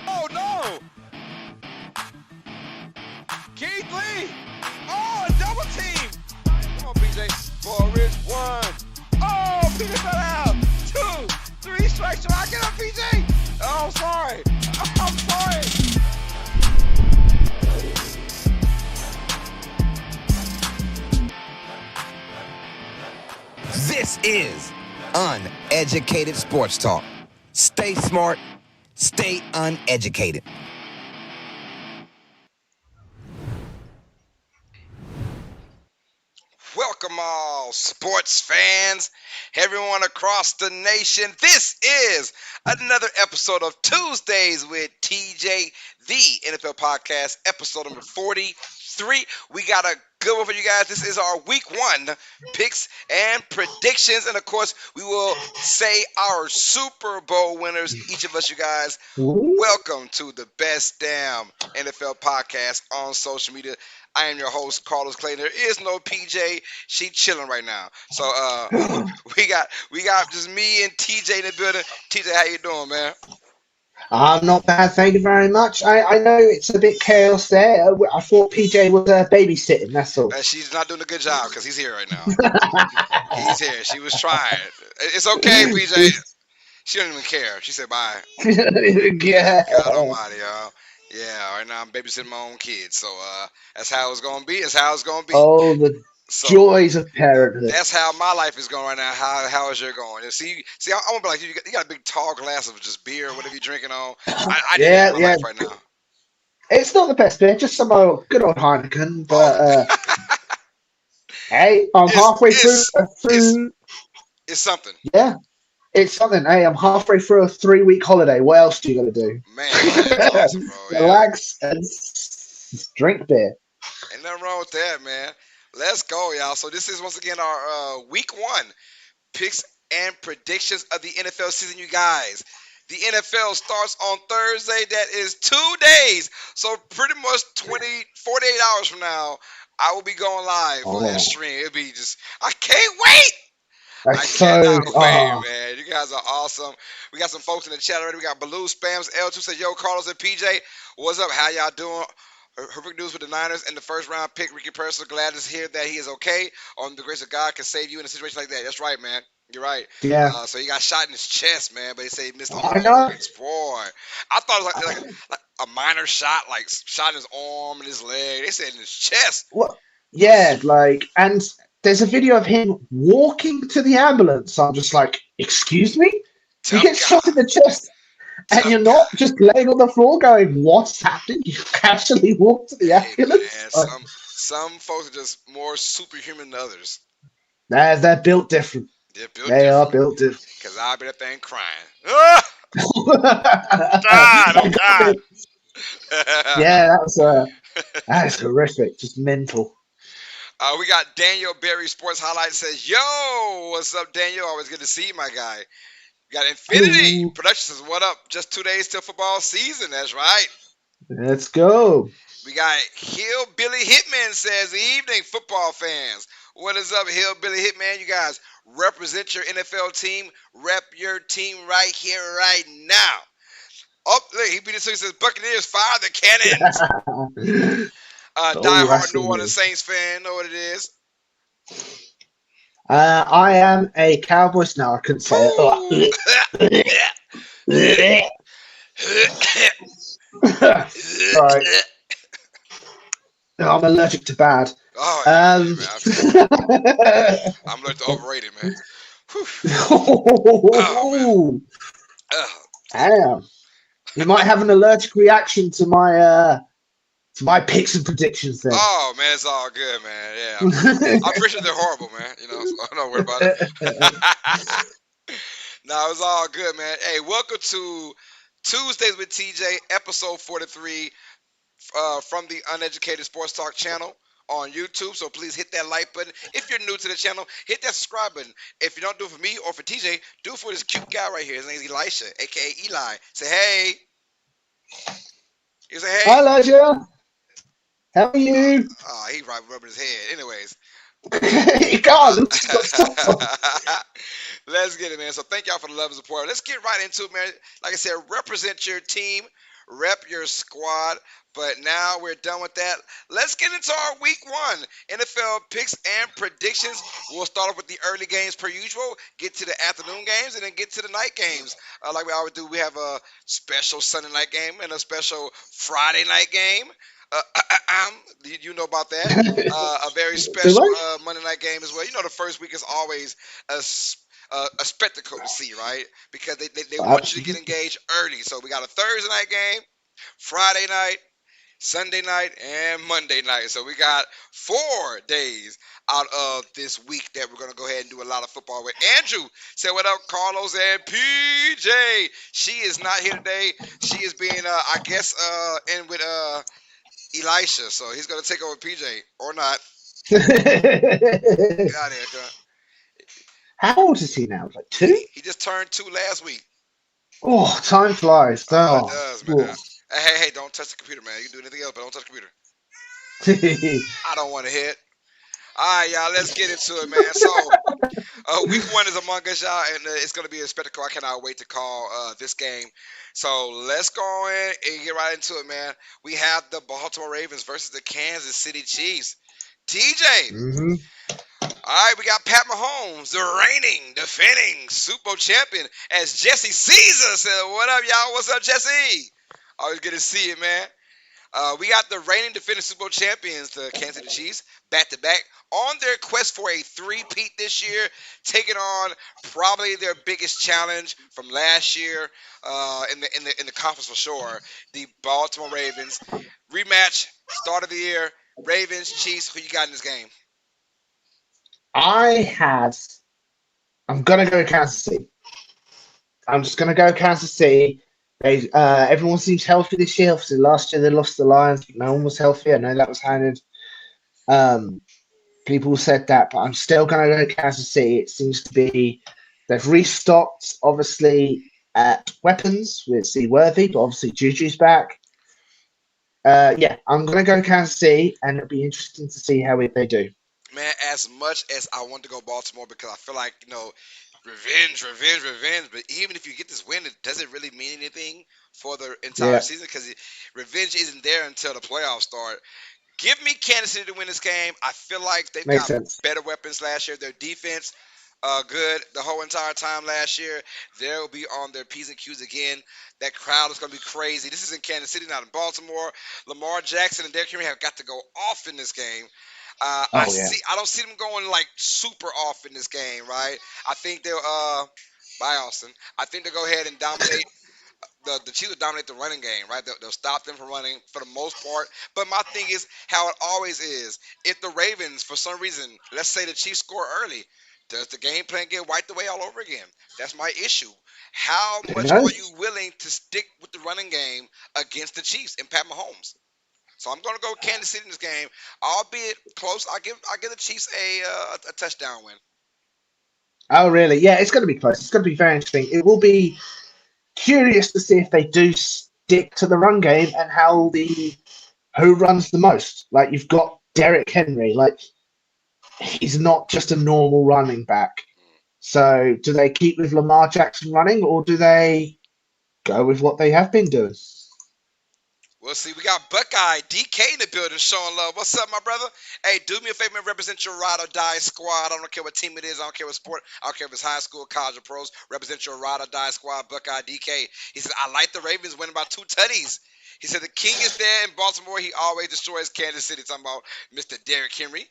Oh no! Keith Lee! Oh, a double team! Come on, PJ. For a rich one. Oh, PJ fell out. 2, 3 strikes. Should I get up, PJ? Oh, I'm sorry. I'm sorry. This is Uneducated Sports Talk. Stay smart, stay uneducated. Welcome all sports fans, everyone across the nation. This is another episode of Tuesdays with TJ, the NFL podcast, episode number 43. We got a good one for you guys. This is our week 1 picks and predictions. And of course, we will say our Super Bowl winners, each of us, you guys. Welcome to the best damn NFL podcast on social media. I am your host, Carlos Clayton. There is no PJ. She chilling right now. So we got just me and TJ in the building. TJ, how you doing, man? I'm not bad, thank you very much. I know it's a bit chaos there. I thought PJ was babysitting, that's all. She's not doing a good job because he's here right now. He's here. She was trying. It's okay, PJ. She don't even care. She said bye. Yeah. God almighty, y'all. Yeah, right now I'm babysitting my own kids. So that's how it's going to be. That's how it's going to be. Oh, the joys of parenthood. That's how my life is going right now. How is your going? See, I want to be like you. You got a big tall glass of just beer, whatever you're drinking on. I yeah, need my life right now. It's not the best beer, just some good old Heineken. But hey, I'm halfway through. It's something. Yeah, it's something. Hey, I'm halfway through a 3-week holiday. What else do you got to do? Man, that's awesome, bro. Relax and drink beer. Ain't nothing wrong with that, man. Let's go, y'all. So this is once again our week 1 picks and predictions of the NFL season, you guys. The NFL starts on Thursday. That is 2 days. So pretty much 48 hours from now, I will be going live for that stream. It'll be just, I can't wait. That's I cannot wait, man. You guys are awesome. We got some folks in the chat already. We got Baloo Spams. L2 said, yo, Carlos and PJ, what's up? How y'all doing? Horrific news with the Niners and the first round pick, Ricky Personal. Glad to hear that he is okay. The grace of God can save you in a situation like that. That's right, man. You're right. Yeah, So he got shot in his chest, man, but he said he missed the I know. organs. Boy, I thought it was like a minor shot, like shot in his arm and his leg. They said in his chest. What? Yeah, like, and there's a video of him walking to the ambulance. I'm just like, excuse me? You Tough get shot guy. in the chest and Tough you're guy. not just laying on the floor going, what's happening? You actually walk to the Hey ambulance? man, some folks are just more superhuman than others. They're built different. They're built They are different. built different. Cause I'll be that thing crying. Ah, don't die. Yeah, that is horrific. Just mental. We got Daniel Berry Sports Highlights says, "Yo, what's up, Daniel? Always good to see you, my guy." We got Infinity Hello. Productions says, "What up? Just 2 days till football season." That's right. Let's go. We got Hillbilly Hitman says, "Evening, football fans. What is up, Hillbilly Hitman? You guys represent your NFL team. Rep your team right here, right now." Oh, look, he beat it. So he says, "Buccaneers fire the cannons." Oh, Die-hard that's New what it Orleans is. Saints fan, know what it is. I am a Cowboys now. I couldn't say Woo! it. Sorry, I'm allergic to bad. Oh yeah, Um, man. I feel you. I'm like the overrated man. Whew. Oh man. Oh, Damn. You might have an allergic reaction to my picks and predictions then. oh man, it's all good, man. Yeah, I'm pretty sure they're horrible, man. So I'm not worried about it. No, it's all good, man. Hey, welcome to Tuesdays with TJ, episode 43, from the Uneducated Sports Talk channel on YouTube. So please hit that like button. If you're new to the channel, hit that subscribe button. If you don't do it for me or for TJ, do it for this cute guy right here. His name's Elisha, aka Eli. Say hey. You say hey. Hi, Elijah. How are you? He rubbing his head. Anyways, You can't. Stop. let's get it, man. So thank y'all for the love and support. Let's get right into it, man. Like I said, represent your team, rep your squad. But now we're done with that. Let's get into our week one NFL picks and predictions. We'll start off with the early games per usual, get to the afternoon games, and then get to the night games. Like we always do, we have a special Sunday night game and a special Friday night game. You know about that. A very Do special I? Monday night game as well. You know, the first week is always a spectacle to see, right? Because they want you to get Absolutely. engaged early. So we got a Thursday night game, Friday night, Sunday night, and Monday night. So we got 4 days out of this week that we're going to go ahead and do a lot of football with. Andrew said, "What up, Carlos and PJ?" She is not here today. She is being, I guess, in with Elisha. So he's going to take over PJ or not. Get out of here, cuz. How old is he now? Like two? He just turned 2 last week. Oh, time flies. Oh, it Oh. does, man. Hey, don't touch the computer, man. You can do anything else, but don't touch the computer. I don't want to hit. All right, y'all, let's get into it, man. So, week one is among us, y'all, and it's going to be a spectacle. I cannot wait to call this game. So, let's go in and get right into it, man. We have the Baltimore Ravens versus the Kansas City Chiefs. TJ, hmm all right, we got Pat Mahomes, the reigning, defending Super Bowl champion, as Jesse Caesar said, "What up, y'all? What's up, Jesse?" Always good to see you, man. We got the reigning defending Super Bowl champions, the Kansas City Chiefs, back to back on their quest for a three-peat this year, taking on probably their biggest challenge from last year in the conference for sure, the Baltimore Ravens. Rematch, start of the year, Ravens, Chiefs. Who you got in this game? I had. I'm gonna go Kansas City. I'm just gonna go Kansas City. Everyone seems healthy this year. Obviously, last year they lost the Lions, but no one was healthy. I know that was handed. Um, People said that, but I'm still gonna go Kansas City. It seems to be they've restocked, obviously, at weapons with Seaworthy, but obviously Juju's back. Yeah, I'm gonna go Kansas City, and it'll be interesting to see how they do. Man, as much as I want to go Baltimore because I feel like, revenge, revenge, revenge. But even if you get this win, it doesn't really mean anything for the entire Yeah, season because revenge isn't there until the playoffs start. Give me Kansas City to win this game. I feel like they've makes got sense. better weapons last year. Their defense, good the whole entire time last year. They'll be on their P's and Q's again. That crowd is going to be crazy. This is in Kansas City, not in Baltimore. Lamar Jackson and Derrick Henry have got to go off in this game. Oh yeah, I don't see them going like super off in this game, right? I think they'll by Austin. I think they'll go ahead and dominate the Chiefs will dominate the running game, right? They'll stop them from running for the most part. But my thing is how it always is. If the Ravens, for some reason, let's say the Chiefs score early, does the game plan get wiped away all over again? That's my issue. How who much are you knows? willing to stick with the running game against the Chiefs and Pat Mahomes? So I'm going to go with Kansas City in this game, albeit close. I give the Chiefs a touchdown win. Oh really? Yeah, it's going to be close. It's going to be very interesting. It will be curious to see if they do stick to the run game and how the who runs the most. Like you've got Derrick Henry, like he's not just a normal running back. So do they keep with Lamar Jackson running, or do they go with what they have been doing? We'll see. We got Buckeye DK in the building showing love. What's up, my brother? Hey, do me a favor and represent your ride or die squad. I don't care what team it is. I don't care what sport. I don't care if it's high school, college, or pros. Represent your ride or die squad, Buckeye DK. He said, I like the Ravens winning by 2 tutties. He said, the king is there in Baltimore. He always destroys Kansas City. Talking about Mr. Derrick Henry.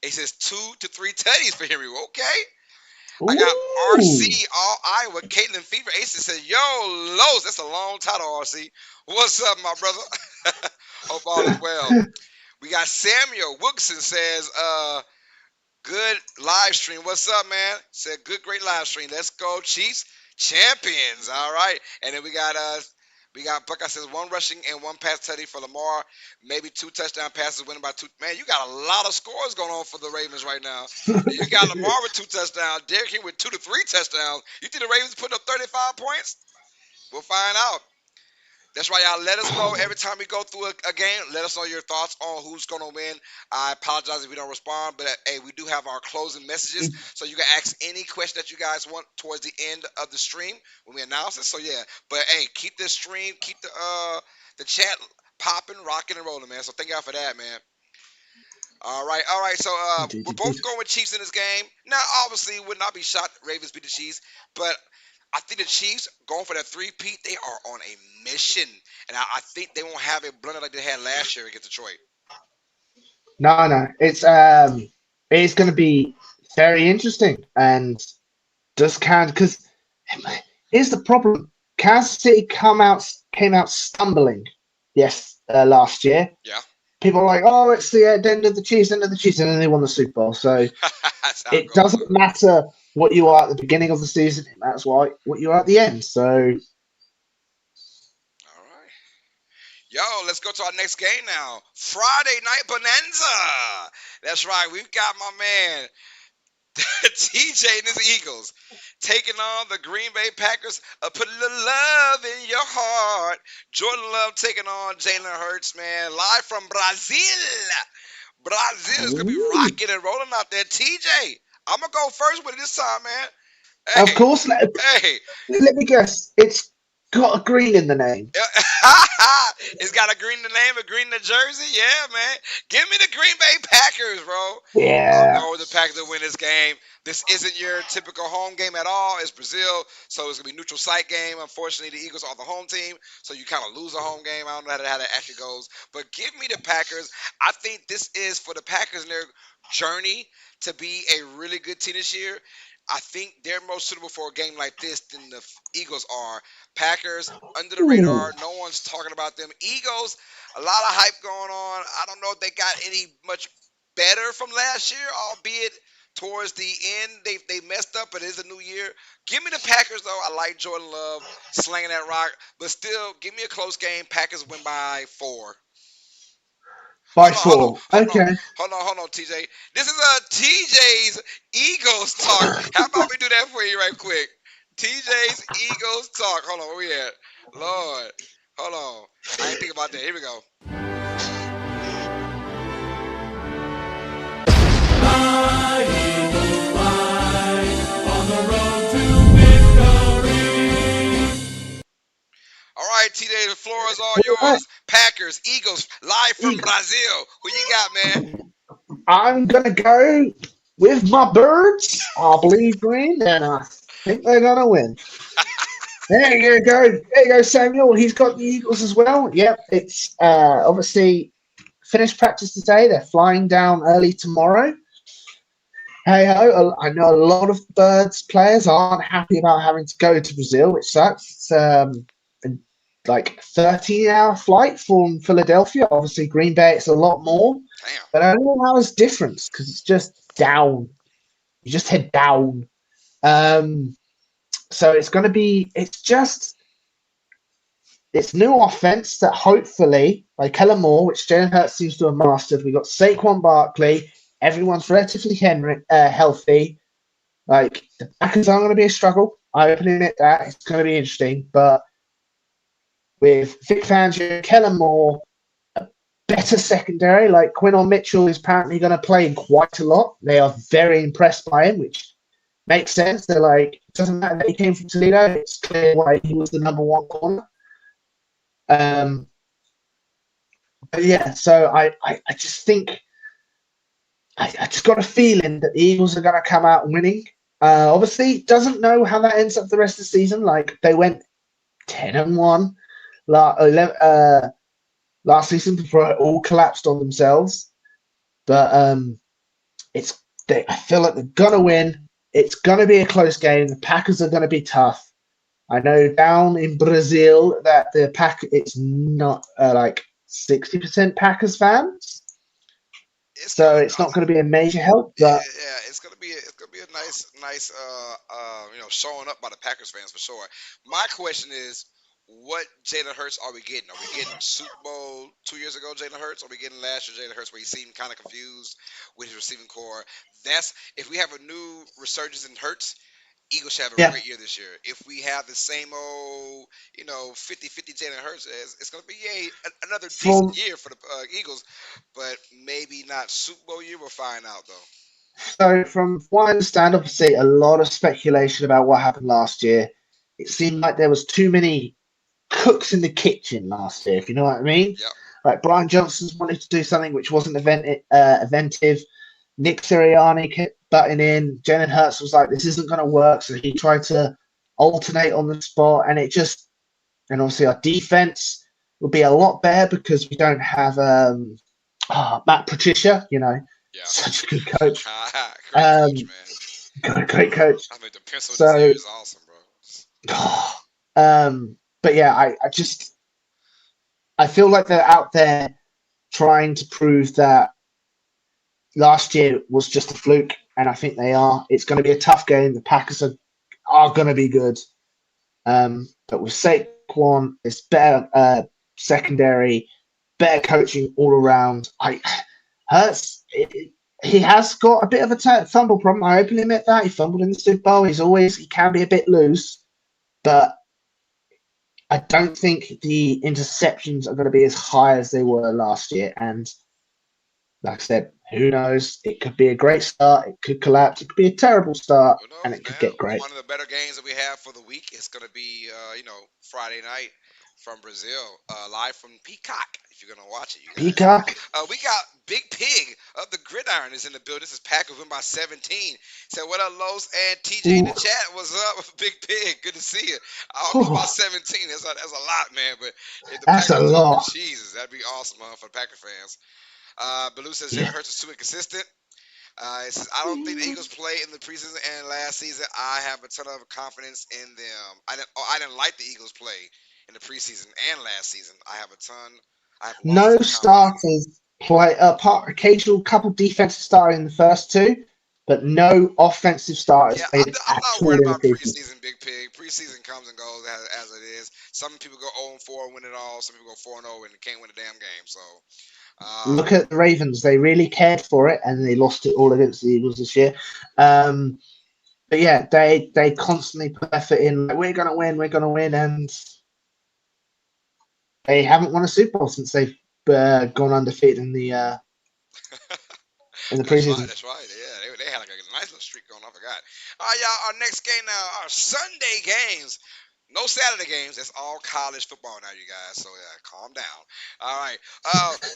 He says 2 to 3 tutties for Henry. Okay. I got Ooh, RC All Iowa. Caitlin Fever Aces said, Yo, Los. That's a long title, RC. What's up, my brother? Hope all is well. We got Samuel Wilson says, good live stream. What's up, man? Said good, great live stream. Let's go, Chiefs. Champions. All right. And then we got Buckeye says one rushing and one pass tutty for Lamar. Maybe 2 touchdown passes winning by 2. Man, you got a lot of scores going on for the Ravens right now. You got Lamar with 2 touchdowns, Derrick Henry with 2 to 3 touchdowns. You think the Ravens putting up 35 points? We'll find out. That's why y'all let us know every time we go through a game. Let us know your thoughts on who's going to win. I apologize if we don't respond, but hey, we do have our closing messages, so you can ask any question that you guys want towards the end of the stream when we announce it. So yeah, but hey, keep this stream, keep the chat popping, rocking, and rolling, man. So thank y'all for that, man. All right, all right. So indeed, we're indeed. both going with Chiefs in this game. Now, obviously, would not be shocked Ravens beat the Chiefs, but I think the Chiefs going for that three-peat. They are on a mission, and I think they won't have a blunder like they had last year against Detroit. No, no, it's going to be very interesting, and just can because here's the problem: Kansas City came out stumbling, yes, last year. Yeah, People are like, oh, it's the end of the Chiefs, end of the Chiefs, and then they won the Super Bowl. So that's how it it goes. doesn't matter what you are at the beginning of the season; it matters what you are at the end. So All right. Yo, let's go to our next game now. Friday Night Bonanza. That's right. We've got my man TJ and his Eagles taking on the Green Bay Packers. Put a little love in your heart. Jordan Love taking on Jalen Hurts, man. Live from Brazil. Brazil is going to be ooh, rocking and rolling out there. TJ, I'm going to go first with it this time, man. of Hey, course, hey. let me guess, it's got a green in the name. It's got a green in the name, a green in the jersey. Yeah, man. Give me the Green Bay Packers, bro. I'm Yeah, going with the Packers to win this game. This isn't your typical home game at all. It's Brazil, so it's gonna be neutral site game. Unfortunately, the Eagles are the home team, so you kind of lose a home game. I don't know how that actually goes, but give me the Packers. I think this is for the Packers and their journey to be a really good team this year. I think they're more suitable for a game like this than the Eagles are. Packers under the ooh, radar. No one's talking about them. Eagles, a lot of hype going on. I don't know if they got any much better from last year, albeit towards the end they messed up, but it is a new year. Give me the Packers though. I like Jordan Love slinging that rock, but still, give me a close game. Packers win by 4. by Hold on, hold on, 4. hold on, Okay. hold on, TJ. This is TJ's Eagles talk. How about we do that for you right quick? TJ's Eagles talk. Hold on, where we at? Lord, hold on. I ain't think about that. Here we go. floor is all All right, yours. Packers, Eagles, live from Eagles. Brazil. Who you got, man? I'm gonna go with my birds. I believe green, and I think they're gonna win. There you go. There you go, Samuel. He's got the Eagles as well. Yep, it's obviously finished practice today. They're flying down early tomorrow. Hey ho, I know a lot of Birds players aren't happy about having to go to Brazil, which sucks. It's like 13-hour flight from Philadelphia. Obviously, Green Bay, it's a lot more. Damn. But I don't know how it's different because it's just down. You just head down. Um, so it's going to be, it's new offense that hopefully, like Kellen Moore, which Jalen Hurts seems to have mastered. We got Saquon Barkley. Everyone's relatively healthy. Like the Packers aren't going to be a struggle. I openly admit that it's going to be interesting. But with Vic Fangio, Kellen Moore, a better secondary, like Quinton Mitchell is apparently going to play quite a lot. They are very impressed by him, which makes sense. They're like, it doesn't matter that he came from Toledo. It's clear why he was the number one corner. Um, but yeah, so I just think I just got a feeling that the Eagles are going to come out winning. Obviously, doesn't know how that ends up the rest of the season. Like they went 10-1 last season before it all collapsed on themselves. But I feel like they're gonna win. It's gonna be a close game. The Packers are gonna be tough. I know down in Brazil that it's not like 60% Packers fans, It's so gonna. it's not going to be a major help. But Yeah, it's gonna be a nice showing up by the Packers fans for sure. My question is, what Jalen Hurts are we getting? Are we getting Super Bowl 2 years ago Jalen Hurts? Are we getting last year Jalen Hurts where he seemed kind of confused with his receiving core? That's if we have a new resurgence in Hurts, Eagles should have a yeah, great year this year. If we have the same old, 50-50 Jalen Hurts, it's going to be another decent from year for the Eagles, but maybe not Super Bowl year. We'll find out, though. from what I understand, obviously a lot of speculation about what happened last year. It seemed like there was too many cooks in the kitchen last year, if you know what I mean. Yep. Like Brian Johnson's wanted to do something which wasn't inventive. Nick Sirianni kept butting in. Jalen Hurts was like, "This isn't going to work," so he tried to alternate on the spot, and and obviously our defense will be a lot better because we don't have Matt Patricia. Yeah. Such a good coach. Great coach, man. Great coach. I mean, the pencil in his ear So, is awesome, bro. but yeah, I feel like they're out there trying to prove that last year was just a fluke, and I think they are. It's going to be a tough game. The Packers are going to be good, but with Saquon, it's better secondary, better coaching all around. Hurts. He has got a bit of a fumble problem. I openly admit that he fumbled in the Super Bowl. He can be a bit loose, but I don't think the interceptions are going to be as high as they were last year. And like I said, who knows? It could be a great start. It could collapse. It could be a terrible start, Who and knows, it could man? get great. One of the better games that we have for the week is going to be, Friday night from Brazil, live from Peacock. If you're going to watch it, you guys. Peacock. We got Big Pig of the Gridiron is in the building. This is Packers win by 17. So what up, Los and TJ in the Ooh. chat? What's up, Big Pig? Good to see you. I don't know Ooh, about 17. That's a lot, man. But if the that's a Packers do, lot. Jesus, that'd be awesome, for the Packer fans. Baloo says Jalen Yeah. Hurts is too inconsistent. It says, I don't think the Eagles play in the preseason and last season. I have a ton of confidence in them. I didn't like the Eagles play in the preseason and last season. I have lost No some confidence. starters play apart. Occasional couple defensive starters in the first two, but no offensive starters Yeah, played I'm at not all worried in the about preseason. preseason, Big Pig. Preseason comes and goes as it is. Some people go 0-4 and win it all. Some people go 4-0 and can't win a damn game. So, Look at the Ravens; they really cared for it, and they lost it all against the Eagles this year. But yeah, they constantly put effort in. Like, we're gonna win, and they haven't won a Super Bowl since they've gone undefeated in the That's right. preseason. That's right. Yeah, they had like a nice little streak going. I forgot. All right, y'all. Our next game now, our Sunday games. No Saturday games. That's all college football now, you guys. So yeah, calm down. All right.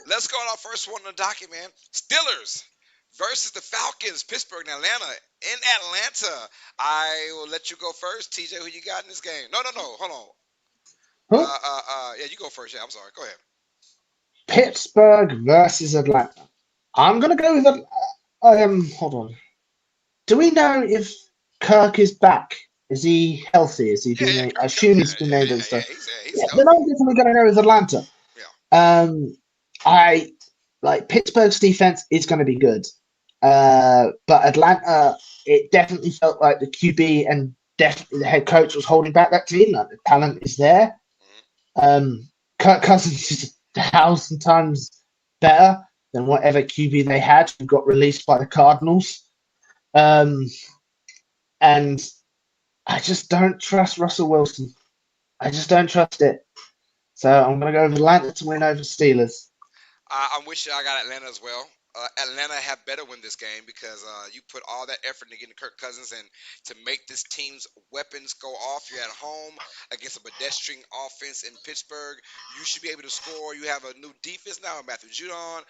Let's go on our first one on the docket, man. Steelers versus the Falcons. Pittsburgh and Atlanta. In Atlanta. I will let you go first. TJ, who you got in this game? No, no, no. Hold on. Huh? Yeah, you go first. Yeah, I'm sorry. Go ahead. Pittsburgh versus Atlanta. I'm gonna go with hold on. Do we know if Kirk is back? Is he healthy? Is he Yeah, been yeah, named? I Kirk, assume yeah, he's been yeah, named and yeah, stuff. yeah. He's Yeah, then healthy. I'm definitely gonna go with Atlanta. Yeah. Um, I like Pittsburgh's defense is going to be good, but Atlanta, it definitely felt like the QB and definitely the head coach was holding back that team. Like the talent is there. Mhm. Kirk Cousins is 1,000 times better than whatever QB they had who got released by the Cardinals. Um, and I just don't trust Russell Wilson. I just don't trust it. So I'm going to go with Atlanta to win over Steelers. I'm with you. I got Atlanta as well. Atlanta had better win this game because you put all that effort into getting Kirk Cousins and to make this team's weapons go off. You're at home against a pedestrian offense in Pittsburgh. You should be able to score. You have a new defense now, Matthew Judon.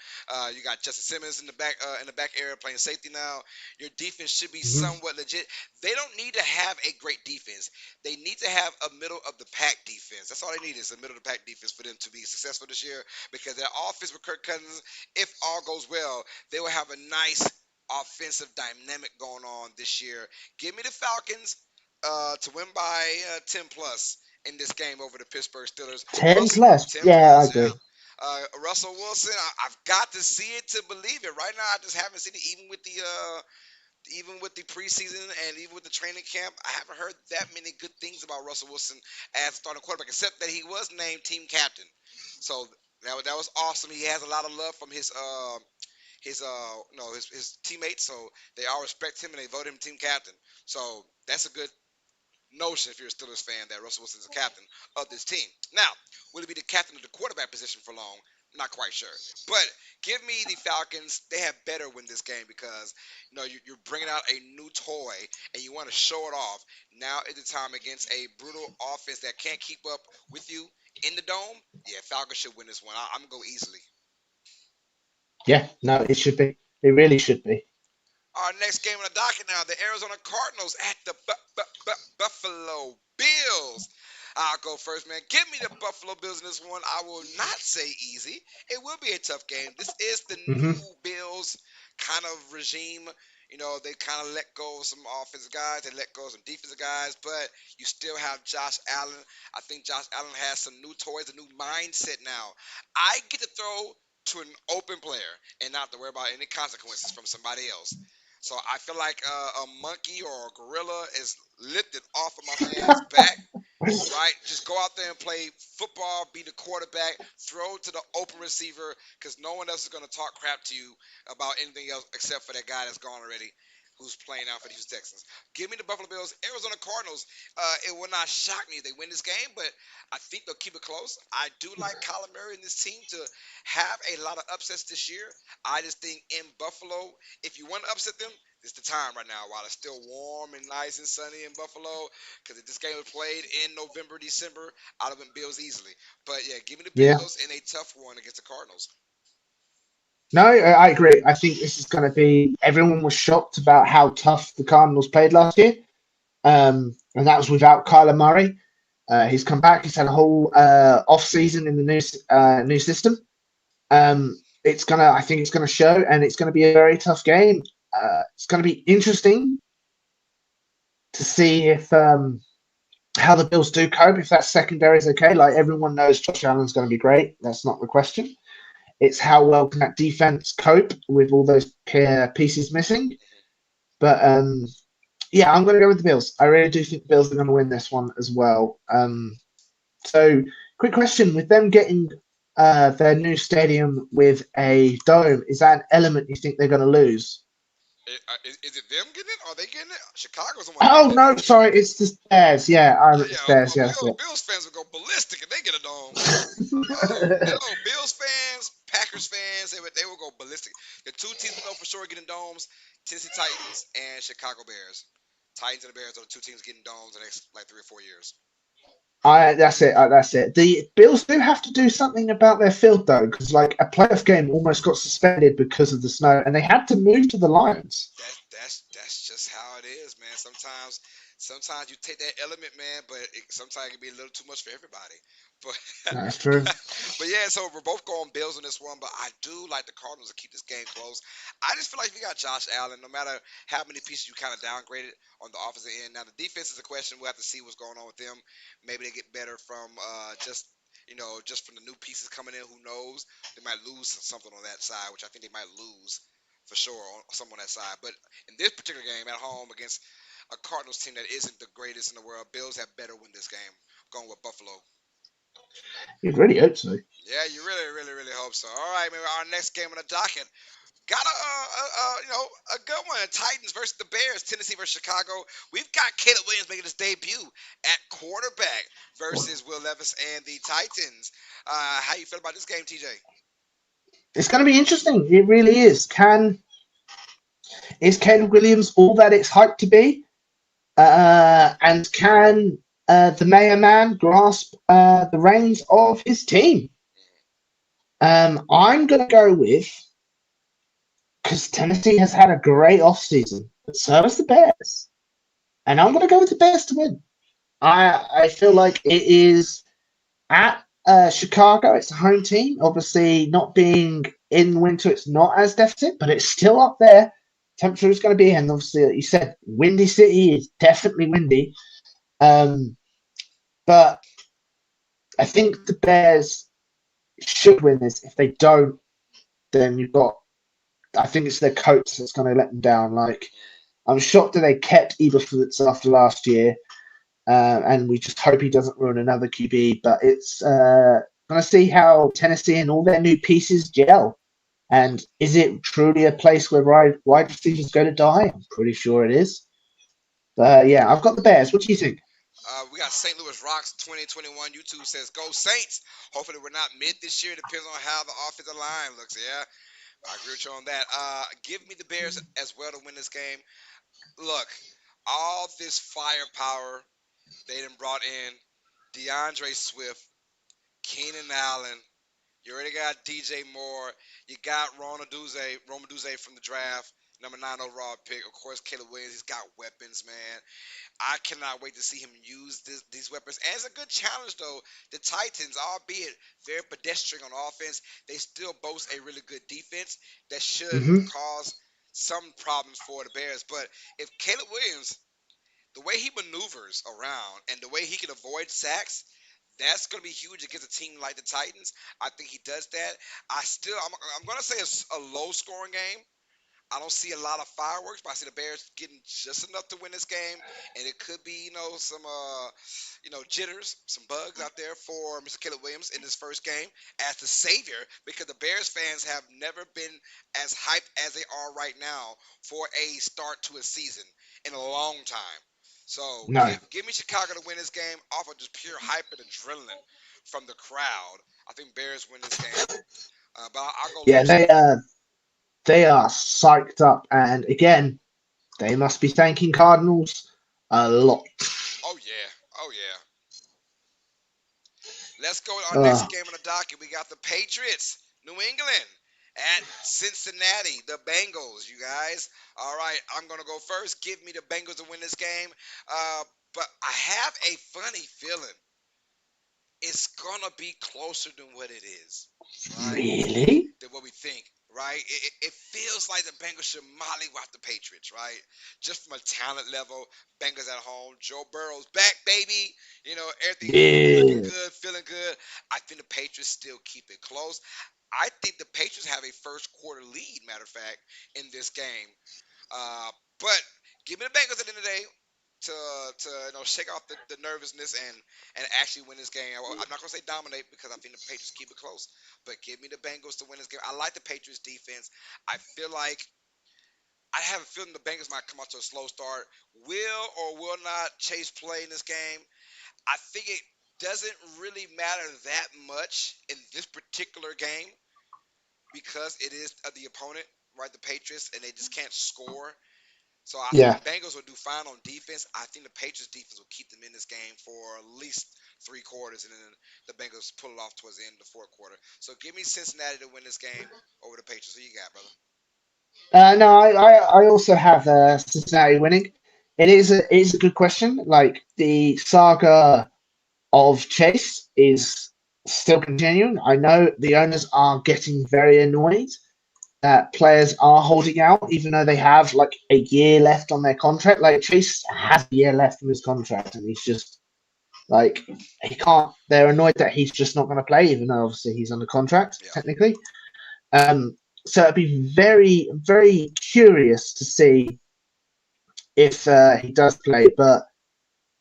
You got Justin Simmons in the back area playing safety now. Your defense should be Mhm. somewhat legit. They don't need to have a great defense. They need to have a middle of the pack defense. That's all they need is a middle of the pack defense for them to be successful this year because their offense with Kirk Cousins, if all goes well, they will have a nice offensive dynamic going on this year. Give me the Falcons to win by 10 plus in this game over the Pittsburgh Steelers. 10 Russell, plus. 10 Yeah, I plus, yeah. agree. Russell Wilson, I've got to see it to believe it. Right now, I just haven't seen it, even with the preseason and even with the training camp. I haven't heard that many good things about Russell Wilson as starting quarterback, except that he was named team captain. So that was awesome. He has a lot of love from his teammates, so they all respect him and they vote him team captain. So that's a good notion if you're a Steelers fan that Russell Wilson is the captain of this team. Now, will he be the captain of the quarterback position for long? Not quite sure. But give me the Falcons. They have better win this game because you're bringing out a new toy and you want to show it off. Now is the time against a brutal offense that can't keep up with you in the dome. Yeah, Falcons should win this one. I'm gonna go easily. Yeah, no, it should be. It really should be. Our next game on the docket now, the Arizona Cardinals at the Buffalo Bills. I'll go first, man. Give me the Buffalo Bills in this one. I will not say easy. It will be a tough game. This is the Hmm. new Bills kind of regime. They kind of let go of some offensive guys. They let go of some defensive guys, but you still have Josh Allen. I think Josh Allen has some new toys, a new mindset now. I get to throw to an open player and not to worry about any consequences from somebody else. So I feel like a monkey or a gorilla is lifted off of my man's back, right? Just go out there and play football, be the quarterback, throw to the open receiver, because no one else is going to talk crap to you about anything else except for that guy that's gone already, who's playing out for the Houston Texans. Give me the Buffalo Bills, Arizona Cardinals. It will not shock me if they win this game, but I think they'll keep it close. I do like Kyler Murray and this team to have a lot of upsets this year. I just think in Buffalo, if you want to upset them, it's the time right now while it's still warm and nice and sunny in Buffalo. Because if this game was played in November, December, I'd have been Bills easily. But yeah, give me the Yeah. Bills in a tough one against the Cardinals. No, I agree. I think this is going to be. Everyone was shocked about how tough the Cardinals played last year, and that was without Kyler Murray. He's come back. He's had a whole off season in the new system. It's gonna. I think it's gonna show, and it's gonna be a very tough game. It's gonna be interesting to see if how the Bills do cope. If that secondary is okay, like everyone knows, Josh Allen's going to be great. That's not the question. It's how well can that defense cope with all those pieces missing. But yeah, I'm going to go with the Bills. I really do think the Bills are going to win this one as well. So, quick question: with them getting their new stadium with a dome, is that an element you think they're going to lose? Is it them getting it? Are they getting it? Chicago's the one Oh getting it. no, sorry, it's the Bears. Yeah, I meant the Yeah, Bears. well, Yeah, that's Bills fans will go ballistic if they get a dome. Oh, it. no, Bills fans, Packers fans, they will go ballistic. The two teams we know for sure getting domes: Tennessee Titans and Chicago Bears. Titans and the Bears are the two teams getting domes in the next like 3 or 4 years. That's it. That's it. The Bills do have to do something about their field though, because like a playoff game almost got suspended because of the snow, and they had to move to the Lions. That's just how it is, man. Sometimes you take that element, man, but sometimes it can be a little too much for everybody. But That's true. but yeah, so we're both going Bills on this one, but I do like the Cardinals to keep this game close. I just feel like if you got Josh Allen, no matter how many pieces you kind of downgraded on the offensive end. Now the defense is a question. We'll have to see what's going on with them. Maybe they get better from just just from the new pieces coming in. Who knows? They might lose something on that side, which I think they might lose for sure on some on that side. But in this particular game at home against a Cardinals team that isn't the greatest in the world, Bills have better win this game. Going with Buffalo. You'd really hope so. Yeah, you really, really, really hope so. All right, maybe our next game on the docket got a good one. Titans versus the Bears. Tennessee versus Chicago. We've got Caleb Williams making his debut at quarterback versus Will Levis and the Titans. How you feel about this game, TJ? It's going to be interesting. It really is. Is Caleb Williams all that it's hyped to be? And can the Mayor Man grasp the reins of his team? I'm going to go with, because Tennessee has had a great offseason, but so has the Bears. And I'm going to go with the Bears to win. I feel like it is at Chicago. It's a home team. Obviously, not being in winter, it's not as deficit, but it's still up there. Temperature is going to be, and obviously, like you said, Windy City is definitely windy. Um, but I think the Bears should win this. If they don't, then you've got. I think it's their coach that's going to let them down. Like I'm shocked that they kept Eberflutz after last year, and we just hope he doesn't ruin another QB. But it's going to see how Tennessee and all their new pieces gel. And is it truly a place where wide receivers go to die? I'm pretty sure it is. But yeah, I've got the Bears. What do you think? We got St. Louis Rocks 2021. YouTube says go Saints. Hopefully we're not mid this year. Depends on how the offensive line looks. Yeah, I agree with you on that. Give me the Bears as well to win this game. Look, all this firepower they done brought in DeAndre Swift, Keenan Allen. You already got DJ Moore. You got Romaduze from the draft, number 9 overall pick. Of course, Caleb Williams. He's got weapons, man. I cannot wait to see him use these weapons. And it's a good challenge, though. The Titans, albeit very pedestrian on offense, they still boast a really good defense that should Mm-hmm. cause some problems for the Bears. But if Caleb Williams, the way he maneuvers around and the way he can avoid sacks, that's going to be huge against a team like the Titans. I think he does that. I'm going to say it's a low scoring game. I don't see a lot of fireworks, but I see the Bears getting just enough to win this game, and it could be, some, jitters, some bugs out there for Mr. Caleb Williams in this first game as the savior, because the Bears fans have never been as hyped as they are right now for a start to a season in a long time. So No. give me Chicago to win this game off of just pure hype and adrenaline from the crowd. I think Bears win this game, but I'll go Yeah, low scoring. they are psyched up, and again, they must be thanking Cardinals a lot. Oh yeah, oh yeah. Let's go to our next Uh, game on the docket. We got the Patriots, New England, at Cincinnati, the Bengals. You guys, all right? I'm gonna go first. Give me the Bengals to win this game. Uh, but I have a funny feeling it's gonna be closer than what it is, right? really? Than what we think, right? It feels like the Bengals should mollywop the Patriots, right? Just from a talent level, Bengals at home. Joe Burrow's back, baby. Everything looking Yeah. good, feeling good. I think the Patriots still keep it close. I think the Patriots have a first quarter lead, matter of fact, in this game. But give me the Bengals at the end of the day to shake off the nervousness and actually win this game. I'm not gonna say dominate because I think the Patriots keep it close, but give me the Bengals to win this game. I like the Patriots defense. I feel like I have a feeling the Bengals might come out to a slow start. Will or will not Chase play in this game? I think it doesn't really matter that much in this particular game because it is the opponent, right? The Patriots, and they just can't score. So I think Yeah. the Bengals will do fine on defense. I think the Patriots defense will keep them in this game for at least 3 quarters, and then the Bengals pull it off towards the end of the fourth quarter. So give me Cincinnati to win this game over the Patriots. Who you got, brother? No, I also have Cincinnati winning. It is a good question. Like the saga of Chase is still continuing. I know the owners are getting very annoyed that players are holding out, even though they have like a year left on their contract. Like Chase has a year left on his contract, and he's just like he can't. They're annoyed that he's just not going to play, even though obviously he's under contract Yeah. technically. Um, so it'd be very, very curious to see if he does play. But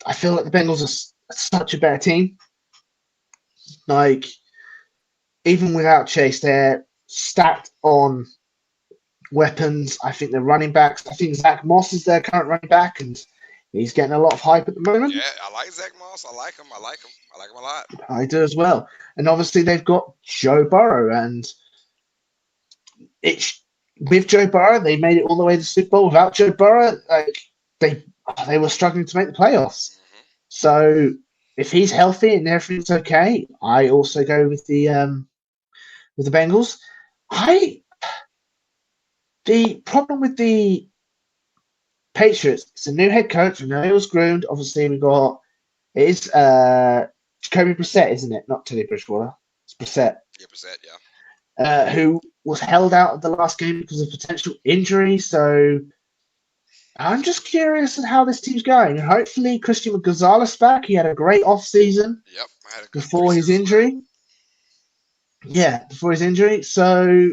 I feel like the Bengals are such a better team. Like even without Chase, they're stacked on weapons. I think they're running backs. I think Zach Moss is their current running back, and he's getting a lot of hype at the moment. Yeah, I like Zach Moss. I like him. I like him. I like him a lot. I do as well. And obviously they've got Joe Burrow, and it's with Joe Burrow they made it all the way to the Super Bowl. Without Joe Burrow, like they they were struggling to make the playoffs. Hmm. So if he's healthy and everything's okay, I also go with the Bengals. I the problem with the Patriots, it's a new head coach. I know he was groomed. Obviously, we got it is Jacoby Brissett, isn't it? Not Teddy Bridgewater. It's Brissett, Yeah, percent. Yeah. who was held out of the last game because of potential injury. So I'm just curious on how this team's going. And hopefully, Christian Gonzalez back. He had a great off season Yep. I had a good before his preseason as well. injury. Yeah, before his injury. So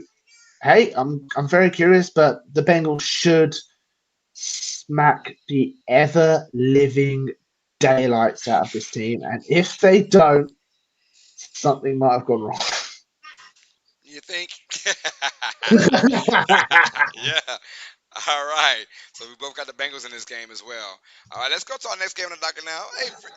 hey, I'm very curious, but the Bengals should smack the ever living daylights out of this team, and if they don't, something might have gone wrong. You think? Yeah. All right. So we both got the Bengals in this game as well. All right, let's go to our next game on the docket now.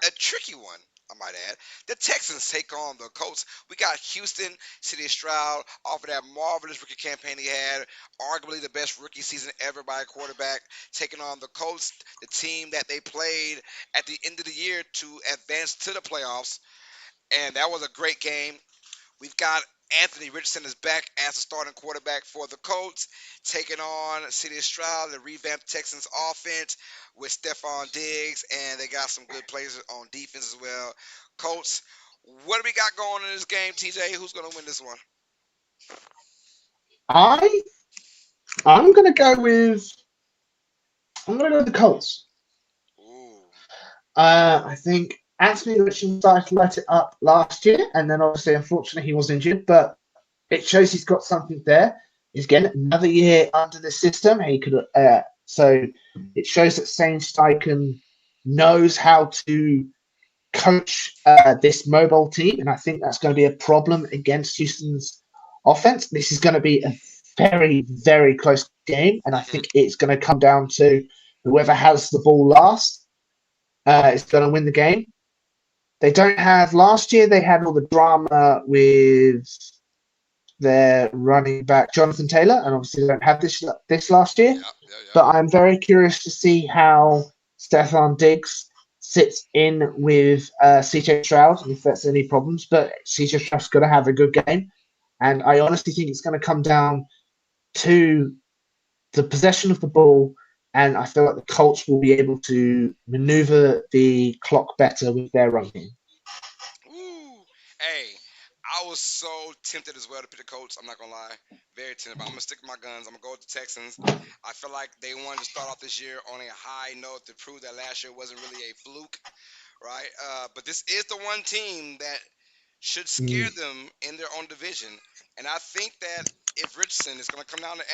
A tricky one, I might add. The Texans take on the Colts. We got Houston, City Stroud, off of that marvelous rookie campaign he had, arguably the best rookie season ever by a quarterback, taking on the Colts, the team that they played at the end of the year to advance to the playoffs. And that was a great game. We've got Anthony Richardson is back as a starting quarterback for the Colts, taking on City Stroud, the revamped Texans offense with Stephon Diggs, and they got some good players on defense as well. Colts, what do we got going in this game, TJ? Who's going to win this one? I I'm gonna go with I'm gonna go with the Colts. Ooh, I think Anthony Richardson started to light it up last year, and then obviously, unfortunately, he was injured, but it shows he's got something there. He's getting another year under the system. He could so it shows that Shane Steichen knows how to coach this mobile team, and I think that's going to be a problem against Houston's offense. This is going to be a very, very close game, and I mm-hmm. think it's going to come down to whoever has the ball last is going to win the game. They don't have last year. They had all the drama with their running back Jonathan Taylor, and obviously they don't have this last year. Yeah, yeah, yeah. But I'm very curious to see how Stephon Diggs sits in with CJ Stroud and if that's any problems. But CJ Stroud's going to have a good game, and I honestly think it's going to come down to the possession of the ball. And I feel like the Colts will be able to maneuver the clock better with their run game. Ooh, hey, I was so tempted as well to pick the Colts. I'm not gonna lie, very tempted. But I'm gonna stick with my guns. I'm gonna go with the Texans. I feel like they wanted to start off this year on a high note to prove that last year wasn't really a fluke, right? But this is the one team that should scare Mm. them in their own division. And I think that if Richardson is gonna come down to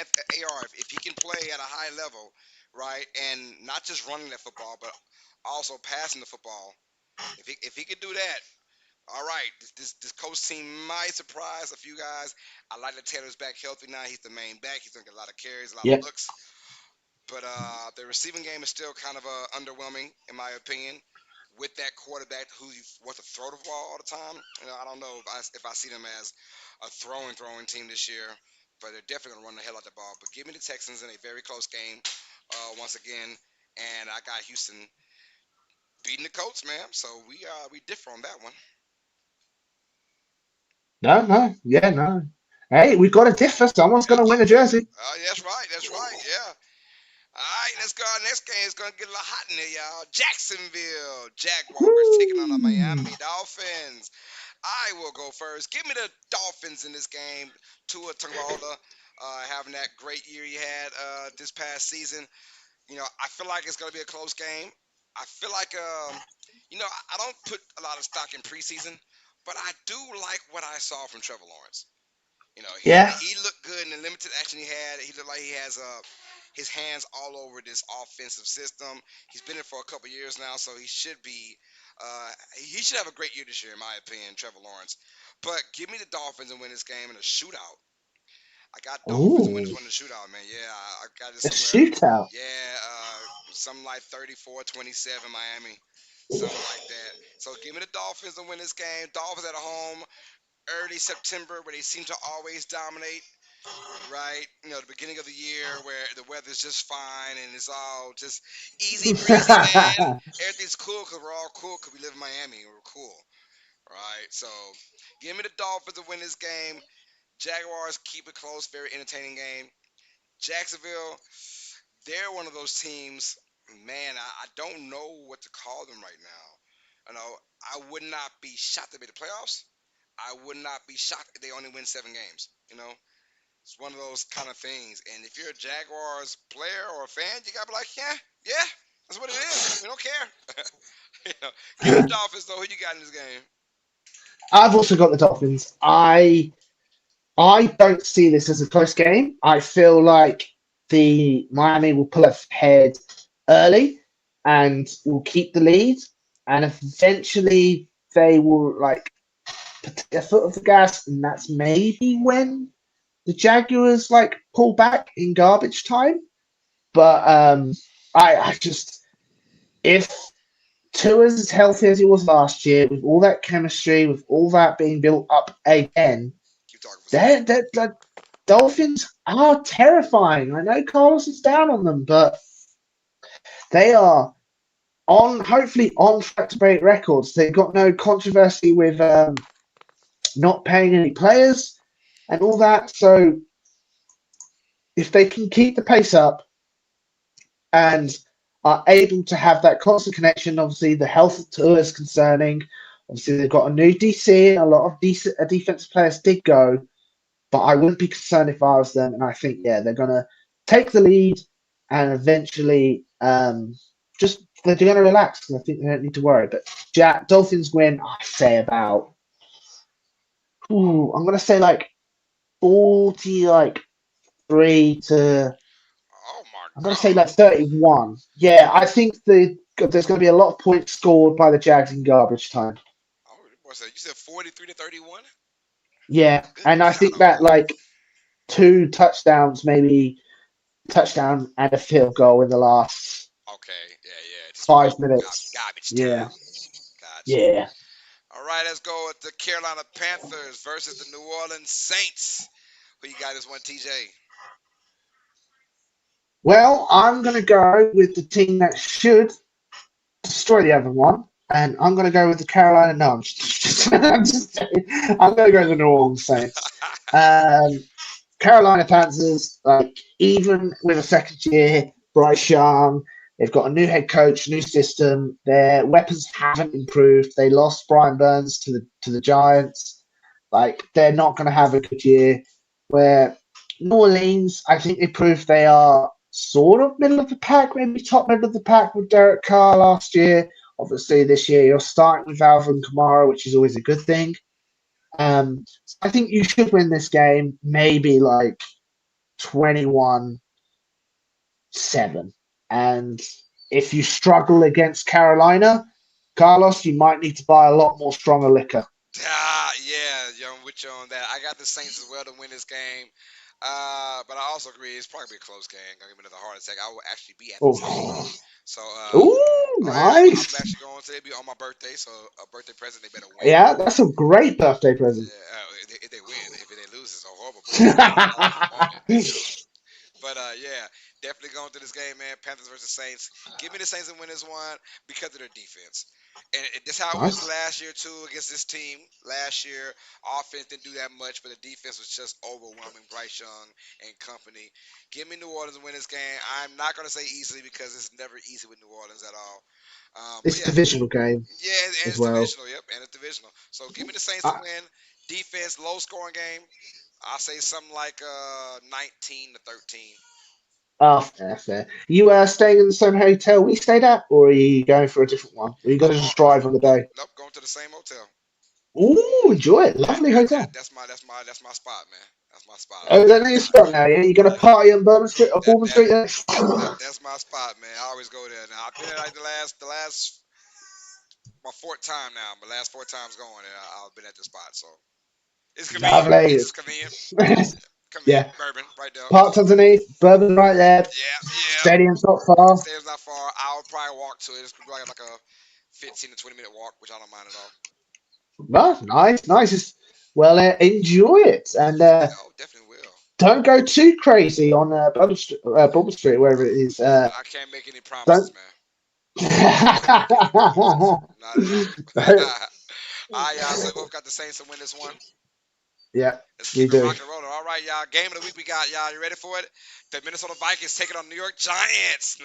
AR, if he can play at a high level, right, and not just running that football, but also passing the football, if he could do that, all right, this coach team might surprise a few guys. I like that Taylor's back healthy now. He's the main back. He's gonna get a lot of carries, a lot of Yep. looks. But the receiving game is still kind of underwhelming in my opinion. With that quarterback who wants to throw the ball all the time, I don't know if I see them as a throwing team this year, but they're definitely gonna run the hell out the ball. But give me the Texans in a very close game. once again, and I got Houston beating the Colts, man. So we differ on that one. No, no, yeah, no. Hey, we got to differ. Someone's going Yep. to win a jersey. That's right. That's right. Yeah. All right, let's go. Our next game is going to get a little hot in there, y'all. Jacksonville Jaguars taking on the Woo! Miami Dolphins. I will go first. Give me the Dolphins in this game. Tua Tagovailoa having that great year he had this past season. I feel like it's going to be a close game. I feel like, I don't put a lot of stock in preseason, but I do like what I saw from Trevor Lawrence. Yeah. He looked good in the limited action he had. He looked like he has his hands all over this offensive system. He's been in for a couple years now, so he should have a great year this year, in my opinion, Trevor Lawrence. But give me the Dolphins and win this game in a shootout. I got Dolphins and win Ooh, this one in a shootout, man. Yeah, I got it a somewhere. shootout. Yeah, something like 34-27 Miami, something like that. So give me the Dolphins to win this game. Dolphins at home, early September, where they seem to always dominate. Right, the beginning of the year where the weather's just fine and it's all just easy breezy, man. Everything's cool because we're all cool because we live in Miami and we're cool, right? So, give me the Dolphins to win this game. Jaguars keep it close, very entertaining game. Jacksonville, they're one of those teams, man. I don't know what to call them right now. I would not be shocked if they made the playoffs. I would not be shocked if they only win 7 games. It's one of those kind of things. And if you're a Jaguars player or a fan, you gotta be like, yeah, yeah, that's what it is. We don't care. you know, Give me the Dolphins though. Who you got in this game? I've also got the Dolphins. I don't see this as a close game. I feel like the Miami will pull ahead early and will keep the lead, and eventually they will like put their foot off the gas, and that's maybe when the Jaguars like pull back in garbage time. But I just if Tua's as healthy as he was last year, with all that chemistry, with all that being built up again, Keep talking for some. the Dolphins are terrifying. I know Carlos is down on them, but they are hopefully on track to break records. They've got no controversy with not paying any players and all that. So if they can keep the pace up and are able to have that constant connection, obviously the health of Tua is concerning. Obviously they've got a new DC and a lot of decent defensive players did go, but I wouldn't be concerned if I was them. And I think, yeah, they're going to take the lead and eventually just they're going to relax. And I think they don't need to worry. But Dolphins win, I say about, I'm going to say like 40, like 3 to, Oh my I'm going to say God! like 31. Yeah, I think there's going to be a lot of points scored by the Jags in garbage time. Oh, you said 43-31. Yeah, Good and I God think that Almighty! like two touchdowns, maybe touchdown and a field goal in the last Okay, yeah, yeah. Just 5 minutes. garbage Yeah, time. Gotcha. yeah. All right, let's go with the Carolina Panthers versus the New Orleans Saints. Who you got this one, TJ? Well, I'm going to go with the team that should destroy the other one, and I'm going to go with the Carolina. No, I'm going to go with the New Orleans Saints. Um, Carolina Panthers, like even with a second year, Bryce Young, they've got a new head coach, new system. Their weapons haven't improved. They lost Brian Burns to the Giants. Like they're not going to have a good year. Where New Orleans, I think they proved they are sort of middle of the pack, maybe top middle of the pack with Derek Carr last year. Obviously, this year you're starting with Alvin Kamara, which is always a good thing. So I think you should win this game, maybe like 21-7. And if you struggle against Carolina, Carlos, you might need to buy a lot more stronger liquor. Yeah, I'm with you on that. I got the Saints as well to win this game. But I also agree it's probably a close game. Gonna give me another heart attack. I will actually be at this game. Oh, So, ooh, oh yeah, I'm nice. actually going to. It'll be on my birthday, so a birthday present. They better win. Yeah, that's a great birthday present. Yeah, if they win, if they lose, it's a horrible birthday present. I don't want it. But yeah, Definitely going through this game, man. Panthers versus Saints. Give me the Saints and win this one because of their defense. And this how it was Nice. last year too against this team. Last year, offense didn't do that much, but the defense was just overwhelming. Bryce Young and company. Give me New Orleans to win this game. I'm not gonna say easily because it's never easy with New Orleans at all. But It's a yeah, divisional game yeah, and as it's well. divisional. Yep, and it's divisional. So give me the Saints to Uh, win. Defense, low scoring game. I'll say something like 19-13. fair, fair. You staying in the same hotel we stayed at, or are you going for a different one? Or are you I'm going to going. just drive on the day? Nope, going to the same hotel. Ooh, enjoy it. Yeah, Lovely yeah, hotel. that's my spot, man. That's my spot. Oh, that is spot now. Yeah, you're going to Yeah, party on Bourbon Street or that Bourbon that Street then? that's my spot, man. I always go there. Now I've been there like the last my fourth time now. My last four times going, and I've been at the spot. So it's convenient. Lovely. It's just convenient. Convenient. Yeah. Bourbon right there. Parked underneath, Bourbon right there. Yeah, yeah. Stadium's not far. Stadium's not far. I'll probably walk to it. It's like a 15 to 20 minute walk, which I don't mind at all. No, nice, nice. Well, enjoy it, and Oh, definitely will. don't go too crazy on Bourbon Street, wherever it is. I can't make any promises, Don't. man. Can't make any promises. Not at all. All right, y'all. So we both got the Saints to win this one. Yeah, Let's we keep it do. rocking and rolling. All right, y'all. Game of the week we got, y'all. You ready for it? The Minnesota Vikings taking on New York Giants.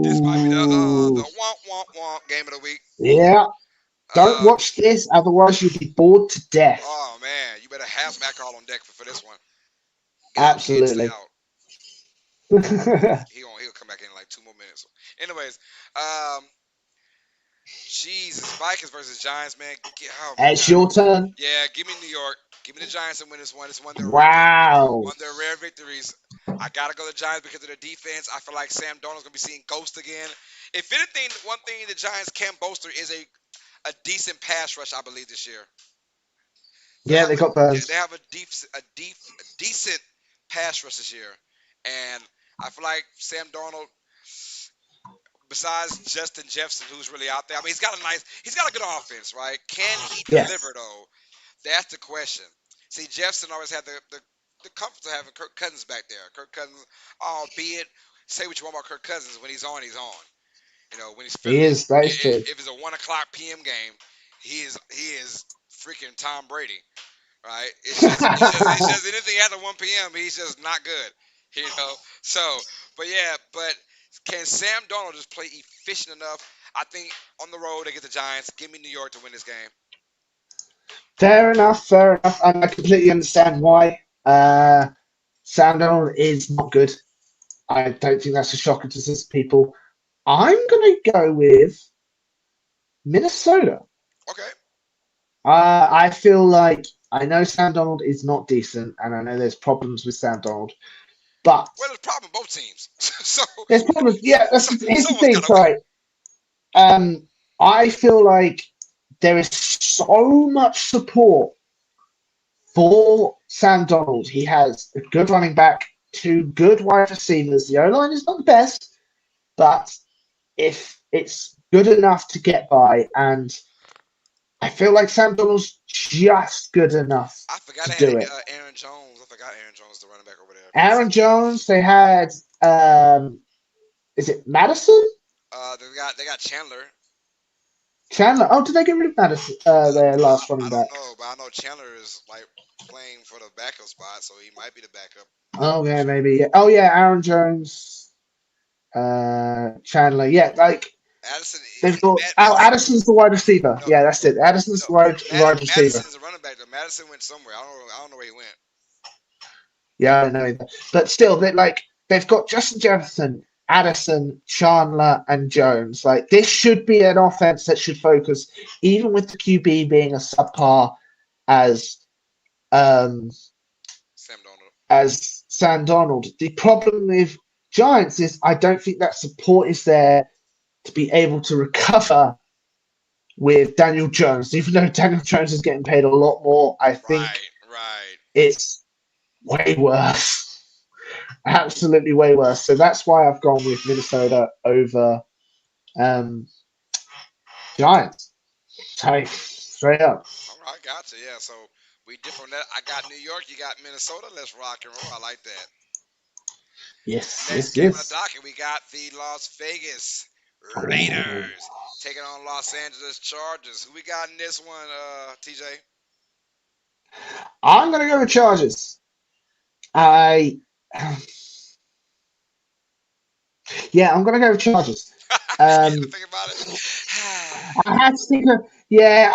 This might be the Ooh, womp womp womp game of the week. yeah. Don't Uh, watch this, otherwise you'll be bored to death. oh man, you better have some alcohol on deck for this one. Get out, kid. Stay Absolutely. out. He'll come back in like 2 more minutes. Anyways, um, Jesus, Vikings versus Giants, man. Oh my It's God. your turn. Yeah, give me New York. Give me the Giants and win this one. It's Wow. one of their rare victories. I gotta go to the Giants because of their defense. I feel like Sam Darnold's gonna be seeing ghosts again. If anything, one thing the Giants can bolster is a decent pass rush. I believe this year they'll Yeah, have they got they Burns. have a decent pass rush this year, and I feel like Sam Darnold, besides Justin Jefferson, who's really out there. I mean, he's got a good offense, right? Can he Yes, deliver though? That's the question. See, Jefferson always had the comfort of having Kirk Cousins back there. Kirk Cousins, albeit, say what you want about Kirk Cousins, when he's on, he's on. You know, when he's he feeling, is. That is true. if it's a 1 o'clock p.m. game, he is freaking Tom Brady, right? It's just anything after 1 p.m. He's just not good, you know. So, but yeah, but can Sam Donald just play efficient enough? I think on the road they get the Giants. Give me New York to win this game. Fair enough, fair enough. And I completely understand why. Sam Darnold is not good. I don't think that's a shocker to some people. I'm going to go with Minnesota. Okay. I feel like I know Sam Donald is not decent, and I know there's problems with Sam Donald, but Well, there's a problem both teams. so, there's problems. Yeah, so here's the someone's thing, got to win. sorry. I feel like there is so much support for Sam Donald. He has a good running back, two good wide receivers. The O line is not the best, but if it's good enough to get by, and I feel like Sam Donald's just good enough I forgot to they had do it. Aaron Jones. I forgot Aaron Jones, the running back over there. Aaron Jones, they had, is it Madison? They got Chandler. Chandler. Oh, did they get rid of Madison, their last I running don't back? know, but I know Chandler is like playing for the backup spot, so he might be the backup. Oh, yeah, maybe. Yeah. Oh, yeah, Aaron Jones, Chandler. Yeah, like Addison, they've got. Oh, Madison. Addison's the wide receiver. No, Yeah, that's it. Addison's no, the wide receiver. Madison's a running back. Though. Madison went somewhere. I don't know where he went. Yeah, I know that. But still, they've got Justin Jefferson, Addison, Chandler, and Jones. Like this should be an offense that should focus, even with the QB being a subpar as um Sam Donald. as Sam Donald. The problem with Giants is I don't think that support is there to be able to recover with Daniel Jones. Even though Daniel Jones is getting paid a lot more, I think Right, right. it's way worse. Absolutely way worse. So that's why I've gone with Minnesota over um, Giants. So straight up. All right, gotcha. Yeah, so we different. I got New York. You got Minnesota. Let's rock and roll. I like that. Yes, Next yes, game on the yes. docket, we got the Las Vegas Oh. Raiders taking on Los Angeles Chargers. Who we got in this one, TJ? I'm gonna go with Chargers. I yeah, I'm gonna go with Chargers. You had to Um, think about it. I had to think of yeah.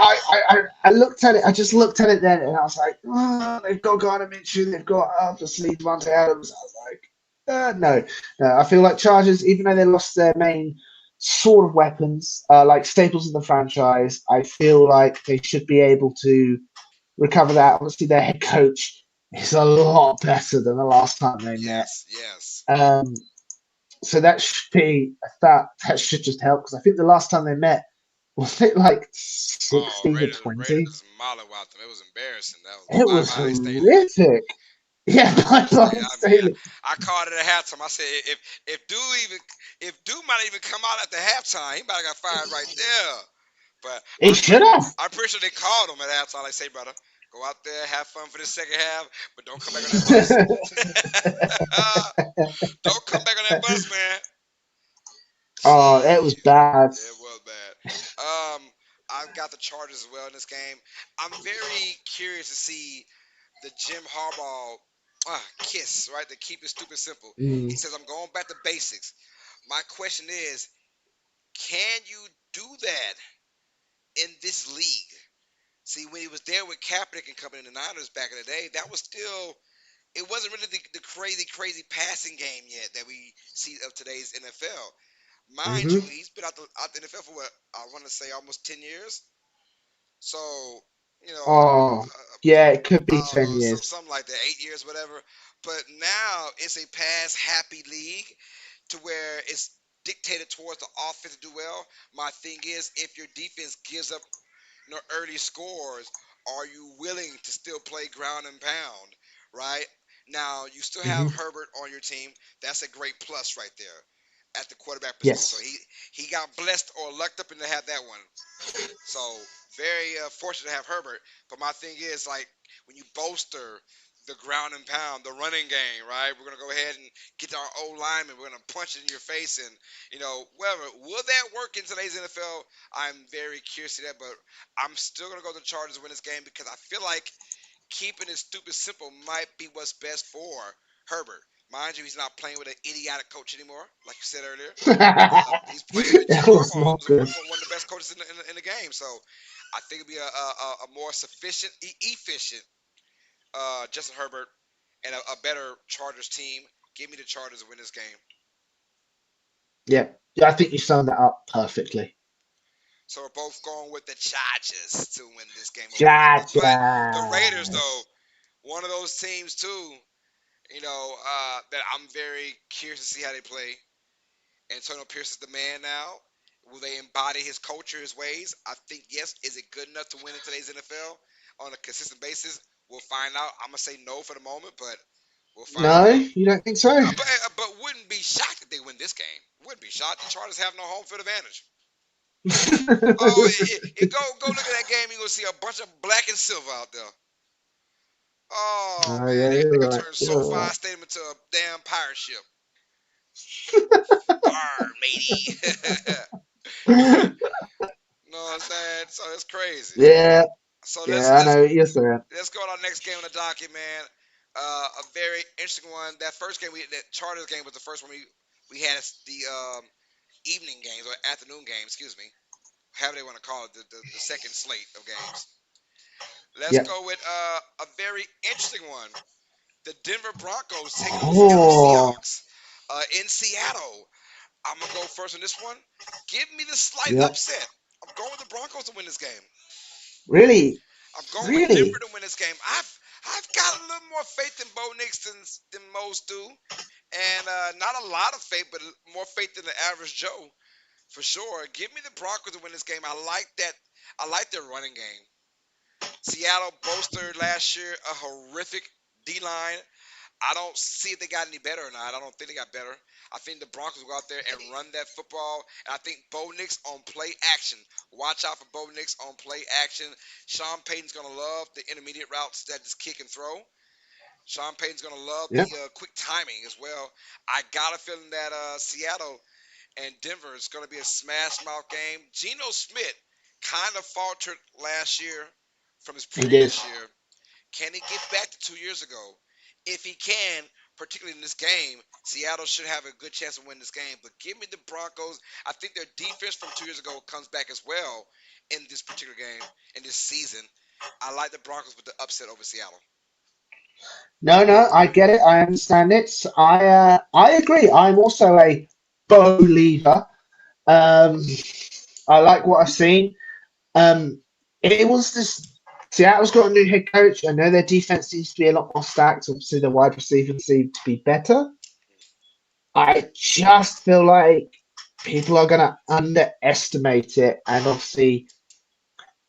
I looked at it. I just looked at it then, and I was like, oh, they've got Gardner Minshew, they've got obviously Devontae Adams. I was like, no, no. I feel like Chargers, even though they lost their main sort of weapons, like staples of the franchise, I feel like they should be able to recover that. Obviously, their head coach is a lot better than the last time they met. Yes, yes. Um, so that should be that should just help because I think the last time they met was it like Oh, 16 to Raiders, 20. Raiders mollywopped them. It was embarrassing. That was It bye was bye Staley. horrific. Yeah, Bye bye bye Staley. bye I mean, Staley. I called it at halftime. I said if Dude even if Dude might even come out at the halftime, he might have got fired right there. But He should have. I'm pretty sure they called him at halftime. Like, say, brother, go out there, have fun for the second half, but don't come back on that bus. Don't come back on that bus, man. Oh, it was Jeez, bad. it was bad. I've got the Chargers as well in this game. I'm very curious to see the Jim Harbaugh kiss, right? To keep it stupid simple. Mm. He says, I'm going back to basics. My question is, can you do that in this league? See, when he was there with Kaepernick and company in the Niners back in the day, that was still, it wasn't really the crazy passing game yet that we see of today's NFL. Mind you, Hmm. he's been out the NFL for what, I want to say almost 10 years. So, you know, Oh, yeah, it could be I don't 10 know, years. something like that, 8 years, whatever. But now it's a pass happy league to where it's dictated towards the offense to do well. My thing is, if your defense gives up early scores, are you willing to still play ground and pound? Right now, you still have Hmm. Herbert on your team. That's a great plus right there at the quarterback position. So Yes. he got blessed or lucked up and to have that one. So very fortunate to have Herbert. But my thing is like when you bolster the ground and pound, the running game, right? We're gonna go ahead and get to our old lineman. We're gonna punch it in your face, and whatever. Will that work in today's NFL? I'm very curious to that, but I'm still gonna go to the Chargers to win this game because I feel like keeping it stupid simple might be what's best for Herbert. Mind you, he's not playing with an idiotic coach anymore, like you said earlier. He's playing with Jim It was Harbaugh, not who's good. one of the best coaches in the game. So I think it'd be a more sufficient, efficient Justin Herbert and a better Chargers team. Give me the Chargers to win this game. Yeah. Yeah, I think you summed that up perfectly. So we're both going with the Chargers to win this game over the Raiders. But the Raiders, though, Chargers. one of those teams too, that I'm very curious to see how they play. Antonio Pierce is the man now. Will they embody his culture, his ways? I think yes. Is it good enough to win in today's NFL on a consistent basis? We'll find out. I'm gonna say no for the moment, but we'll find No, out. you don't think so? But wouldn't be shocked if they win this game. Wouldn't be shocked. The Chargers have no home field advantage. Oh, go look at that game. You're gonna see a bunch of black and silver out there. Oh Oh man, yeah, they you're could right. turn SoFi You're Stadium into a damn pirate ship. Arr, matey. right. know what I'm saying? So it's crazy. Yeah, So let's yeah, I let's know. Yes, sir. let's go to our next game on the docket, man. A very interesting one. That first game, that Chargers game was the first one we had the evening games or afternoon games, excuse me, however they want to call it, the second slate of games. Let's Yep. go with a very interesting one. The Denver Broncos taking on the Seattle Oh, Seahawks in Seattle. I'm gonna go first on this one. Give me the slight yep. upset. I'm going with the Broncos to win this game. Really, I'm going with Denver really. to win this game. I've got a little more faith in Bo Nix than most do, and not a lot of faith, but more faith than the average Joe for sure. Give me the Broncos to win this game. I like that. I like their running game. Seattle bolstered last year a horrific D line. I don't see if they got any better or not. I don't think they got better. I think the Broncos will go out there and run that football. And I think Bo Nix on play action. Watch out for Bo Nix on play action. Sean Payton's going to love the intermediate routes that just kick and throw. Sean Payton's gonna love the Yeah, quick timing as well. I got a feeling that Seattle and Denver is gonna be a smash mouth game. Geno Smith kind of faltered last year from his he did. previous year. Can he get back to 2 years ago? If he can, particularly in this game, Seattle should have a good chance of winning this game. But give me the Broncos. I think their defense from 2 years ago comes back as well in this particular game, in this season. I like the Broncos with the upset over Seattle. No, no, I get it. I understand it. I agree. I'm also a believer. Um, I like what I've seen. It was this. Seattle's got a new head coach. I know their defense seems to be a lot more stacked. Obviously, the wide receivers seem to be better. I just feel like people are going to underestimate it. And obviously,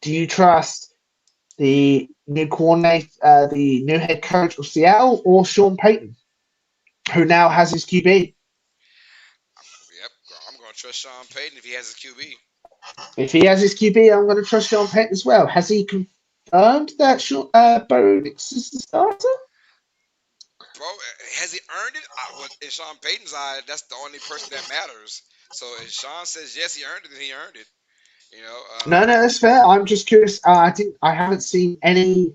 do you trust the new head coach of Seattle, or Sean Payton, who now has his QB? Yep, I'm going to trust Sean Payton if he has his QB. If he has his QB, I'm going to trust Sean Payton as well. Has he confirmed that Bo Nix is the starter? Bro, has he earned it? Well, in Sean Payton's eye, that's the only person that matters. So if Sean says yes, he earned it, then he earned it. You know. No, no, that's fair. I'm just curious. I haven't seen any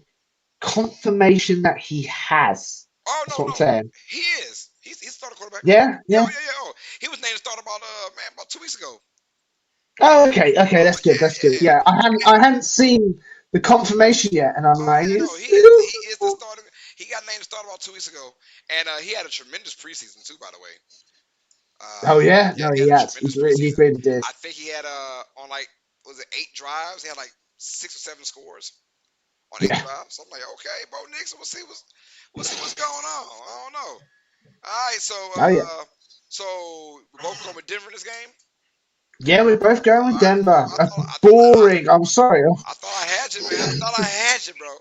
confirmation that he has. Oh That's no, what I'm no, saying. he is. He's starting quarterback. Yeah, Yeah, yeah. oh, yeah, yeah. Oh, he was named starter about man about 2 weeks ago. Oh, okay, okay. Oh That's good. yeah, That's good. yeah. Yeah, I hadn't seen the confirmation yet, and I'm Oh like, yeah, no, is he is the starter. He got named starter about 2 weeks ago, and he had a tremendous preseason too, by the way. Oh yeah, Yeah, no, he he had a has. tremendous He preseason. really did. I think he had on like was it 8 drives? He had like 6 or 7 scores on eight Yeah. drives. So I'm like, okay, Bo Nixon, we'll see what's going on. I don't know. All right, Oh yeah. so we both going with Denver in this game. Yeah, we're both going with All right, Denver. I A thought I thought boring. I'm sorry. I thought I had you, man. I thought I had you, bro. All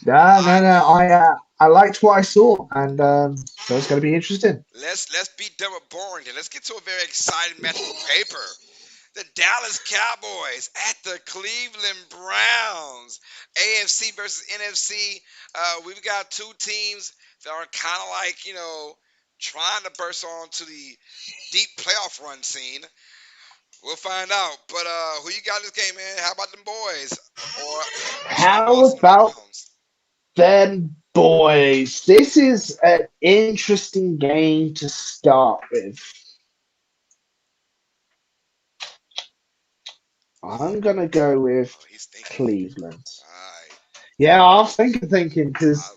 No, no, right, no. I liked what I saw, and so it's going to be interesting. let's beat Denver boring. Then let's get to a very exciting matchup of paper. The Dallas Cowboys at the Cleveland Browns. AFC versus NFC. We've got two teams that are kind of like trying to burst onto the deep playoff run scene. We'll find out. But who you got in this game, man? How about them boys? Or should we How call some of the about Browns? them boys? This is an interesting game to start with. I'm going to go with Oh, he's thinking. Cleveland. All Yeah, I was thinking because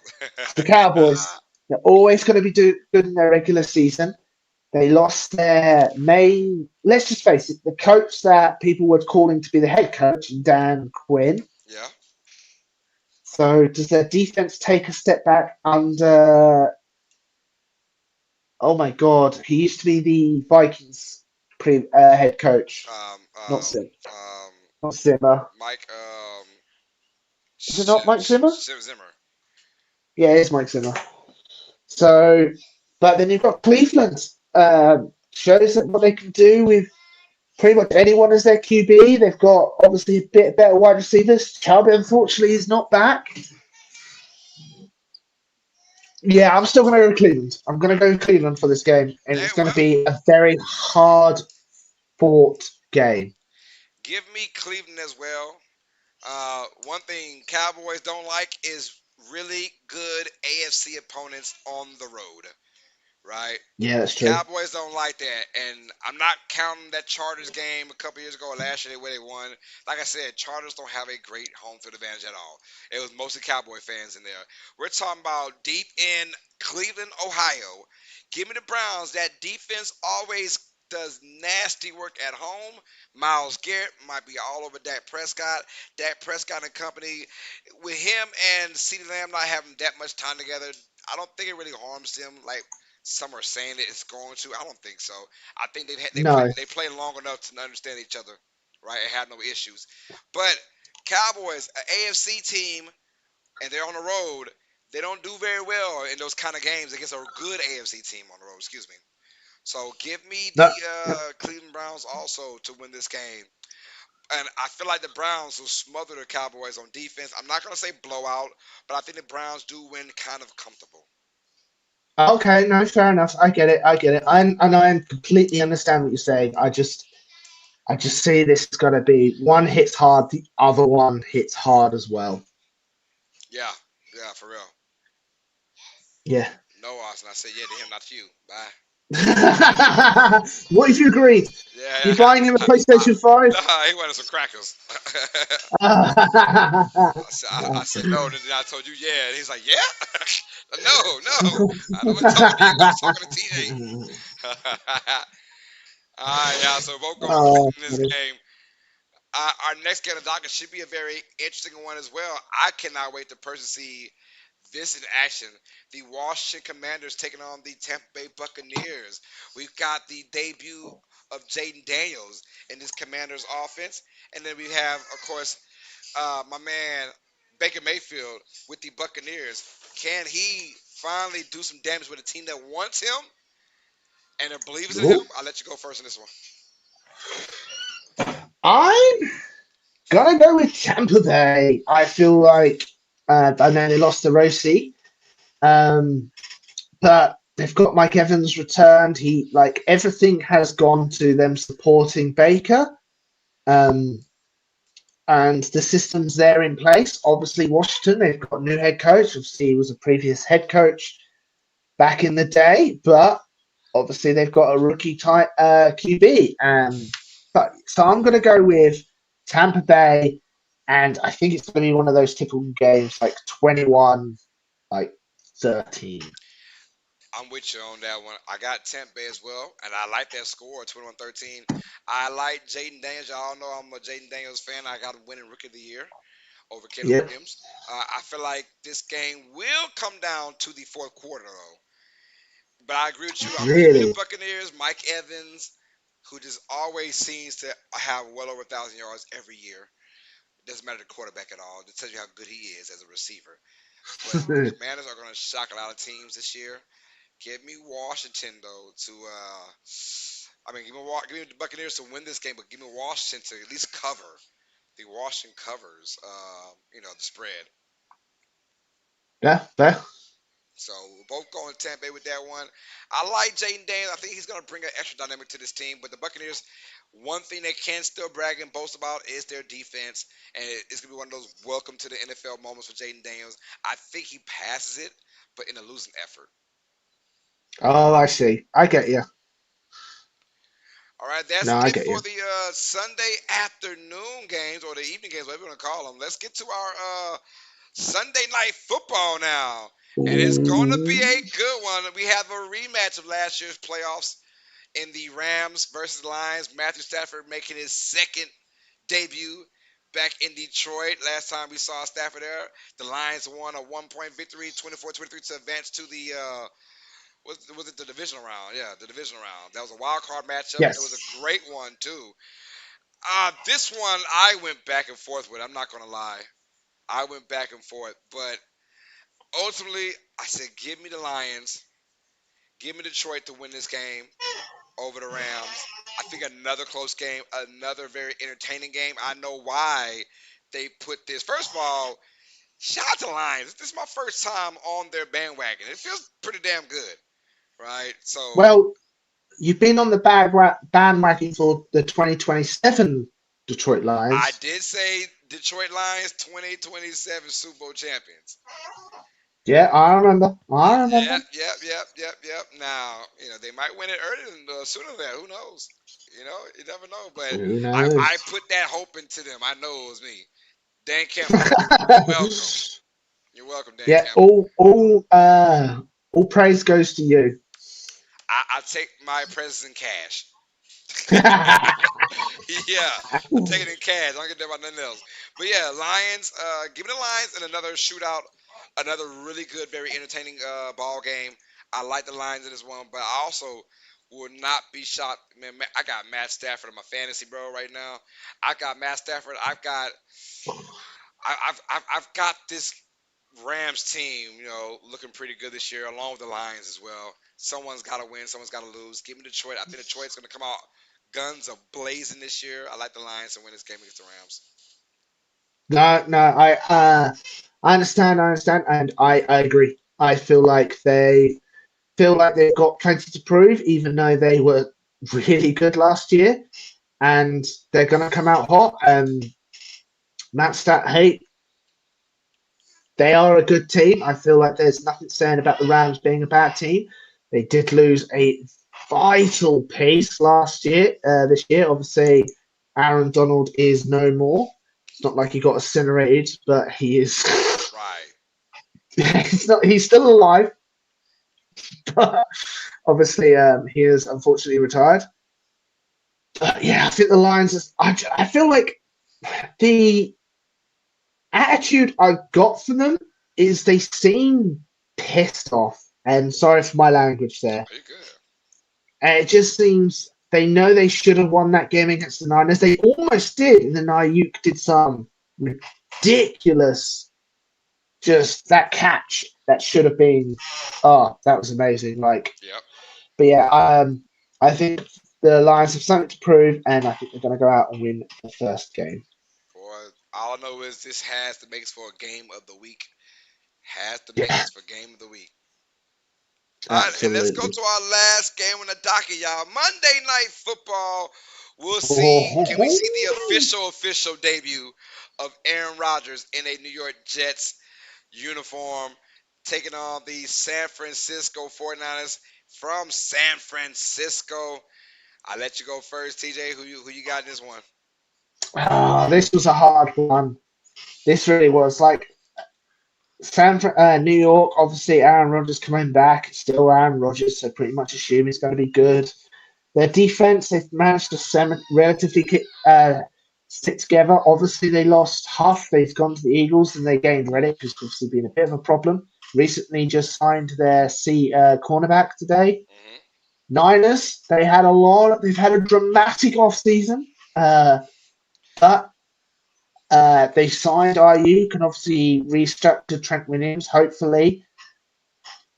the right. Cowboys, they're always going to be good in their regular season. They lost their main, let's just face it, the coach that people were calling to be the head coach, Dan Quinn. Yeah. So does their defense take a step back under, oh my God, he used to be the Vikings head coach, Um. not Um. Sim, Um. not Zimmer. Mike. Is it not Mike Zimmer? Zimmer. Yeah, it's Mike Zimmer. So, but then you've got Cleveland. Shows that what they can do with pretty much anyone as their QB. They've got obviously a bit better wide receivers. Chubb, unfortunately, is not back. Yeah, I'm still going to go with Cleveland. I'm going to go with Cleveland for this game, and Hey, it's going to well, be a very hard fought game. give me Cleveland as well. One thing Cowboys don't like is really good AFC opponents on the road, right? Yeah, that's true. Cowboys don't like that, and I'm not counting that Chargers game a couple years ago or last year where they won. Like I said, Chargers don't have a great home field advantage at all. It was mostly Cowboy fans in there. We're talking about deep in Cleveland, Ohio. Give me the Browns. That defense always does nasty work at home. Miles Garrett might be all over Dak Prescott. Dak Prescott and company, with him and CeeDee Lamb not having that much time together, I don't think it really harms them like some are saying that it's going to. I don't think so. I think No, they play long enough to understand each other, right, and have no issues. But Cowboys, an AFC team, and they're on the road. They don't do very well in those kind of games against a good AFC team on the road. Excuse me. So give me no. the Cleveland Browns also to win this game. And I feel like the Browns will smother the Cowboys on defense. I'm not going to say blowout, but I think the Browns do win kind of comfortable. Okay, no, fair enough. I get it. I get it. I completely understand what you're saying. I just see this is gonna be one hits hard, the other one hits hard as well. Yeah, yeah, for real. Yeah. No, Austin. I said yeah to him, not to you. Bye. What if you agreed? You Yeah, buying him a PlayStation 5? nah, he wanted some crackers. I said no, and then I told you yeah, and he's like yeah. No, no, I don't want to talk to you. I'm talking to TJ. All right, yeah. So we're both going Oh, in this game. Our next game of docket should be a very interesting one as well. I cannot wait to personally see this in action. The Washington Commanders taking on the Tampa Bay Buccaneers. We've got the debut of Jaden Daniels in this Commanders offense. And then we have, of course, my man Baker Mayfield with the Buccaneers. Can he finally do some damage with a team that wants him and that believes in him? oh. I'll let you go first in this one. I'm gonna go with Tampa Bay. I feel like I know they lost to Rossi, um, but they've got Mike Evans returned. He like everything has gone to them supporting Baker. Um, and the system's there in place. Obviously, Washington, they've got a new head coach. Obviously, he was a previous head coach back in the day, but obviously they've got a rookie type QB. But so I'm going to go with Tampa Bay, and I think it's going to be one of those typical games like 21, like 13. I'm with you on that one. I got Tampa Bay as well, and I like that score, 21-13. I like Jaden Daniels. Y'all know I'm a Jaden Daniels fan. I got him winning Rookie of the Year over Caleb Yep, Williams. I feel like this game will come down to the fourth quarter, though. But I agree with you. I'm rooting for the really. Buccaneers. Mike Evans, who just always seems to have well over 1,000 yards every year. It doesn't matter the quarterback at all. It tells you how good he is as a receiver. But the Commanders are going to shock a lot of teams this year. Give me Washington though to give me the Buccaneers to win this game, but give me Washington to at least cover. The Washington covers the spread. Yeah, fair. So we're both going Tampa Bay with that one. I like Jaden Daniels. I think he's going to bring an extra dynamic to this team. But the Buccaneers, one thing they can still brag and boast about is their defense, and it's going to be one of those welcome to the NFL moments for Jaden Daniels. I think he passes it, but in a losing effort. Oh, I see. I get you. All right, that's No, I it get for you. the Sunday afternoon games or the evening games, whatever you want to call them. Let's get to our Sunday night football now. And it's going to be Ooh. a good one. We have a rematch of last year's playoffs in the Rams versus Lions. Matthew Stafford making his second debut back in Detroit. Last time we saw Stafford there, the Lions won a 1-point victory, 24-23 to advance to the was it the divisional round? Yeah, the divisional round. That was a wild card matchup. It was Yes. a great one too. This one I went back and forth with. I'm not gonna lie. I went back and forth, but ultimately I said, give me the Lions. Give me Detroit to win this game over the Rams. I think another close game, another very entertaining game. I know why they put this. First of all, shout out to the Lions. This is my first time on their bandwagon. It feels pretty damn good, right? So Well, you've been on the bandwagon for the 2027 Detroit I Lions. did say Detroit Lions 2027 Super Bowl champions. Yeah, I remember. I Yep, remember. yep, yep, yep, yep. Now, they might win it earlier than sooner than that. Who knows? You never know. But Who I knows? put that hope into them. I know it was me. Dan Campbell, you're welcome. You're welcome, Dan Yeah, Campbell. all praise goes to you. I take my presents in cash. Yeah, I take it in cash. I don't get that about nothing else. But yeah, Lions. Give me the Lions and another shootout, another really good, very entertaining ball game. I like the Lions in this one, but I also will not be shocked. Man, I got Matt Stafford in my fantasy, bro, right now. I got Matt Stafford. I've got this Rams team, looking pretty good this year, along with the Lions as well. Someone's got to win. Someone's got to lose. Give me Detroit. I think Detroit's going to come out guns are blazing this year. I like the Lions to win this game against the Rams. No, no, I understand, and I agree. I feel like they've got plenty to prove, even though they were really good last year, and they're gonna come out hot. And Matt Stat, hey, they are a good team. I feel like there's nothing saying about the Rams being a bad team. They did lose a vital piece last year. This year, obviously, Aaron Donald is no more. It's not like he got incinerated, but he is. Right. He's not. He's still alive, but obviously, he is unfortunately retired. But yeah, I think the Lions. I feel like the attitude I got from them is they seem pissed off. And sorry for my language there. Are you good? It just seems they know they should have won that game against the Niners. They almost did, and then Ayuk did some ridiculous, just that catch that should have been. Oh, that was amazing! Like, Yep. but yeah, I think the Lions have something to prove, and I think they're going to go out and win the first game. Boy, all I know is this has to make us for a game of the week. Has to make Yeah, us for game of the week. All right, and let's go absolutely. to our last game on the docket, y'all. Monday Night Football. We'll see. Can we see the Oh, official debut of Aaron Rodgers in a New York Jets uniform, taking on the San Francisco 49ers from San Francisco? I let you go first, TJ. Who you got in this one? this was a hard one. This really was like New York. Obviously, Aaron Rodgers coming back. It's still Aaron Rodgers, so pretty much assume he's going to be good. Their defense, they've managed to relatively sit together. Obviously, they lost Huff. They've gone to the Eagles, and they gained Reddick, who's obviously been a bit of a problem. Recently, just signed their cornerback today. Hmm. Niners, they've had a dramatic offseason, but they signed Ayuk and obviously restructured Trent Williams. Hopefully,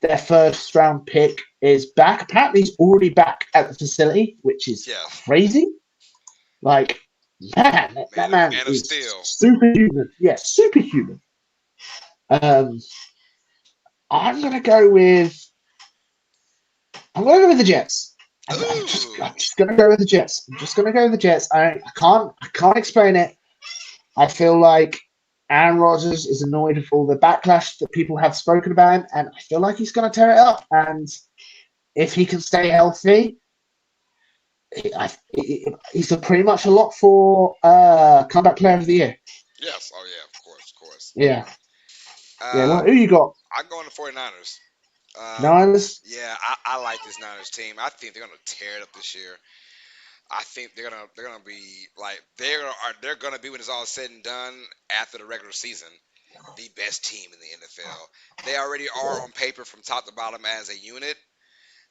their first round pick is back. Apparently, he's already back at the facility, which is Yes, crazy. Like, man, that man man of is steel. superhuman. Yes, superhuman. Um, I'm gonna go with the Jets. I'm Ooh, just gonna go with the Jets. I'm just gonna go with the Jets. I can't explain it. I feel like Aaron Rodgers is annoyed with all the backlash that people have spoken about him, and I feel like he's going to tear it up. And if he can stay healthy, he's pretty much a lot for comeback player of the year. yes. Oh yeah, of course, of course. Yeah, yeah. Uh, Well, who you got? I'm going to 49ers. Niners. Yeah, I like this Niners team. I think they're gonna tear it up this year. I think they're gonna be like they're gonna be when it's all said and done after the regular season, the best team in the NFL. They already are on paper from top to bottom as a unit.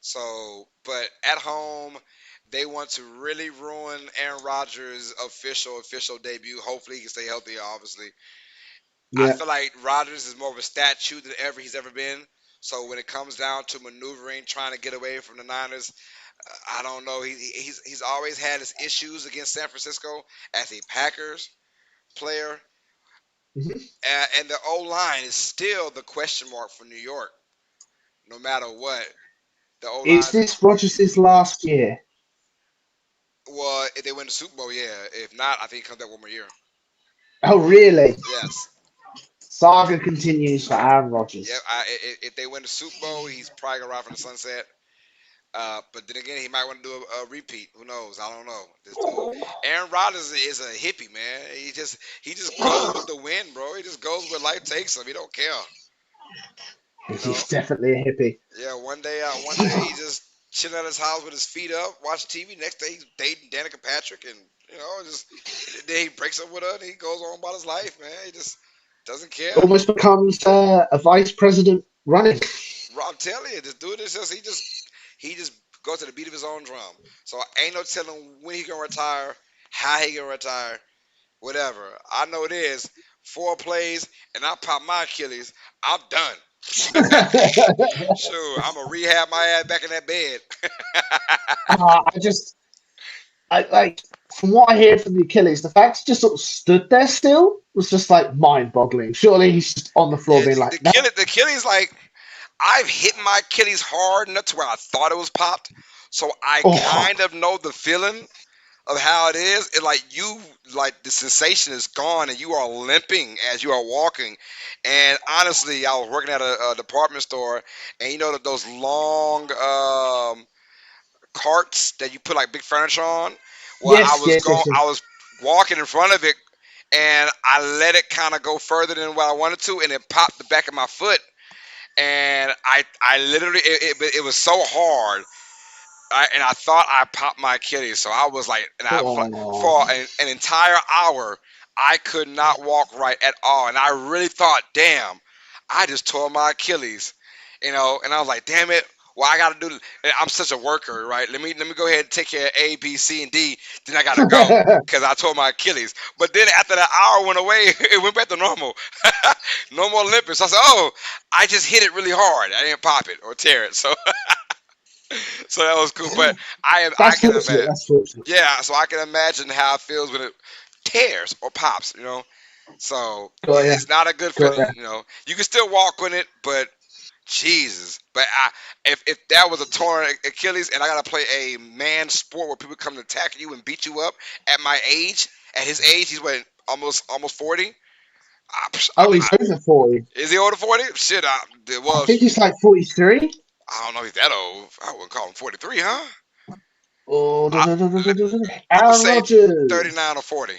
So, but at home, they want to really ruin Aaron Rodgers' official debut. Hopefully, he can stay healthy. Obviously, I Yeah. feel like Rodgers is more of a statue than ever he's ever been. So when it comes down to maneuvering, trying to get away from the Niners, I don't know. He's always had his issues against San Francisco as a Packers player, Mhm. and the O line is still the question mark for New York. No matter what, the O Is line. this Rodgers' last year? Well, if they win the Super Bowl, yeah. If not, I think he comes back one more year. Oh, really? Yes. Saga continues for Aaron Yeah. Rodgers. If they win the Super Bowl, he's probably gonna ride from the sunset. But then again, he might want to do a repeat. Who knows? I don't know. This dude, Aaron Rodgers, is a hippie, man. He just goes with the wind, bro. He just goes where life takes him. He don't care, you know. He's definitely a hippie. Yeah. One day he just chilling at his house with his feet up, watching TV. Next day he's dating Danica Patrick, and just then he breaks up with her, and he goes on about his life, man. He just doesn't care. Almost becomes a vice president running. I'm telling you, this dude is he just goes to the beat of his own drum. So ain't no telling when he gonna retire, how he gonna retire, whatever. I know it is 4 plays, and I pop my Achilles. I'm done. Sure, I'm gonna rehab my ass back in that bed. I just I like from what I hear from the Achilles, the fact he just sort of stood there still was just like mind-boggling. Surely he's just on the floor Yeah, being like, "No, The Achilles, like I've hit my Achilles hard enough to where I thought it was popped, so I oh, kind of know the feeling of how it is. It like you like the sensation is gone and you are limping as you are walking. And honestly, I was working at a department store, and you know that those long carts that you put like big furniture on. Well, yes, yes, yes, I yes." was walking in front of it, and I let it kind of go further than what I wanted to, and it popped the back of my foot, and I literally it was so hard. And I thought I popped my Achilles, so I was like, and I Oh, for an entire hour, I could not walk right at all, and I really thought, damn, I just tore my Achilles, and I was like, damn it. Well, I gotta do. I'm such a worker, right? Let me go ahead and take care of A, B, C, and D. Then I gotta go because I tore my Achilles. But then after that hour went away, it went back to normal. No more limping. So I said, oh, I just hit it really hard. I didn't pop it or tear it. So so that was cool. But I that's can fortunate. imagine. That's fortunate. Yeah, so I can imagine how it feels when it tears or pops. So Got ya, it's not a good got feeling. ya. You can still walk on it, but Jesus. But if that was a torn Achilles and I gotta play a man sport where people come to attack you and beat you up at my age, at his age, he's what almost 40. Oh, he's over 40. Is he older 40? Shit, I well, think he's like 43. I don't know if he's that old. I wouldn't call him 43, huh? Oh, I, I'm gonna Aaron say Rodgers. 39 or 40.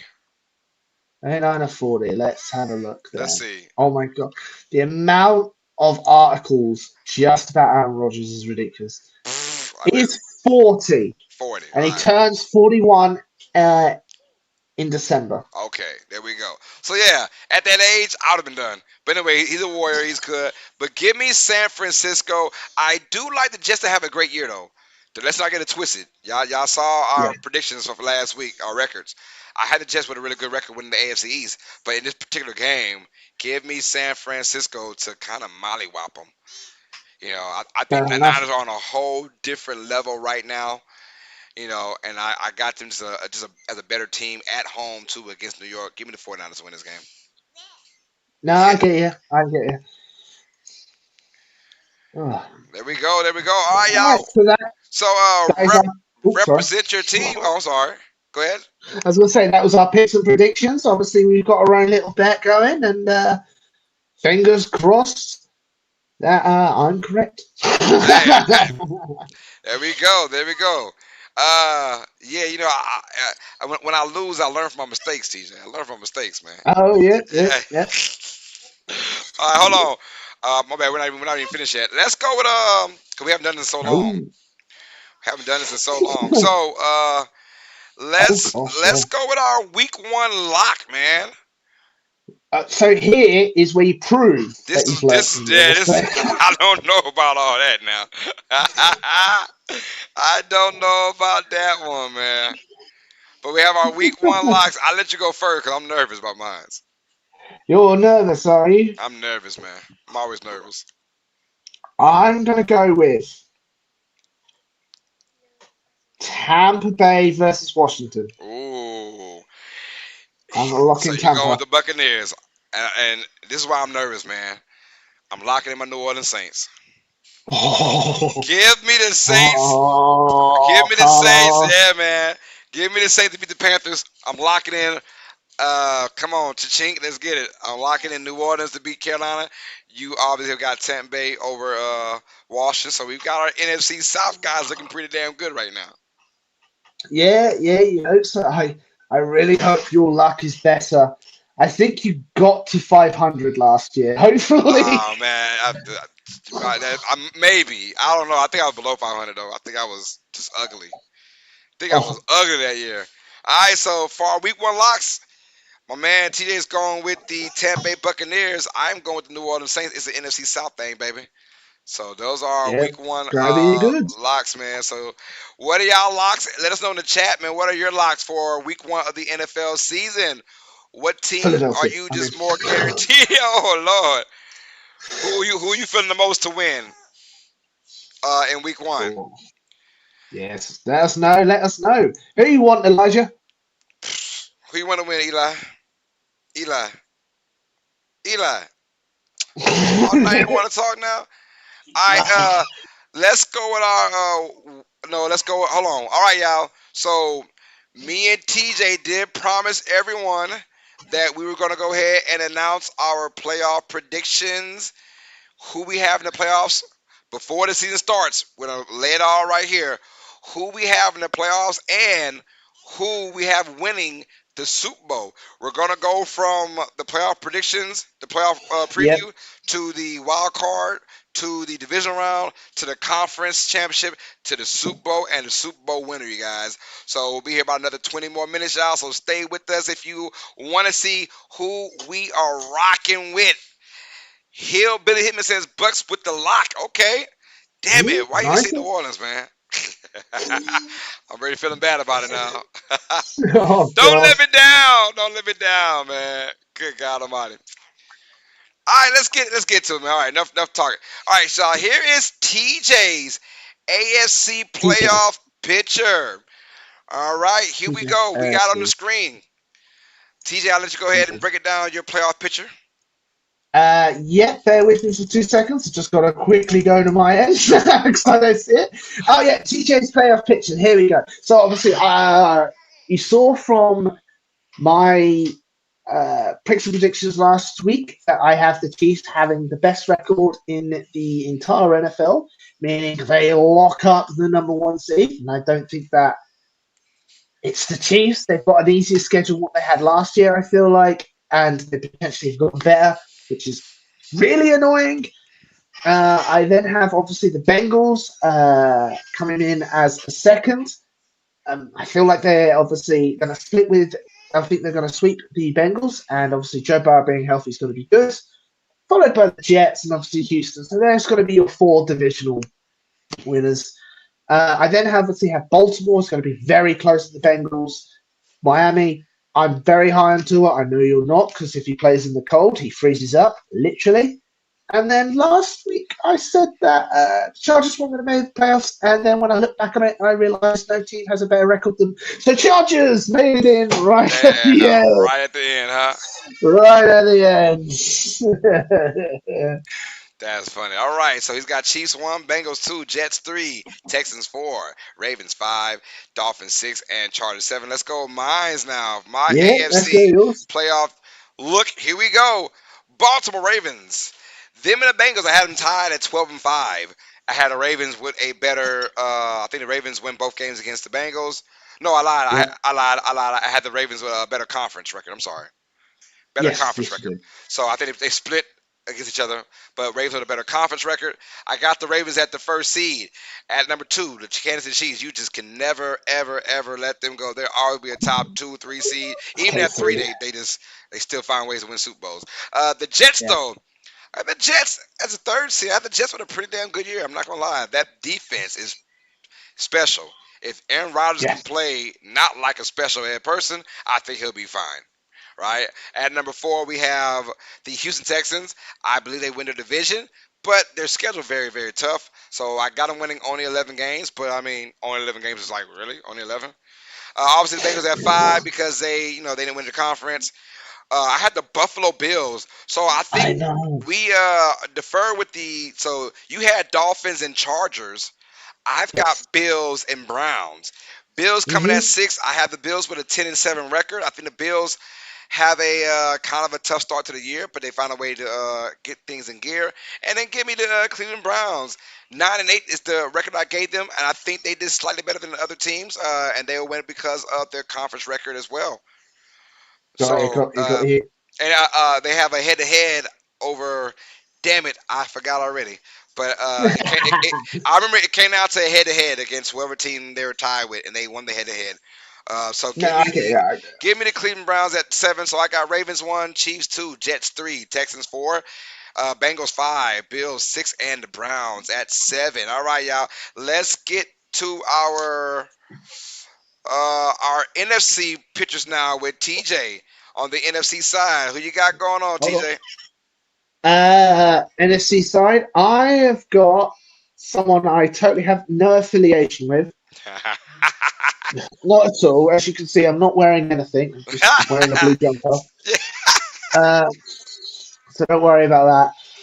39 or 40. Let's have a look Let's then. see. Oh my God. The amount of articles just about Aaron Rodgers is ridiculous. I He bet is 40 40. and All he right. turns 41 in December. Okay, there we go. So yeah, at that age, I would have been done. But anyway, he's a warrior. He's good. But give me San Francisco. I do like the Jets to have a great year though. Let's not get it twisted. Y'all saw Yeah. our predictions for last week, our records. I had the Jets with a really good record winning the AFC East. But in this particular game, give me San Francisco to kind of mollywop them. I think Fair the enough. Niners are on a whole different level right now. And I got them as a better team at home too against New York. Give me the 49ers to win this game. No, Yeah, I get you. I get you. Oh. there we go. There we go. All right, All right, y'all. so So that is our. Oh, sorry. represent your team. Oh, I'm sorry. Go ahead. I was going to say that was our picks and predictions. Obviously, we've got our own little bet going, and fingers crossed that I'm correct. Hey, there we go. There we go. Yeah, when I lose, I learn from my mistakes, TJ. I learn from mistakes, man. Oh yeah, yeah, Yeah. yeah. All right, hold on. My bad. We're not even finished yet. Let's go with cause we haven't done this in so long. Oh, Haven't done this in so long. So oh let's gosh, yeah. let's go with our week one lock, man. So here is where you prove that This you've is learned this from is your yeah, this mistakes. I don't know about all that now. I don't know about that one, man. But we have our week one locks. I'll let you go first because I'm nervous about mine. You're nervous, are you? I'm nervous, man. I'm always nervous. I'm going to go with Tampa Bay versus Washington. Ooh. I'm going to lock So in you going with Tampa. the Buccaneers. And this is why I'm nervous, man. I'm locking in my New Orleans Saints. Oh, Give me the Saints. Give oh, me the Saints. Carlos. Yeah, man. Give me the Saints to beat the Panthers. I'm locking in. Come on, Chink, let's get it. I'm locking in New Orleans to beat Carolina. You obviously have got Tampa Bay over Washington, so we've got our NFC South guys looking pretty damn good right now. Yeah, yeah, you hope so. I really hope your luck is better. I think you got to 500 last year. Hopefully. Oh man, maybe I don't know. I think I was below 500 though. I think I was just ugly. I think I was Oh, ugly that year. All right, so for our week one locks, my man TJ's going with the Tampa Bay Buccaneers. I'm going with the New Orleans Saints. It's the NFC South thing, baby. So those are our yeah, week one grab your goods. locks, man. So what are y'all locks? Let us know in the chat, man. What are your locks for week one of the NFL season? What team are Philadelphia. you I mean, just more guaranteed? Oh Lord, who are you feeling the most to win in week one? oh. Yes, let us know. Let us know. Who you want, Elijah? Who you want to win, Eli? Eli. Eli. Oh, now you want to talk now? All right. Let's go with our. No, let's go. Hold on. All right, y'all. So me and TJ did promise everyone that we were going to go ahead and announce our playoff predictions, who we have in the playoffs before the season starts. We're going to lay it all right here. Who we have in the playoffs and who we have winning the Super Bowl. We're going to go from the playoff predictions, the playoff Yep. preview, to the wild card, to the division round, to the conference championship, to the Super Bowl, and the Super Bowl winner, you guys. So we'll be here about another 20 more minutes, y'all. So stay with us if you want to see who we are rocking with. Hillbilly Hitman says Bucks with the lock. Okay. Damn Ooh, it. Why you say nice. New Orleans, man? I'm really feeling bad about it now. Oh Don't God. live it down. Don't live it down, man. Good God Almighty. All right, let's get to it, man. All right, enough talking. All right, so here is TJ's AFC TJ. playoff picture. All right, here we TJ. go. We got it on the See. screen. TJ, I'll let you go ahead and break it down your playoff picture. Yeah, bear with me for 2 seconds. I just got to quickly go to my edge because I don't see it. Oh, yeah, TJ's playoff picture. Here we go. So, obviously, you saw from my picks and predictions last week that I have the Chiefs having the best record in the entire NFL, meaning they lock up the number one seed. And I don't think that it's the Chiefs. They've got an easier schedule than what they had last year, I feel like, and they potentially have gotten better, which is really annoying. I then have obviously the Bengals coming in as a second. I feel like they're obviously going to split with. I think they're going to sweep the Bengals, and obviously Joe Burrow being healthy is going to be good. Followed by the Jets and obviously Houston. So there's going to be your four divisional winners. I then obviously have Baltimore. It's going to be very close to the Bengals. Miami. I'm very high on Tua. I know you're not because if he plays in the cold, he freezes up literally. And then last week, I said that Chargers weren't going to make the playoffs. And then when I look back on it, I realized no team has a better record than. So Chargers made it in right at the end. Right at the end, huh? Right at the end. That's funny. All right, so he's got Chiefs 1, Bengals 2, Jets 3, Texans 4, Ravens 5, Dolphins 6, and Chargers 7. Let's go mines now. My Yeah, let's go, AFC yours. playoff look. Here we go. Baltimore Ravens. Them and the Bengals, I had them tied at 12 and 5. I had the Ravens with a better. I think the Ravens win both games against the Bengals. No, I lied. Yeah. I lied. I had the Ravens with a better conference record. I'm sorry, better Yes, conference yes, you record. did. So I think if they split against each other, but Ravens with a better conference record. I got the Ravens at the first seed. At number 2, the Kansas City Chiefs. You just can never, ever, ever let them go. They'll always be a top 2, 3 seed. Even Top at 3, three. they still find ways to win Super Bowls. The Jets Yeah. though. The Jets as a third seed. I had the Jets with a pretty damn good year. I'm not gonna lie. That defense is special. If Aaron Rodgers can Yes. play not like a special ed person, I think he'll be fine. Right? At number 4, we have the Houston Texans. I believe they win their division, but their schedule very, very tough. So I got them winning only 11 games, but I mean, only 11 games is like, really? Only 11? Obviously, the Bengals at 5 because they didn't win the conference. I had the Buffalo Bills. So I think I know. we defer with the. So you had Dolphins and Chargers. I've got Yes. Bills and Browns. Bills coming at Mm-hmm. 6. I have the Bills with a 10-7 record. I think the Bills have a kind of a tough start to the year, but they find a way to get things in gear. And then give me the Cleveland Browns. 9-8 is the record I gave them, and I think they did slightly better than the other teams, and they will win because of their conference record as well. Got it. So, Got you. and they have a head-to-head over. Damn it, I forgot already. But I remember it came out to a head-to-head against whoever team they were tied with, and they won the head-to-head. So No, I get it. I get it. give me the Cleveland Browns at 7. So I got Ravens 1, Chiefs 2, Jets 3, Texans 4, Bengals 5, Bills 6, and the Browns at 7. All right, y'all. Let's get to our NFC pictures now with TJ on the NFC side. Who you got going on, Hold on. TJ? NFC side, I have got someone I totally have no affiliation with. Not at all. As you can see, I'm not wearing anything. I'm just wearing a blue jumper. Uh, so don't worry about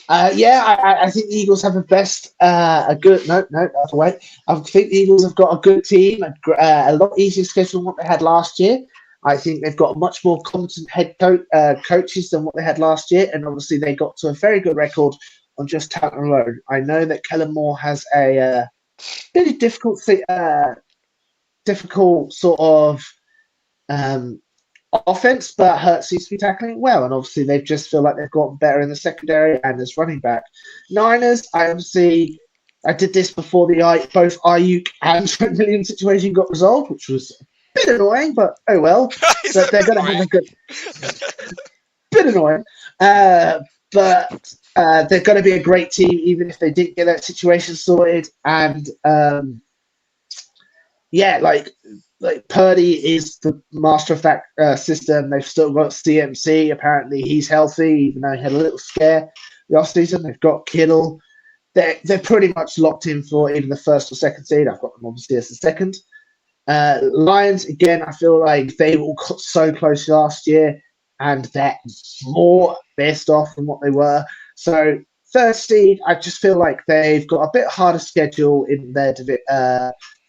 that. Yeah, I think the Eagles have the best, a good. No, that's away. I think the Eagles have got a good team, a lot easier schedule than what they had last year. I think they've got much more competent coaches than what they had last year, and obviously they got to a very good record on just talent alone. I know that Kellen Moore has a really difficult sort of um, offense, but Hurts seems to be tackling it well. And obviously, they just feel like they've gotten better in the secondary and as running back. Niners, I did this before both Ayuk and Trent Williams situation got resolved, which was a bit annoying, but oh well. He said But they're going to have annoying. a good, bit annoying. But they're going to be a great team, even if they didn't get that situation sorted. And yeah, like Purdy is the master of that system. They've still got CMC. Apparently, he's healthy, even though he had a little scare the off season. They've got Kittle. They're pretty much locked in for either the first or second seed. I've got them obviously as the second. Lions again. I feel like they all got so close last year, and they're more best off than what they were. So third seed, I just feel like they've got a bit harder schedule in their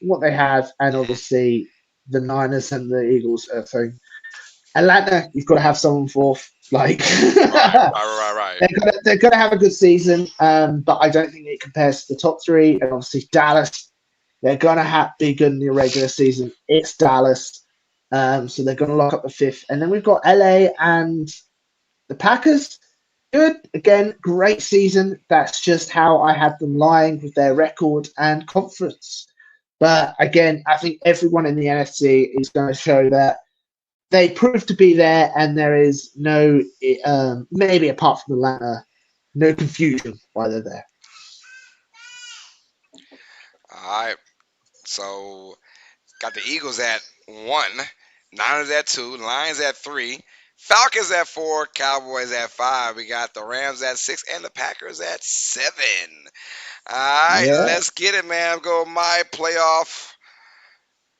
what they have, and obviously the Niners and the Eagles thing. Atlanta, you've got to have someone fourth. Like Right. they're gonna have a good season, but I don't think it compares to the top three. And obviously Dallas, they're gonna be good in the regular season. It's Dallas, so they're gonna lock up the fifth. And then we've got LA and the Packers. Good again, great season. That's just how I had them lying with their record and conference. But again, I think everyone in the NFC is going to show that they prove to be there, and there is no, maybe apart from Atlanta, no confusion why they're there. All right. So got the Eagles at 1, Niners at 2, Lions at 3, Falcons at 4, Cowboys at 5. We got the Rams at 6 and the Packers at 7. All right, Yeah. let's get it, man. Go my playoff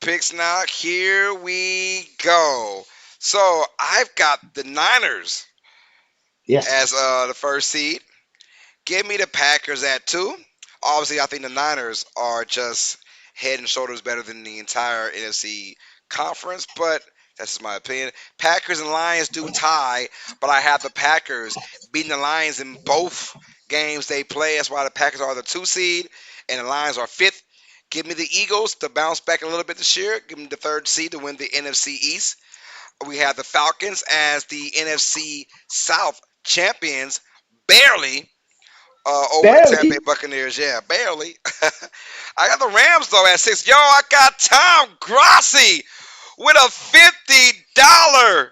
picks now. Here we go. So I've got the Niners as Yes. the first seed. Give me the Packers at 2. Obviously, I think the Niners are just head and shoulders better than the entire NFC conference, but that's just my opinion. Packers and Lions do tie, but I have the Packers beating the Lions in both games they play. That's why the Packers are the 2 seed and the Lions are 5th. Give me the Eagles to bounce back a little bit this year. Give me the 3rd seed to win the NFC East. We have the Falcons as the NFC South champions, barely over the Tampa Bay Barely. Buccaneers. Yeah, barely. I got the Rams though at 6. Yo, I got Tom Grossi with a $50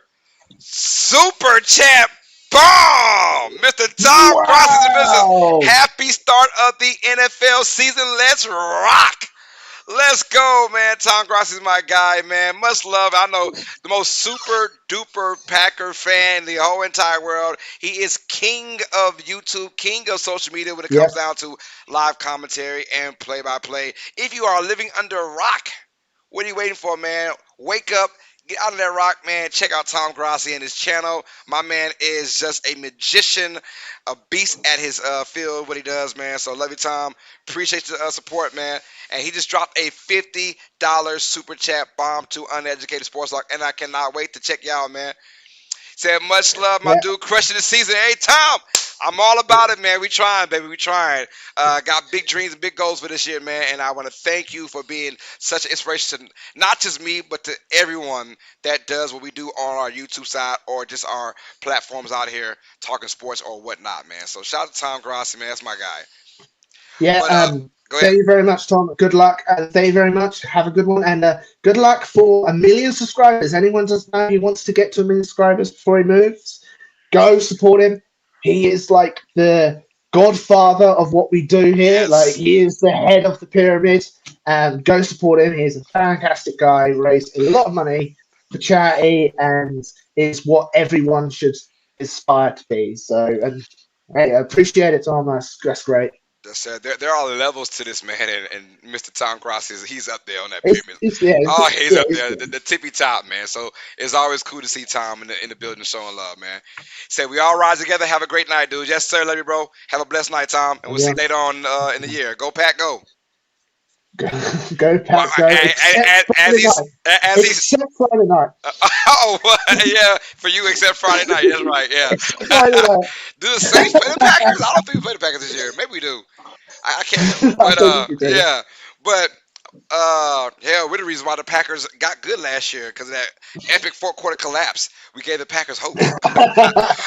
super chat bomb. Mr. Tom Grossi and Mrs. Wow. Happy start of the NFL season. Let's rock. Let's go, man. Tom Grossi is my guy, man. Much love. I know the most super duper Packer fan in the whole entire world. He is king of YouTube, king of social media when it Yep. comes down to live commentary and play by play. If you are living under a rock, what are you waiting for, man? Wake up. Get out of that rock, man. Check out Tom Grossi and his channel. My man is just a magician, a beast at his field, what he does, man. So love you, Tom. Appreciate the support, man. And he just dropped a $50 super chat bomb to Uneducated Sports Talk, and I cannot wait to check you out, man. Said much love, my Yeah. dude, crushing the season. Hey, Tom, I'm all about it, man. We trying, baby. We trying. Got big dreams and big goals for this year, man. And I want to thank you for being such an inspiration to not just me, but to everyone that does what we do on our YouTube side or just our platforms out here talking sports or whatnot, man. So shout out to Tom Grossi, man. That's my guy. Yeah. But go ahead. Thank you very much, Tom. Good luck. Thank you very much. Have a good one, and good luck for 1 million subscribers. Anyone does know he wants to get to 1 million subscribers before he moves, go support him. He is like the godfather of what we do here. Yes. Like he is the head of the pyramid. Go support him. He's a fantastic guy. Raised a lot of money for charity, and is what everyone should aspire to be. So, and hey, I appreciate it, Tom. That's great. Yes, sir. There are levels to this man, and Mr. Tom Cross he's up there on that It's, pyramid. it's yeah, it's, Oh, he's yeah, up it's there, good. the tippy top, man. So it's always cool to see Tom in the building showing love, man. Say we all rise together. Have a great night, dude. Yes, sir. Love you, bro. Have a blessed night, Tom, and we'll see Yeah. you later on in the year. Go Pack, go. Go, go Well, Pats, go! Except as Friday he's night. as he's Except Friday night. oh yeah, for you except Friday night. That's right. Yeah. Except Friday night. Do the Saints play the Packers? I don't think we play the Packers this year. Maybe we do. I can't remember. I But don't think we do. yeah. But hell, we're the reason why the Packers got good last year because of that epic fourth quarter collapse. We gave the Packers hope.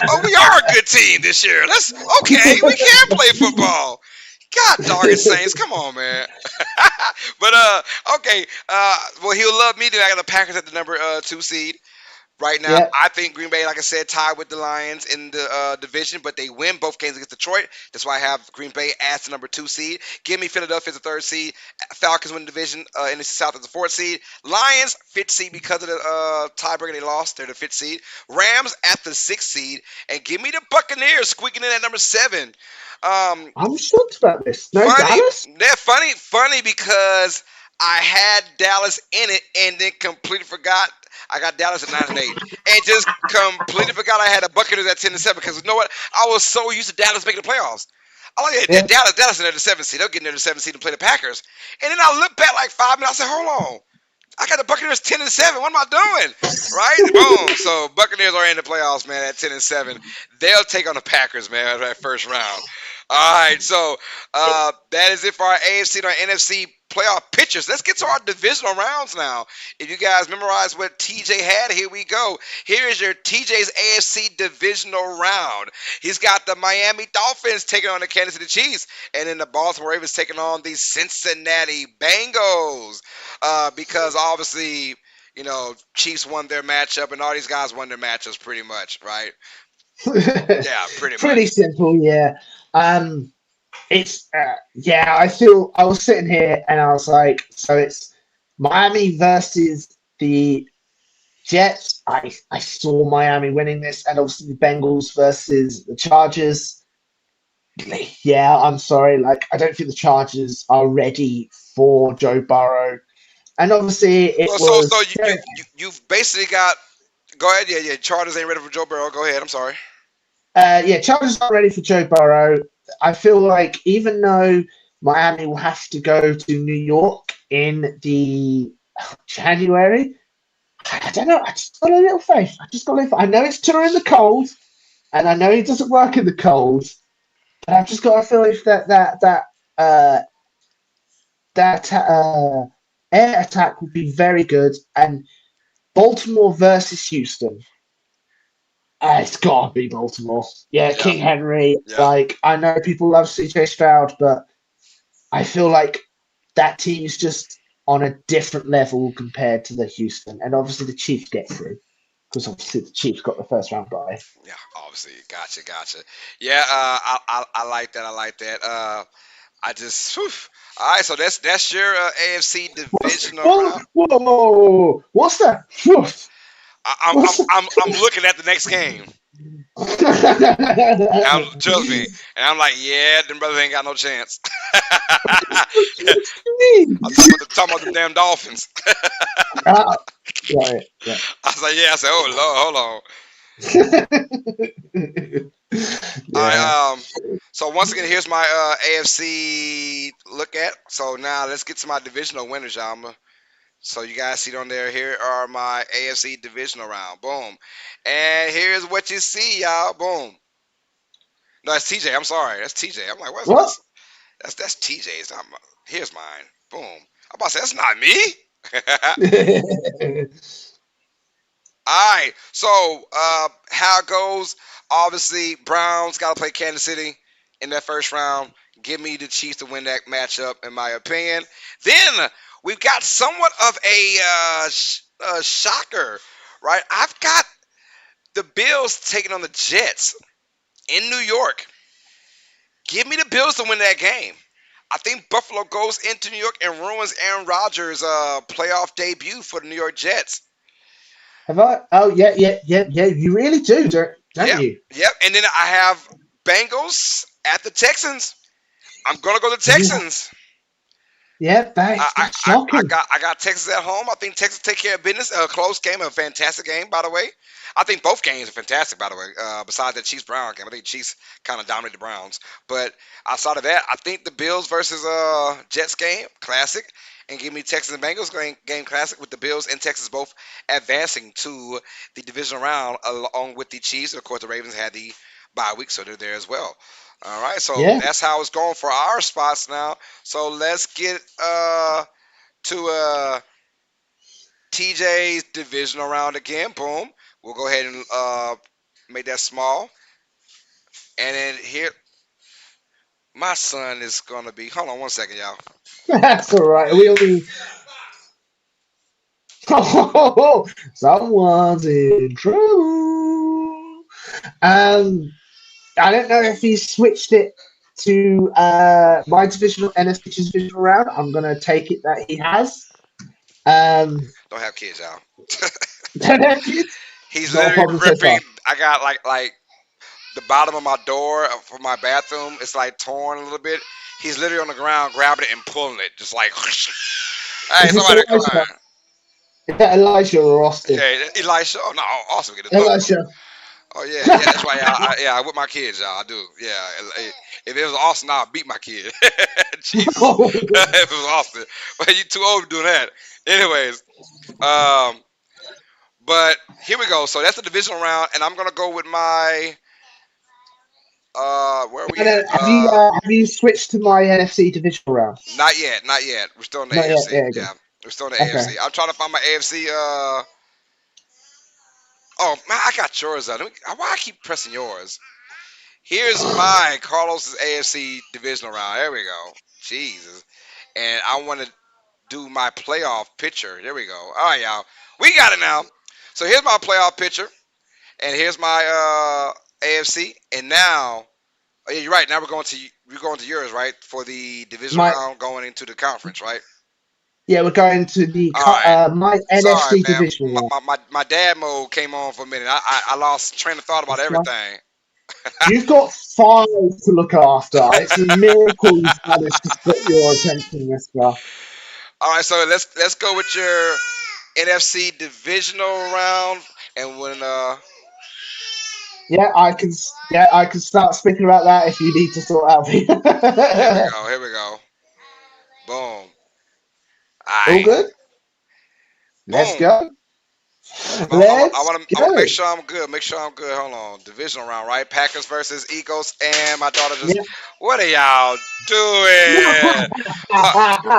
Oh, we are a good team this year. Let's okay. We can play football. God dog it, Saints. Come on, man. But okay. Well, he'll love me. Then I got the Packers at the number 2 seed. Right now, Yeah, I think Green Bay, like I said, tied with the Lions in the division, but they win both games against Detroit. That's why I have Green Bay as the number 2 seed. Give me Philadelphia as the 3rd seed. Falcons win the division. NFC South as the 4th seed. Lions 5th seed because of the tiebreaker they lost. They're the 5th seed. Rams at the 6th seed, and give me the Buccaneers squeaking in at number 7. Um, I'm shocked about this. No Funny, Dallas. they're funny because I had Dallas in it and then completely forgot. I got Dallas at 9-8, and just completely forgot I had the Buccaneers at 10-7 because you know what? I was so used to Dallas making the playoffs. I like Yeah. Dallas in there the 7th seed. They'll get in there the 7th seed and play the Packers. And then I look back like 5 minutes. I said, hold on. I got the Buccaneers 10-7. What am I doing? Right? Boom. So Buccaneers are in the playoffs, man, at 10-7. They'll take on the Packers, man, that first round. All right, so that is it for our AFC and our NFC playoff pictures. Let's get to our divisional rounds now. If you guys memorize what TJ had, here we go. Here is your TJ's AFC divisional round. He's got the Miami Dolphins taking on the Kansas City Chiefs, and then the Baltimore Ravens taking on the Cincinnati Bengals. Because obviously, Chiefs won their matchup, and all these guys won their matchups pretty much, right? Yeah, pretty Pretty much. simple, yeah. Um, it's yeah. I was sitting here and I was like, so it's Miami versus the Jets. I saw Miami winning this, and obviously the Bengals versus the Chargers. Yeah, I'm sorry. Like, I don't think the Chargers are ready for Joe Burrow. And obviously, it So was you've basically got. Go ahead, yeah. Chargers ain't ready for Joe Burrow. Go ahead. I'm sorry. yeah, Chargers not ready for Joe Burrow. I feel like even though Miami will have to go to New York in the January, I don't know. I just got a little faith. I just got a little faith. I know it's tour in the cold, and I know it doesn't work in the cold, but I've just got a feeling uh, that air attack will be very good. And Baltimore versus Houston. It's got to be Baltimore. Yeah, Yeah, King Henry. yeah. Like, I know people love CJ Stroud, but I feel like that team is just on a different level compared to the Houston. And obviously, the Chiefs get through because obviously the Chiefs got the first round bye. Yeah, obviously, gotcha. Yeah, I like that. I like that. I just, whew. All right. So that's your AFC divisional round. What's that? Woof. I'm What's I'm looking at the next game. Trust me, and I'm like, yeah, them brothers ain't got no chance. I'm what you mean? talking about the damn Dolphins. Uh, right, yeah. I was like, yeah. I said, oh Lord, hold on. All Yeah. right. So once again, here's my AFC look at. So now let's get to my divisional winners, y'all. So you guys see it on there. Here are my AFC divisional round. Boom. And here's what you see, y'all. Boom. No, that's TJ. I'm sorry. That's TJ. I'm like, What? that's TJ's. Here's mine. Boom. I'm about to say that's not me. All right. So how it goes? Obviously, Browns got to play Kansas City in that first round. Give me the Chiefs to win that matchup, in my opinion. Then we've got somewhat of a shocker, right? I've got the Bills taking on the Jets in New York. Give me the Bills to win that game. I think Buffalo goes into New York and ruins Aaron Rodgers' playoff debut for the New York Jets. Have I? Oh, yeah. You really do, don't Yep, you? yep. And then I have Bengals at the Texans. I'm gonna go to Texans. Yeah, I, that's I, I shocking. got I got Texas at home. I think Texas take care of business. A close game, a fantastic game, by the way. I think both games are fantastic, by the way. Besides that Chiefs Brown game, I think Chiefs kind of dominated the Browns. But outside of that, I think the Bills versus Jets game, classic, and give me Texas and Bengals game classic with the Bills and Texas both advancing to the divisional round along with the Chiefs. And of course, the Ravens had the bye week, so they're there as well. All right, so Yeah. that's how it's going for our spots now. So let's get to TJ's divisional round again. Boom. We'll go ahead and make that small. And then here, my son is going to be. Hold on one second, y'all. That's all right. We only. Someone's in trouble. I don't know if he switched it to my divisional NFC divisional round. I'm gonna take it that he has. Um, Don't have kids, y'all. don't have kids. He's Not a literally problem so ripping. far. I got like the bottom of my door for my bathroom. It's like torn a little bit. He's literally on the ground grabbing it and pulling it, just like. Hey, Is this somebody come on. Elijah? Is that Elijah or Austin? Okay, Elisha. Oh, no, also get his dog. Elijah. Oh yeah, that's why. I whip my kids, y'all. I do. Yeah. If it was Austin, I'd beat my kid. Jesus. If it was Austin, but you too old to do that. Anyways, um, but here we go. So that's the divisional round, and I'm gonna go with my where are we at? Have you switched to my NFC divisional round? Not yet, not yet. We're still in the Not yet. AFC. There you go. Yeah, we're still in the Okay. AFC. I'm trying to find my AFC. Oh man, I got yours. Why I keep pressing yours? Here's my Carlos's AFC divisional round. There we go. Jesus. And I want to do my playoff picture. There we go. All right, y'all. We got it now. So here's my playoff picture, and here's my AFC. And now, oh, yeah, you're right. Now we're going to yours, right, for the divisional My round going into the conference, right? Yeah, we're going to the All right. my Sorry, NFC man. divisional round. My dad mode came on for a minute. I lost train of thought about That's fine. everything. You've got 5 to look after. It's a miracle you've managed to split your attention this far. All right, so let's go with your NFC divisional round, and when Yeah, I can. Yeah, I can start speaking about that if you need to sort out. here we go, boom, all All right, good. Let's boom. go. I Let's want to make go. sure I'm good. Make sure I'm good. Hold on, divisional round, right? Packers versus Eagles, and my daughter just. Yeah. What are y'all doing?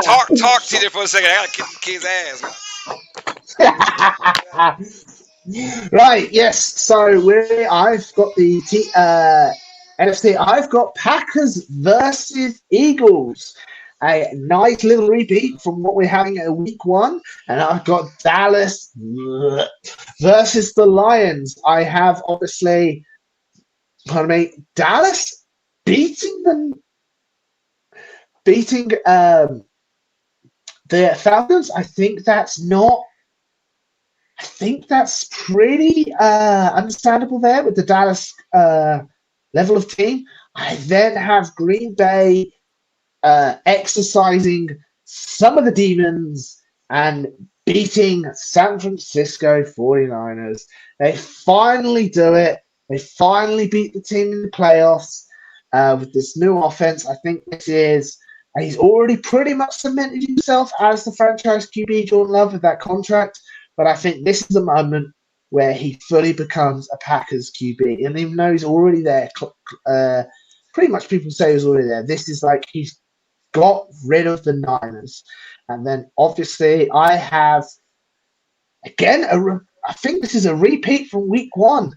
Talk, TJ, for a second. I gotta kick the kid's ass. Right, yes. So I've got the NFC. I've got Packers versus Eagles. A nice little repeat from what we're having at week 1. And I've got Dallas versus the Lions. I have obviously, pardon me, Dallas beating the Falcons. I think that's pretty understandable there with the Dallas level of team. I then have Green Bay exercising some of the demons and beating San Francisco 49ers. They finally do it. They finally beat the team in the playoffs with this new offense. I think he's already pretty much cemented himself as the franchise QB, Jordan Love, with that contract. But I think this is a moment where he fully becomes a Packers QB. And even though he's already there, pretty much people say he's already there. This is like he's got rid of the Niners. And then obviously I have, again, I think this is a repeat from week 1.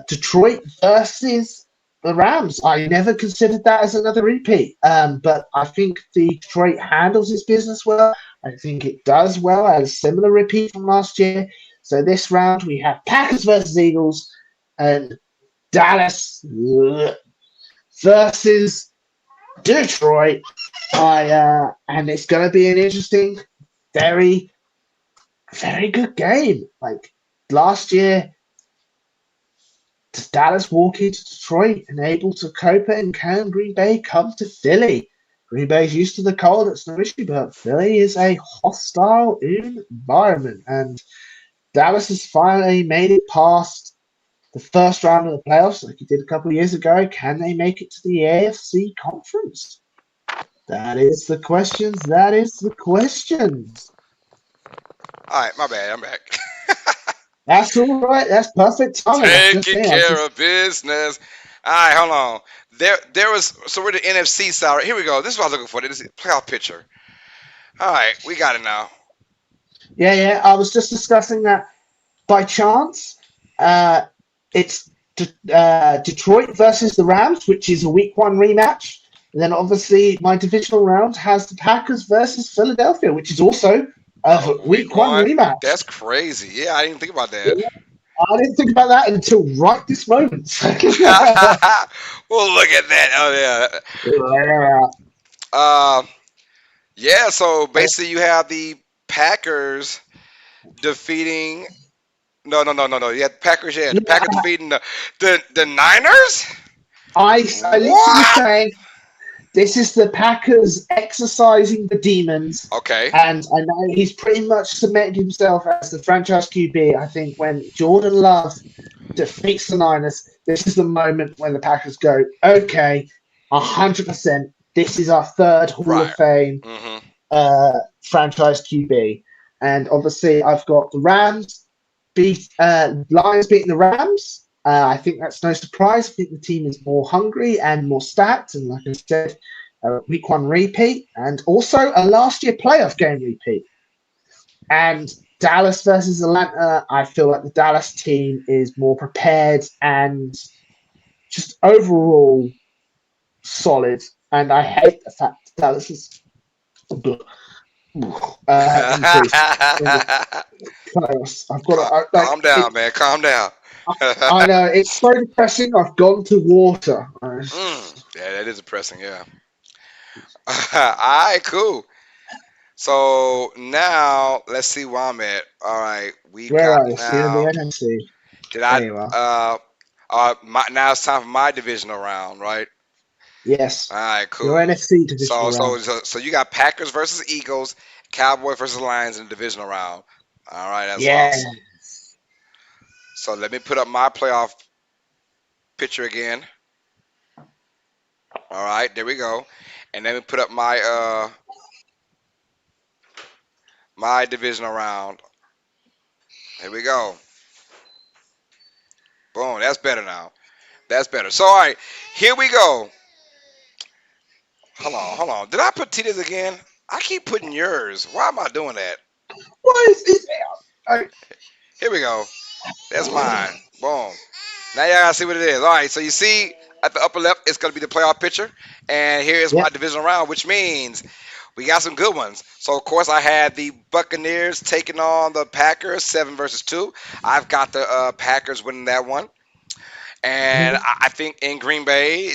Detroit versus the Rams. I never considered that as another repeat. But I think the Detroit handles its business well. I think it does well, as a similar repeat from last year. So this round we have Packers versus Eagles and Dallas versus Detroit. And it's going to be an interesting, very, very good game. Like last year, Dallas walk into Detroit and able to cope it, and can Green Bay come to Philly? Green Bay's used to the cold, it's no issue, but Philly is a hostile environment, and Dallas has finally made it past the first round of the playoffs like he did a couple of years ago. Can they make it to the AFC conference? That is the questions. That is the questions. All right, my bad. I'm back. That's all right. That's perfect timing. I was just Taking saying. I was care just of business. All right, hold on. There was so we're the NFC side. Here we go. This is what I was looking for. This is playoff picture. All right, we got it now. yeah. I was just discussing that by chance. Uh, it's Detroit versus the Rams, which is a Week One rematch. And then obviously my divisional round has the Packers versus Philadelphia, which is also a Oh, week Week One one. rematch. That's crazy. Yeah, I didn't think about that. Yeah, I didn't think about that until right this moment. Well, look at that. Oh Yeah. yeah. Yeah. So basically, you have the Packers defeating. No, no, no, no, no. You had Packers. Yeah, the Packers Yeah, defeating the Niners. I literally What? saying this is the Packers exercising the demons, Okay. and I know he's pretty much cemented himself as the franchise QB. I think when Jordan Love defeats the Niners, this is the moment when the Packers go, okay, 100%. This is our third Hall of Right. Fame Mhm. franchise QB. And obviously, I've got the Rams Lions beating the Rams. I think that's no surprise. I think the team is more hungry and more stacked. And like I said, a week one repeat and also a last year playoff game repeat. And Dallas versus Atlanta, I feel like the Dallas team is more prepared and just overall solid. And I hate the fact Dallas is increased in the playoffs. I've got to, like Calm down, man. Calm down. I know it's so depressing. I've gone to water. Yeah, that is depressing. Yeah. All right, cool. So now let's see where I'm at. All right, we Where got are you? You're in the now. NFC. Did I? There you are. Now it's time for my divisional round, right? Yes, All right, your cool. NFC So divisional so round. so, so you got Packers versus Eagles, Cowboys versus Lions in the divisional round. All right, that's Yeah. awesome. So let me put up my playoff picture again. All right, there we go. And let me put up my divisional round. Here we go. Boom, that's better now. That's better. So all right, here we go. Hold on. Did I put Tita's again? I keep putting yours. Why am I doing that? What is this? I, Here we go. That's mine. Boom. Now y'all gotta see what it is. All right, so you see at the upper left, it's gonna be the playoff picture, and here is my yep. divisional round, which means we got some good ones. So of course I had the Buccaneers taking on the Packers, 7 versus 2. I've got the Packers winning that one, and Mhm. I think in Green Bay,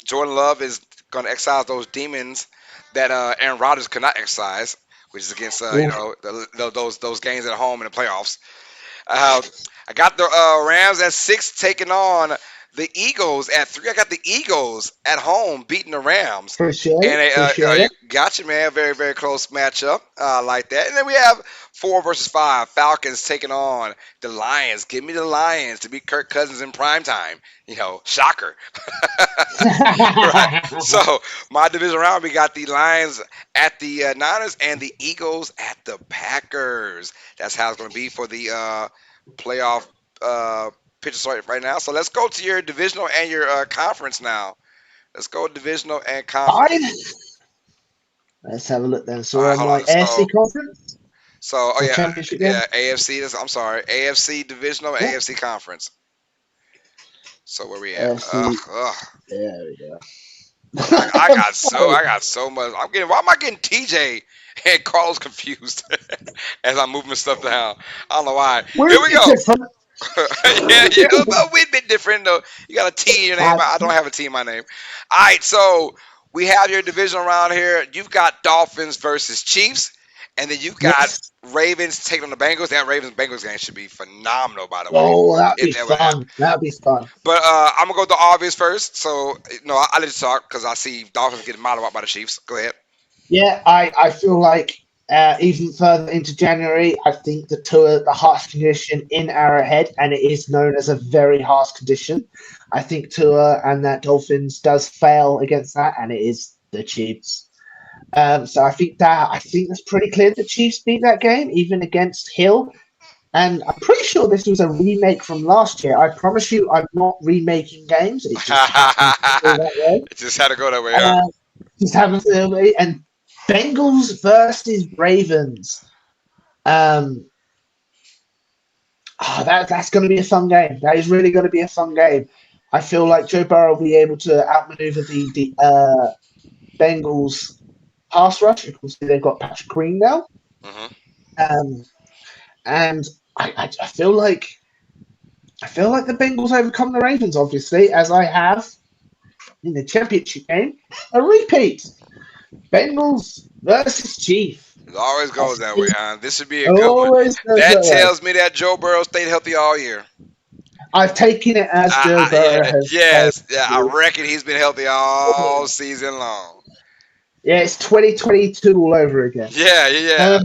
Jordan Love is gonna excise those demons that Aaron Rodgers could not excise, which is against Oof. those games at home in the playoffs. Uh, I got the Rams at 6 taking on the Eagles at 3. I got the Eagles at home beating the Rams. Appreciate And it. Appreciate you it. got you, man. Very, very close matchup. Like that. And then we have 4 versus 5. Falcons taking on the Lions. Give me the Lions to beat Kirk Cousins in prime time. Shocker. Right. So my division round, we got the Lions at the Niners and the Eagles at the Packers. That's how it's going to be for the playoff pictures right now. So let's go to your divisional and your conference now. Let's go divisional and conference. Fine. Let's have a look then. All So we're right, on hold on. my AFC conference Oh or yeah, championship yeah. game. AFC. I'm sorry. AFC divisional, and Yeah. AFC conference. So where we at? AFC. There we go. Man, I Fine. got so much. Why am I getting TJ and Carlos confused as I'm moving stuff down? I don't know why. We're Here a we bit go. different. Yeah, a wee bit different though. You got a T in your name. Uh, I don't have a T in my name. All right, so we have your division around here. You've got Dolphins versus Chiefs, and then you've got yes. Ravens taking on the Bengals. That Ravens Bengals game should be phenomenal, by the way, Oh, that'd be if that would happen. fun. That'd be fun. But I'm gonna go with the obvious first. So no, I let you talk because I see Dolphins getting modeled out by the Chiefs. Go ahead. Yeah, I feel like even further into January, I think the harsh condition in Arrowhead, and it is known as a very harsh condition. I think Tua and that Dolphins does fail against that, and it is the Chiefs. So I think that's pretty clear. The Chiefs beat that game, even against Hill. And I'm pretty sure this was a remake from last year. I promise you, I'm not remaking games. It just happened to go that way. It just had to go that way, huh? Just happens to go that way. And Bengals versus Ravens. That's going to be a fun game. That is really going to be a fun game. I feel like Joe Burrow will be able to outmaneuver the Bengals pass rush. You can see they've got Patrick Green now. Hmm. Um, and I feel like the Bengals overcome the Ravens, obviously, as I have in the championship game, a repeat. Bengals versus Chief. It always goes that way, huh? This should be a good one. Always goes That that way. tells me that Joe Burrow stayed healthy all year. I've taken it as Joe Burrow has. Yes, yeah, I reckon he's been healthy all season long. Yeah, it's 2022 all over again. Yeah.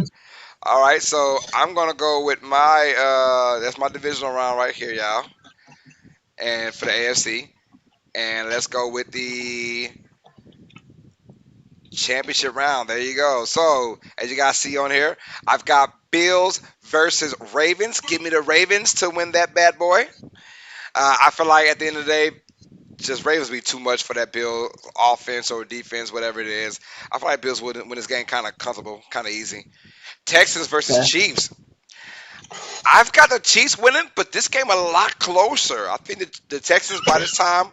All right, so I'm gonna go with my that's my divisional round right here, y'all, and for the AFC, and let's go with the championship round. There you go. So as you guys see on here, I've got Bills versus Ravens. Give me the Ravens to win that bad boy. I feel like at the end of the day, just Ravens be too much for that Bill offense or defense, whatever it is. I feel like Bills would win this game kind of comfortable, kind of easy. Texans versus Yeah. Chiefs. I've got the Chiefs winning, but this game a lot closer. I think the Texans by this time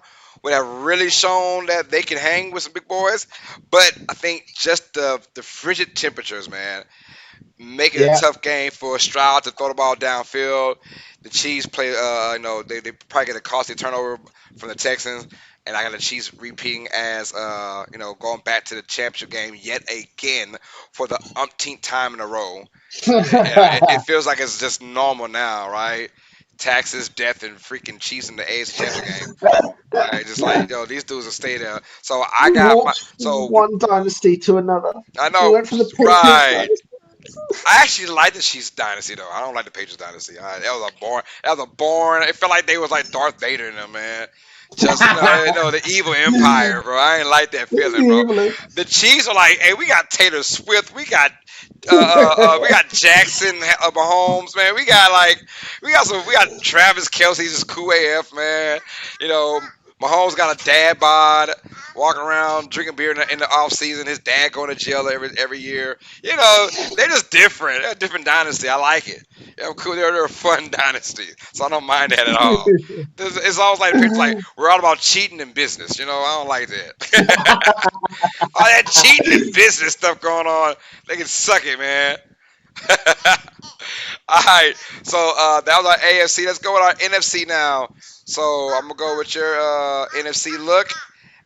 would have really shown that they can hang with some big boys. But I think just the frigid temperatures, man, make it a Yeah. tough game for Stroud to throw the ball downfield. The Chiefs play, they probably get a costly turnover from the Texans, and I got the Chiefs repeating as, going back to the championship game yet again for the umpteenth time in a row. It feels like it's just normal now, right? Taxes, death, and freaking Chiefs in the AFC championship game. Right? Just like, these dudes will stay there. So I We got my, walked from so one dynasty to another. I We know, went from the Patriots right. dynasty. I actually like the Chiefs dynasty though. I don't like the Patriots dynasty. That was a boring. That was a boring. It felt like they was like Darth Vader in them, man. Just the evil empire, bro. I ain't like that feeling, bro. The Chiefs are like, hey, we got Taylor Swift, we got Jackson Mahomes, man. We got Travis Kelsey, just cool AF, man. Mahomes got a dad bod, walking around drinking beer in the off season. His dad going to jail every year. They're just different. They're a different dynasty. I like it. Yeah, cool. They're a fun dynasty, so I don't mind that at all. It's always like the picture, like we're all about cheating in business. I don't like that. All that cheating in business stuff going on, they can suck it, man. All right, so that was our AFC. Let's go with our NFC now. So I'm gonna go with your NFC look,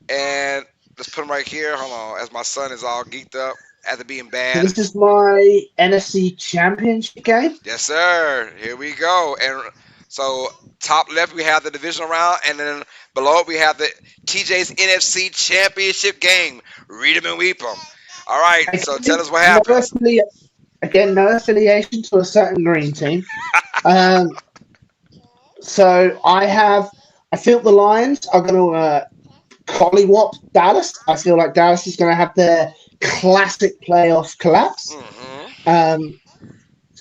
and let's put them right here. Hold on, as my son is all geeked up after being So bad. this is my NFC Championship game. Yes, sir. Here we go. And so top left we have the divisional round, and then below it we have the TJ's NFC Championship game. Read them and weep them. All right. So tell us what happened. No affiliation to a certain green team. So I feel the Lions are going to collywop Dallas. I feel like Dallas is going to have their classic playoff collapse. Mm-hmm.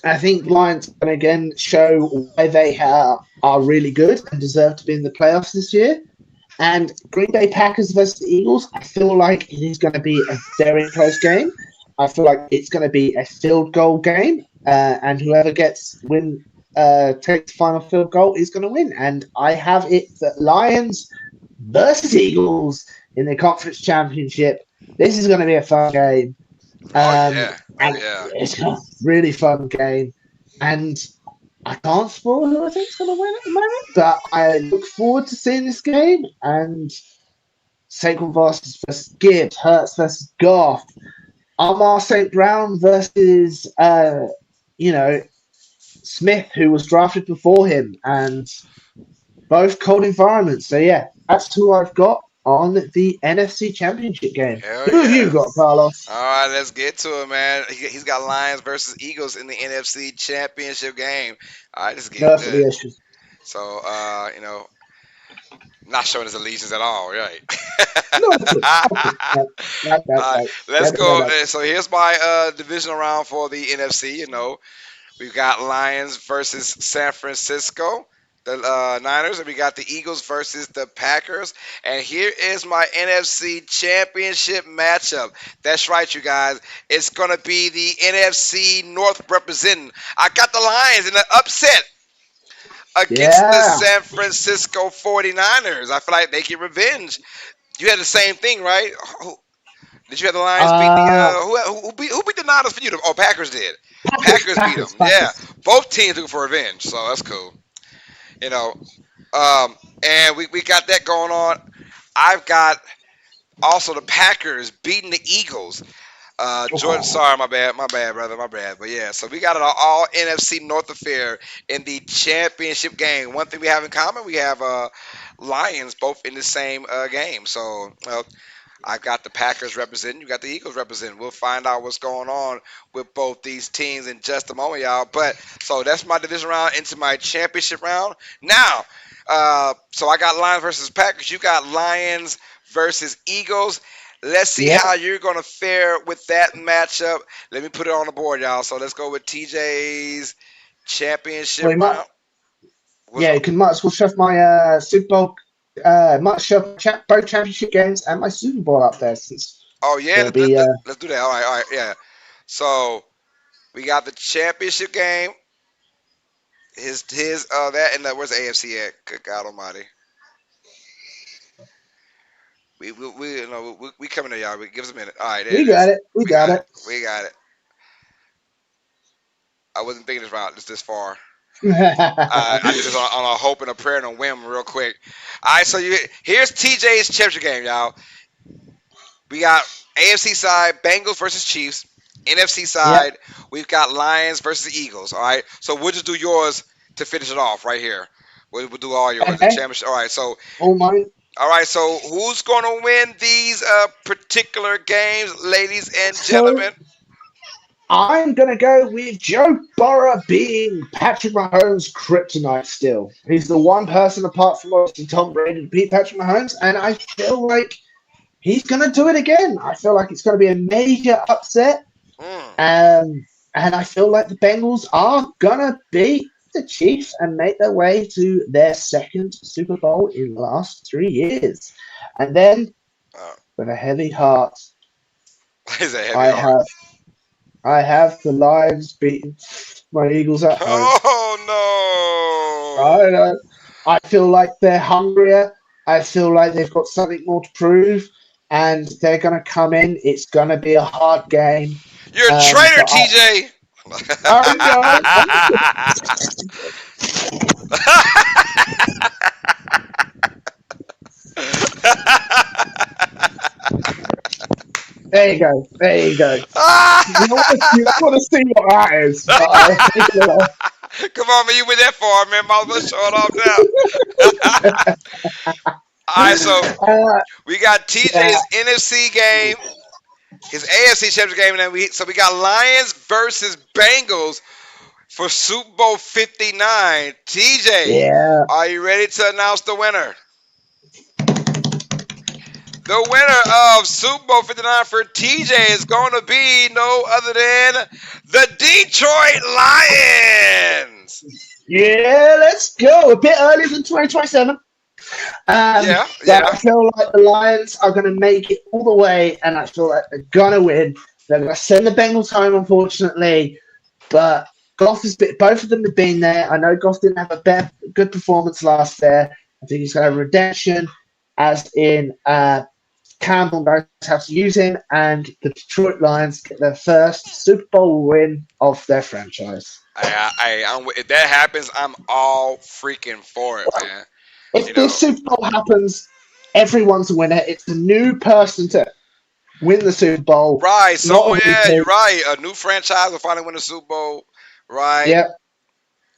I think Lions are going to again show why they are really good and deserve to be in the playoffs this year. And Green Bay Packers versus the Eagles, I feel like it is going to be a very close game. I feel like it's going to be a field goal game, and whoever takes the final field goal is going to win. And I have it that Lions versus Eagles in the conference championship. This is going to be a fun game. Yeah. It's a really fun game. And I can't spoil who I think is going to win at the moment, but I look forward to seeing this game. And Saquon versus Gibbs, Hurts versus Goff, Amar St. Brown versus you know, Smith, who was drafted before him, and both cold environments. So yeah, that's who I've got on the NFC Championship game. Hell Who have you yeah. got, Carlos? All right, let's get to it, man. He's got Lions versus Eagles in the NFC Championship game. All right, let's get No, into for the it. issues. So, not showing his allegiance at all, right? No, okay, okay. No, no, no, All right, no, let's no, no, go. no. So here's my divisional round for the NFC. We've got Lions versus San Francisco, the Niners, and we got the Eagles versus the Packers. And here is my NFC Championship matchup. That's right, you guys. It's gonna be the NFC North representing. I got the Lions in an upset against the Yeah. San Francisco 49ers. I feel like they get revenge. You had the same thing, right? Did you have the Lions beat the Uh, who beat the Niners for you? Oh, Packers did. Packers, Packers beat them. Packers, Yeah, Packers. both teams looking for revenge, so that's cool. You know, um, and we got that going on. I've got also the Packers beating the Eagles. Jordan, Oh, sorry, my bad, brother, my bad. But yeah, so we got an all NFC North affair in the championship game. One thing we have in common, we have Lions both in the same game. So I got the Packers representing. You got the Eagles representing. We'll find out what's going on with both these teams in just a moment, y'all. But so that's my division round into my championship round. Now, so I got Lions versus Packers. You got Lions versus Eagles. Let's see yeah. how you're gonna fare with that matchup. Let me put it on the board, y'all. So let's go with TJ's championship Well, round. What's, yeah, you can might as well shove my Super Bowl, might shove both championship games and my Super Bowl up there since oh yeah, it'll be let's do that. All right, yeah. So we got the championship game. His that and where's the AFC at? Good God Almighty. We coming there, y'all. Give us a minute. All right, there we it got is. it, we We got got it. it. We got it. I wasn't thinking this route this far. I did this on a hope and a prayer and a whim, real quick. All right, so here's TJ's championship game, y'all. We got AFC side Bengals versus Chiefs. NFC Yep. side we've got Lions versus Eagles. All right, so we'll just do yours to finish it off right here. We'll do all yours. The Okay. championship. All right, so All mine. all right, so who's going to win these particular games, ladies and So gentlemen? I'm gonna go with Joe Burrow being Patrick Mahomes' kryptonite. Still, he's the one person apart from obviously Tom Brady to beat Patrick Mahomes, and I feel like he's gonna do it again. I feel like it's gonna be a major upset. Mm, And I feel like the Bengals are gonna beat the Chiefs and make their way to their second Super Bowl in the last 3 years. And then, uh, with a heavy heart, it's a heavy I heart. have I have the Lions beating my Eagles at home. Oh I know. I feel like they're hungrier. I feel like they've got something more to prove, and they're gonna come in. It's gonna be a hard game. no! You're a traitor, But TJ. I know. There you go. There you go. You don't want to see what that is, but Come on, man, you went that far, man. Might as well show it off now. All right, so uh, we got yeah, TJ's NFC game, his AFC Championship game, and then we got Lions versus Bengals for Super Bowl 59. TJ, yeah. are you ready to announce the winner? The winner of Super Bowl 59 for TJ is going to be no other than the Detroit Lions. Yeah, let's go. A bit earlier than 2027. Yeah, But yeah. I feel like the Lions are going to make it all the way, and I feel like they're going to win. They're going to send the Bengals home, unfortunately. But both of them have been there. I know Goff didn't have a good performance last year. I think he's going to have redemption, as in Campbell knows how to use him, and the Detroit Lions get their first Super Bowl win of their franchise. If that happens, I'm all freaking for it, man. If this Super Bowl happens, everyone's a winner. It's a new person to win the Super Bowl. Right. Not So a yeah, you're repeat. right. A new franchise will finally win the Super Bowl. right? Yeah,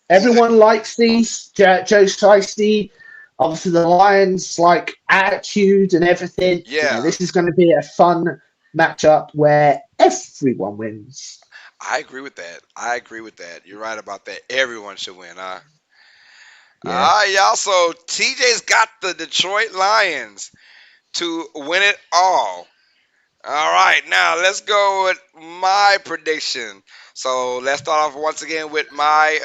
everyone likes these. Joe Shiesty, obviously the Lions like attitude and everything. Yeah, Yeah, this is going to be a fun matchup where everyone wins. I agree with that. I agree with that. You're right about that. Everyone should win, huh? All Yeah. right, y'all. So TJ's got the Detroit Lions to win it all. All right, now let's go with my prediction. So let's start off once again with my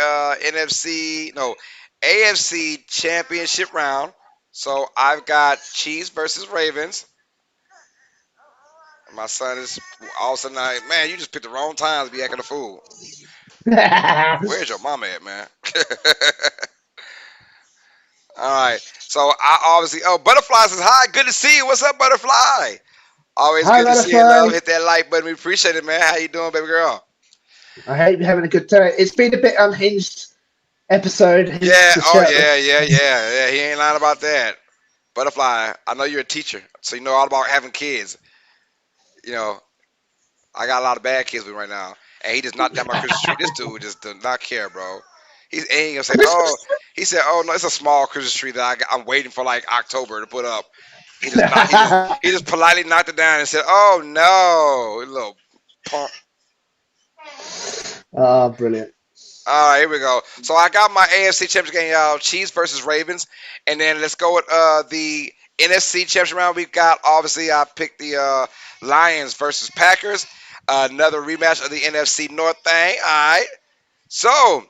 AFC Championship round. So I've got Chiefs versus Ravens. My son is all of a sudden, man, you just picked the wrong time to be acting a fool. Where's your mama at, man? All right. So I obviously, Butterfly says hi. Good to see you. What's up, Butterfly? Always Hi, good to see you, Butterfly. love. Hit that like button. We appreciate it, man. How you doing, baby girl? I hope you're having a good time. It's been a bit unhinged episode, hence Yeah. the Oh, shirt. yeah, yeah, yeah, yeah. He ain't lying about that. Butterfly, I know you're a teacher, so you know all about having kids. You know, I got a lot of bad kids with me right now, and he just knocked down my Christmas tree. This dude just does not care, bro. He's ain't gonna say, oh, Christmas. he said, oh no, it's a small Christmas tree that I'm waiting for like October to put up. He just not. He just politely knocked it down and said, oh no, you little punk. Oh, brilliant. All right, here we go. So I got my AFC Championship game, y'all. Chiefs versus Ravens, and then let's go with the NFC Championship round. We got obviously I picked the Lions versus Packers, another rematch of the NFC North thing. All right, so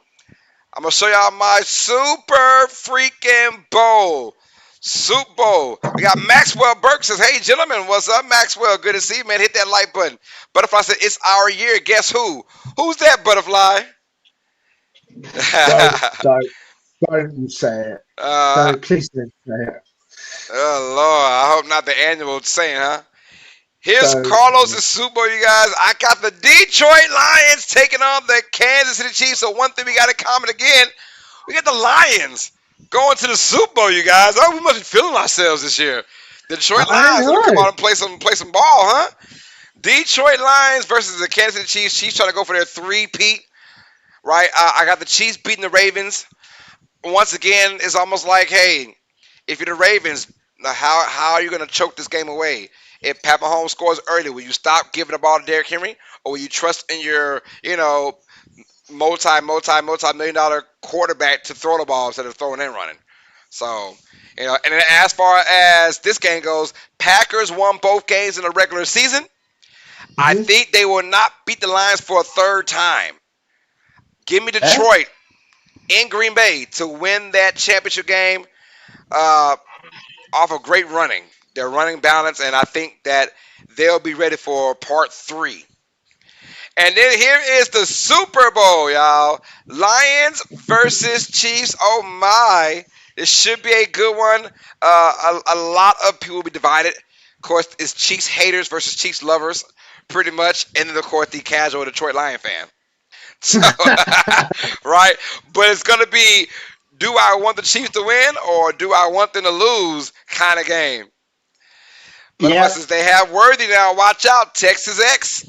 I'm gonna show y'all my Super Freaking Bowl. Super Bowl. We got Maxwell Burke says, "Hey gentlemen, what's up, Maxwell? Good to see you, man. Hit that like button." Butterfly said, "It's our year. Guess who? Who's that, Butterfly?" Don't, don't, don't say it. uh, Don't, please don't say it. oh Lord, I hope not the annual saying, huh? Here's Don't. Carlos' Super Bowl, you guys. I got the Detroit Lions taking on the Kansas City Chiefs. So one thing we got in common again, we got the Lions going to the Super Bowl, you guys. Oh, we must be feeling ourselves this year. The Detroit I Lions gonna come know. out and play some ball, huh? Detroit Lions versus the Kansas City Chiefs. Chiefs trying to go for their three-peat, right? I got the Chiefs beating the Ravens. Once again, it's almost like, hey, if you're the Ravens, now how are you going to choke this game away? If Pat Mahomes scores early, will you stop giving the ball to Derrick Henry, or will you trust in your, multi million dollar quarterback to throw the ball instead of throwing and running? So, and then as far as this game goes, Packers won both games in the regular season. I Mm-hmm. think they will not beat the Lions for a third time. Give me Eh? Detroit in Green Bay to win that championship game. Uh, Off of great running. They're running balance, and I think that they'll be ready for part three. And then here is the Super Bowl, y'all. Lions versus Chiefs. Oh my. This should be a good one. A lot of people will be divided. Of course, it's Chiefs haters versus Chiefs lovers, pretty much. And then, of course, the casual Detroit Lion fan. So, right? But it's going to be, do I want the Chiefs to win or do I want them to lose kind of game. Butterfly Yep. says they have Worthy now. Watch out, Texas X.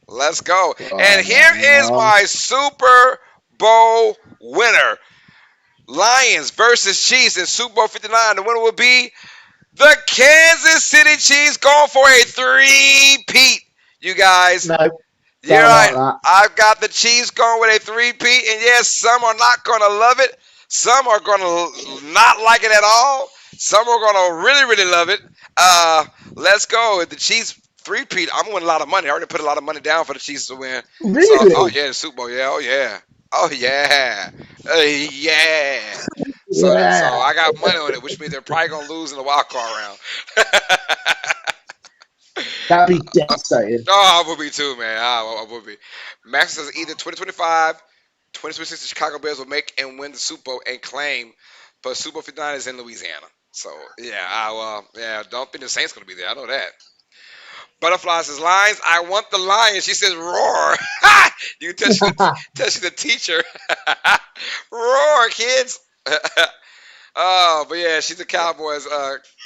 Let's go. And here is Um, my Super Bowl winner. Lions versus Chiefs in Super Bowl 59. The winner will be the Kansas City Chiefs going for a three-peat, you guys. no, You're don't right. like that. I've got the Chiefs going with a three-peat, and yes, some are not going to love it. Some are going to not like it at all. Some are going to really, really love it. Let's go. If the Chiefs three-peat, I'm winning a lot of money. I already put a lot of money down for the Chiefs to win. So, oh Really? yeah, the Super Bowl. Yeah, oh yeah. Oh yeah. Yeah. So Yeah. I got money on it, which means they're probably going to lose in the wild card round. That'd be devastating. Oh, I would be too, man. I would be. Max says either 2025, 2026, the Chicago Bears will make and win the Super Bowl and claim, but Super Bowl 59 is in Louisiana. So yeah, don't think the Saints gonna be there. I know that. Butterfly says Lions. I want the Lions. She says roar. You can tell she's a teacher. Roar, kids. Oh, but yeah, she's a Cowboys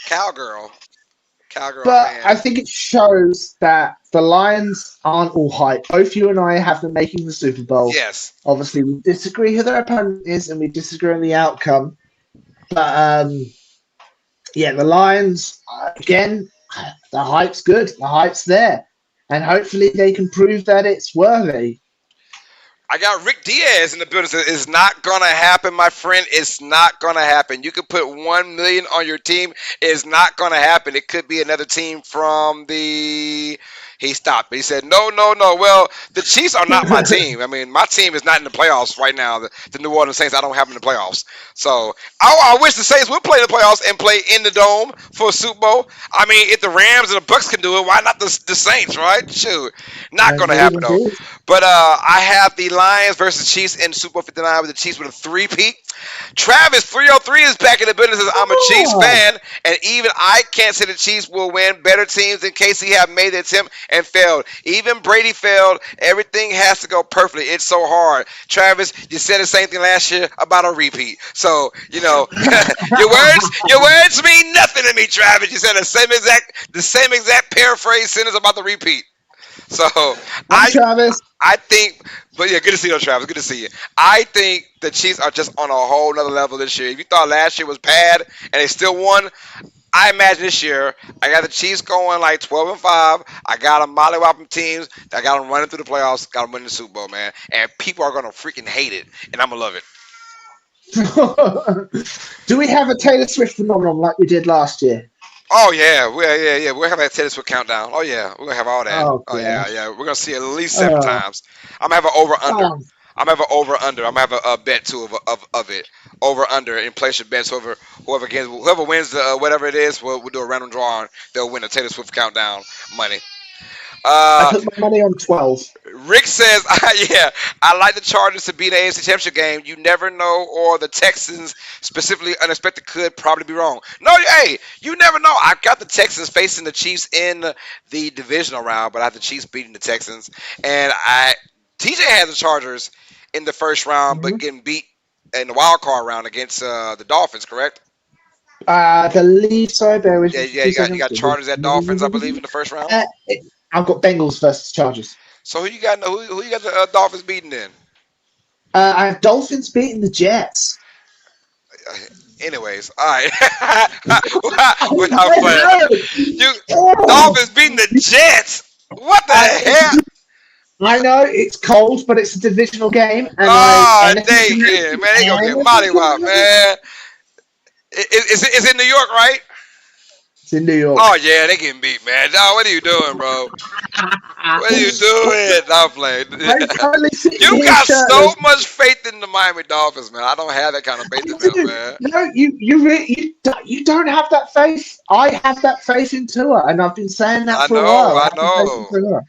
cowgirl. Cowgirl But I fan. think it shows that the Lions aren't all hype. Both you and I have them making the Super Bowl. Yes. Obviously, we disagree who their opponent is and we disagree on the outcome. But yeah, the Lions, again, the hype's good. The hype's there. And hopefully they can prove that it's worthy. I got Rick Diaz in the building. It's not gonna happen, my friend. It's not gonna happen. You could put 1 million on your team. It's not gonna happen. It could be another team from the. He stopped. He said, "No, no, no." Well, the Chiefs are not my team. I mean, my team is not in the playoffs right now. The New Orleans Saints, I don't have them in the playoffs. So I wish the Saints would play the playoffs and play in the dome for a Super Bowl. I mean, if the Rams and the Bucks can do it, why not the Saints? Right? Shoot, not gonna Indeed, happen though. indeed. But I have the Lions versus Chiefs in Super Bowl 59 with the Chiefs with a three-peat. Travis 303 is back in the business. Says, I'm a Chiefs Oh, fan, and even I can't say the Chiefs will win. Better teams than KC have made the attempt and failed. Even Brady failed. Everything has to go perfectly. It's so hard. Travis, you said the same thing last year about a repeat. So, your words mean nothing to me, Travis. You said the same exact paraphrase sentence about the repeat. So I'm I Travis. I think, but yeah, good to see you, Travis. Good to see you. I think the Chiefs are just on a whole nother level this year. If you thought last year was bad and they still won, I imagine this year I got the Chiefs going like 12-5. I got them mollywopping teams. I got them running through the playoffs. Got them winning the Super Bowl, man. And people are gonna freaking hate it, and I'm gonna love it. Do we have a Taylor Swift phenomenon like we did last year? Oh yeah, yeah. We're having a Taylor Swift countdown. Oh yeah, we're gonna have all that. Oh, Oh yeah, gosh. yeah. We're gonna see it at least seven Oh, times. I'm gonna have an over under. oh, I'm gonna have an over under. I'm gonna have a bet too of it. Over under inflation bets. Whoever wins the whatever it is, we'll do a random draw and they'll win a Taylor Swift countdown money. I Uh, put my money on 12. Rick says, yeah, I like the Chargers to beat the AFC Championship game. You never know, or the Texans, specifically unexpected, could probably be wrong. No, hey, you never know. I got the Texans facing the Chiefs in the divisional round, but I have the Chiefs beating the Texans. And TJ has the Chargers in the first round, but Mhm. getting beat in the wild card round against the Dolphins, correct? I believe so. Bear with Yeah, me for yeah. two You got seconds. Chargers at Dolphins, I believe, in the first round. Uh, I've got Bengals versus Chargers. So who you got? Who you got the Dolphins beating then? I have Dolphins beating the Jets. Anyways, all right. Without I playing, know. you Oh, Dolphins beating the Jets. What the hell? I know it's cold, but it's a divisional game, and Oh, anything they can can, happen. man. They gonna get Anything molly can wop, happen. man. Is it New York, right? It's in New York. Oh yeah, they getting beat, man. Dog, what are you doing, bro? What are you doing? I'm playing. I'm currently sitting You here got so shirtless. much faith in the Miami Dolphins, man. I don't have that kind of I faith in them, do. man. No, you don't have that faith. I have that faith in Tua, and I've been saying that I for a know, while. I I have the faith in know. Tua.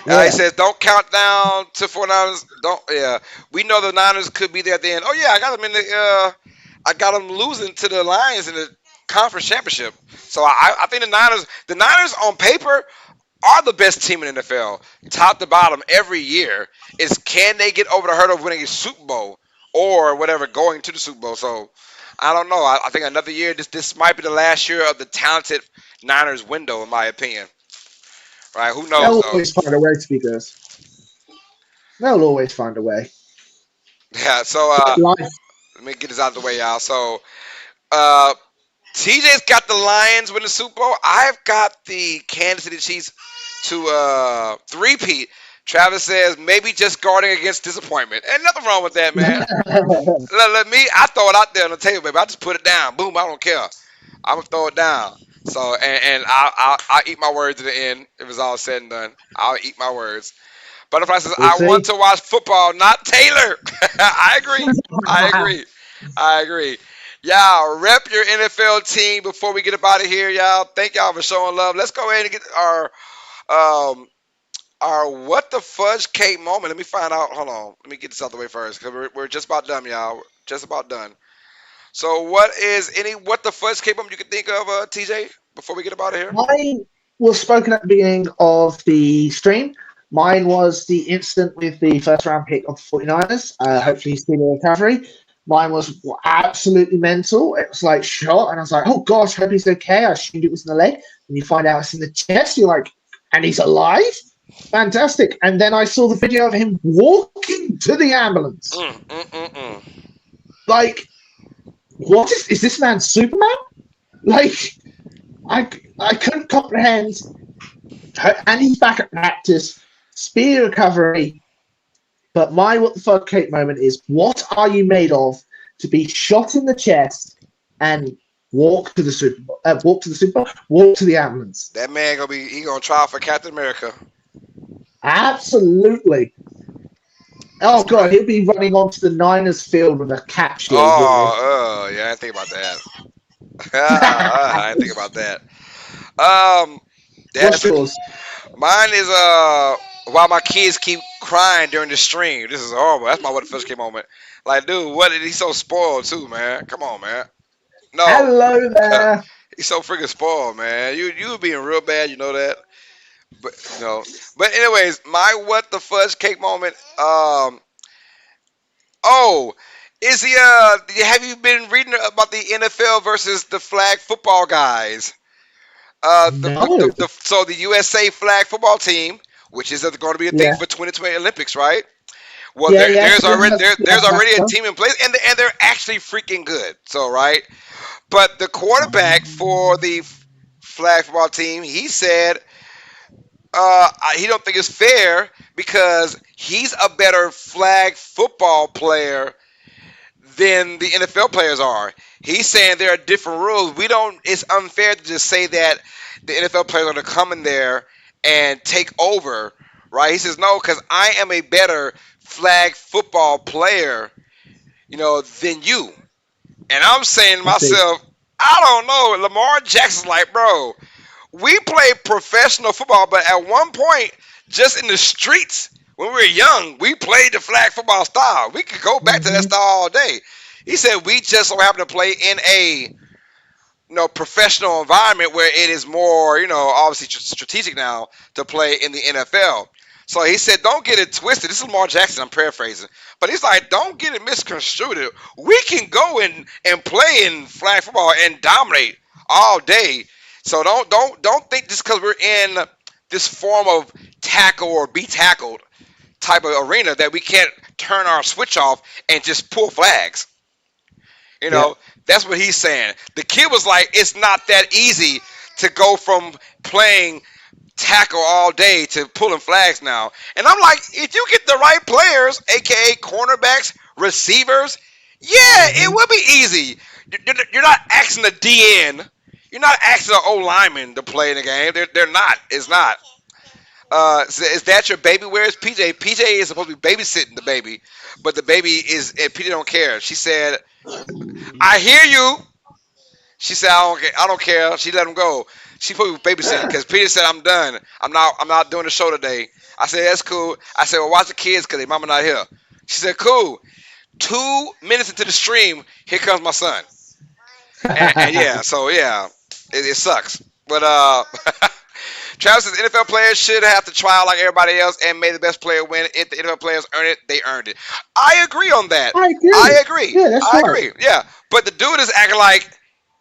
He Yeah. says, "Don't count down to 49ers. Don't. Yeah, we know the Niners could be there at the end. Oh yeah, I got them in the. I got them losing to the Lions in the conference championship. So I think the Niners on paper are the best team in the NFL, top to bottom every year. Is can they get over the hurdle of winning a Super Bowl or whatever, going to the Super Bowl? So I don't know. I think another year. This might be the last year of the talented Niners window, in my opinion. Right? Who knows They'll though? always find a way to be good. They'll always find a way. Yeah. So Life. let me get this out of the way, y'all. So, uh, TJ's got the Lions win the Super Bowl. I've got the Kansas City Chiefs to three-peat. Travis says maybe just guarding against disappointment. Ain't nothing wrong with that, man. Let me. I throw it out there on the table, baby. I just put it down. Boom. I don't care. I'm gonna throw it down. So, and I'll eat my words at the end if it's all said and done. I'll eat my words. Butterfly says, We'll I want see. to watch football, not Taylor. I agree. I agree. I agree. Y'all, rep your NFL team before we get up out of here, y'all. Thank y'all for showing love. Let's go ahead and get our what the fudge cake moment. Let me find out. Hold on. Let me get this out the way first because we're just about done, y'all. Just about done. So, what is any what the fudge cake moment you can think of, TJ, before we get up out of here? Mine was spoken at the beginning of the stream. Mine was the incident with the first round pick of the 49ers. Yeah. Hopefully, he's still in recovery. Mine was absolutely mental. It was like shot, and I was like, "Oh gosh, hope he's okay." I assumed it was in the leg, and you find out it's in the chest. You're like, "And he's alive? Fantastic!" And then I saw the video of him walking to the ambulance. Mm, mm, mm, mm. Like, what is this man Superman? Like, I couldn't comprehend. And he's back at practice, speed recovery. But my what the fuck Kate moment is: what are you made of to be shot in the chest and walk to the Super Bowl, walk to the ambulance? That man gonna try for Captain America. Absolutely. Oh That's god, crazy. he'll be running onto the Niners field with a cap shield, wouldn't Oh, yeah, I didn't think about that. he? I didn't think about that. Um, What's that's it. yours? Mine is why my kids keep crying during the stream. This is horrible. That's my what the first came moment. Like, dude, what? He's so spoiled too, man. Come on, man. No, Hello there. he's so freaking spoiled, man. You being real bad, you know that. But you know. But anyways, my what the fudge cake moment. Oh, is he? Have you been reading about the NFL versus the flag football guys? No. So the USA flag football team, which is going to be a thing Yeah. for 2020 Olympics, right? Well, Yeah, yeah. So there's that's already a stuff. team in place, and they're actually freaking good. So right, but the quarterback for the flag football team, he said he don't think it's fair because he's a better flag football player than the NFL players are. He's saying there are different rules. We don't. It's unfair to just say that the NFL players are going to come in there and take over, right? He says no, because I am a better flag football player, than you. And I'm saying to I see. myself, I don't know. Lamar Jackson's like, bro, we play professional football, but at one point, just in the streets, when we were young, we played the flag football style. We could go back to that Hmm. style all day. He said we just so happen to play in a professional environment where it is more, obviously strategic now to play in the NFL. So he said, don't get it twisted. This is Lamar Jackson. I'm paraphrasing, but he's like, don't get it misconstrued. We can go and play in flag football and dominate all day. So don't think just because we're in this form of tackle or be tackled type of arena that we can't turn our switch off and just pull flags. You Yeah. know, that's what he's saying. The kid was like, it's not that easy to go from playing tackle all day to pulling flags now. And I'm like, if you get the right players, aka cornerbacks, receivers, yeah, it Hmm. will be easy. You're not asking the DN. You're not asking the O lineman to play in the game. They're not. It's not. Is that your baby? Where's PJ? PJ is supposed to be babysitting the baby, but the baby is. PJ don't care. She said, "I hear you." She said, "I don't care. I don't care." She let him go. She put me babysitting because Peter said, "I'm done. I'm not doing the show today." I said, "That's cool." I said, "Well, watch the kids because their mama not here." She said, "Cool." 2 minutes into the stream, here comes my son. And yeah, so yeah, it sucks. But Travis says NFL players should have to try out like everybody else and may the best player win. If the NFL players earn it, they earned it. I agree on that. I I agree. agree. Yeah, that's I right. agree. Yeah. But the dude is acting like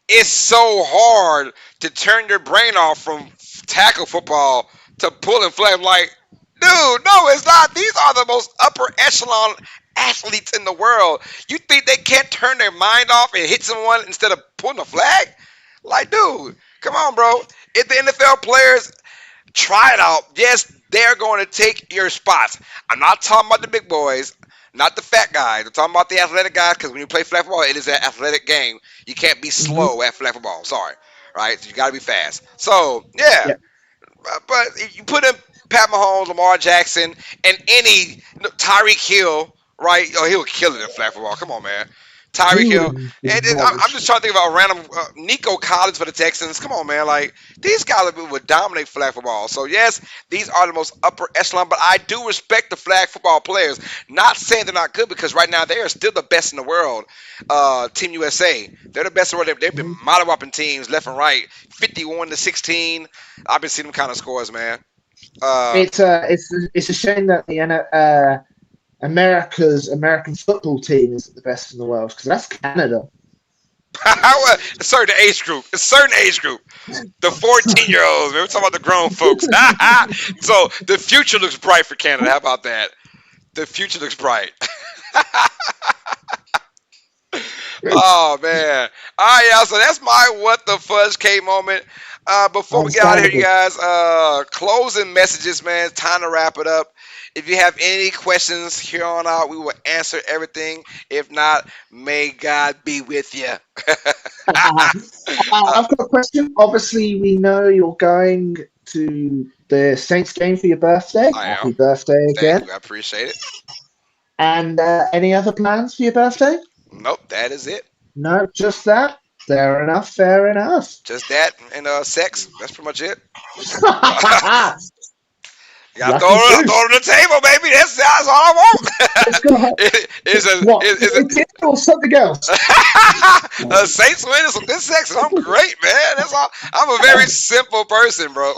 it's so hard to turn your brain off from tackle football to pulling flag. Like, dude, no, it's not. These are the most upper echelon athletes in the world. You think they can't turn their mind off and hit someone instead of pulling a flag? Like, dude, come on, bro. If the NFL players try it out, yes, they're going to take your spots. I'm not talking about the big boys, not the fat guys. I'm talking about the athletic guys because when you play flag football, it is an athletic game. You can't be Hmm. slow at flag football. Sorry, right? So you got to be fast. So yeah, Yeah. but you put in Pat Mahomes, Lamar Jackson, and any Tyreek Hill, right? Oh, he would kill it in flag football. Come on, man. Tyreek He Hill. would And I'm demolish just it. trying to think about a random Nico Collins for the Texans. Come on, man. Like, these guys would dominate flag football. So, yes, these are the most upper echelon, but I do respect the flag football players. Not saying they're not good because right now they are still the best in the world. Team USA. They're the best in the world. They've been Mhm. mollywopping teams left and right. 51-16. I've been seeing them kind of scores, man. Uh, It's a shame that American football team isn't the best in the world because that's Canada. A certain age group. A certain age group. The 14-year-olds. Man, we're talking about the grown folks. So the future looks bright for Canada. How about that? The future looks bright. Oh man. All right, y'all. So that's my what the fudge K moment. Before we get out of here, you Understandable. guys, closing messages, man. It's time to wrap it up. If you have any questions here on out, we will answer everything. If not, may God be with you. I've got a question. Obviously, we know you're going to the Saints game for your birthday. I Happy am. birthday Thank again. you. I appreciate it. And any other plans for your birthday? Nope, that is it. No, just that. Fair enough. Fair enough. Just that and sex. That's pretty much it. You gotta Lucky throw it goose. on the table, baby. That's all I want. Let's go ahead. What? It or something else? Saints win is some good sex, and I'm great, man. That's all. I'm a very simple person, bro.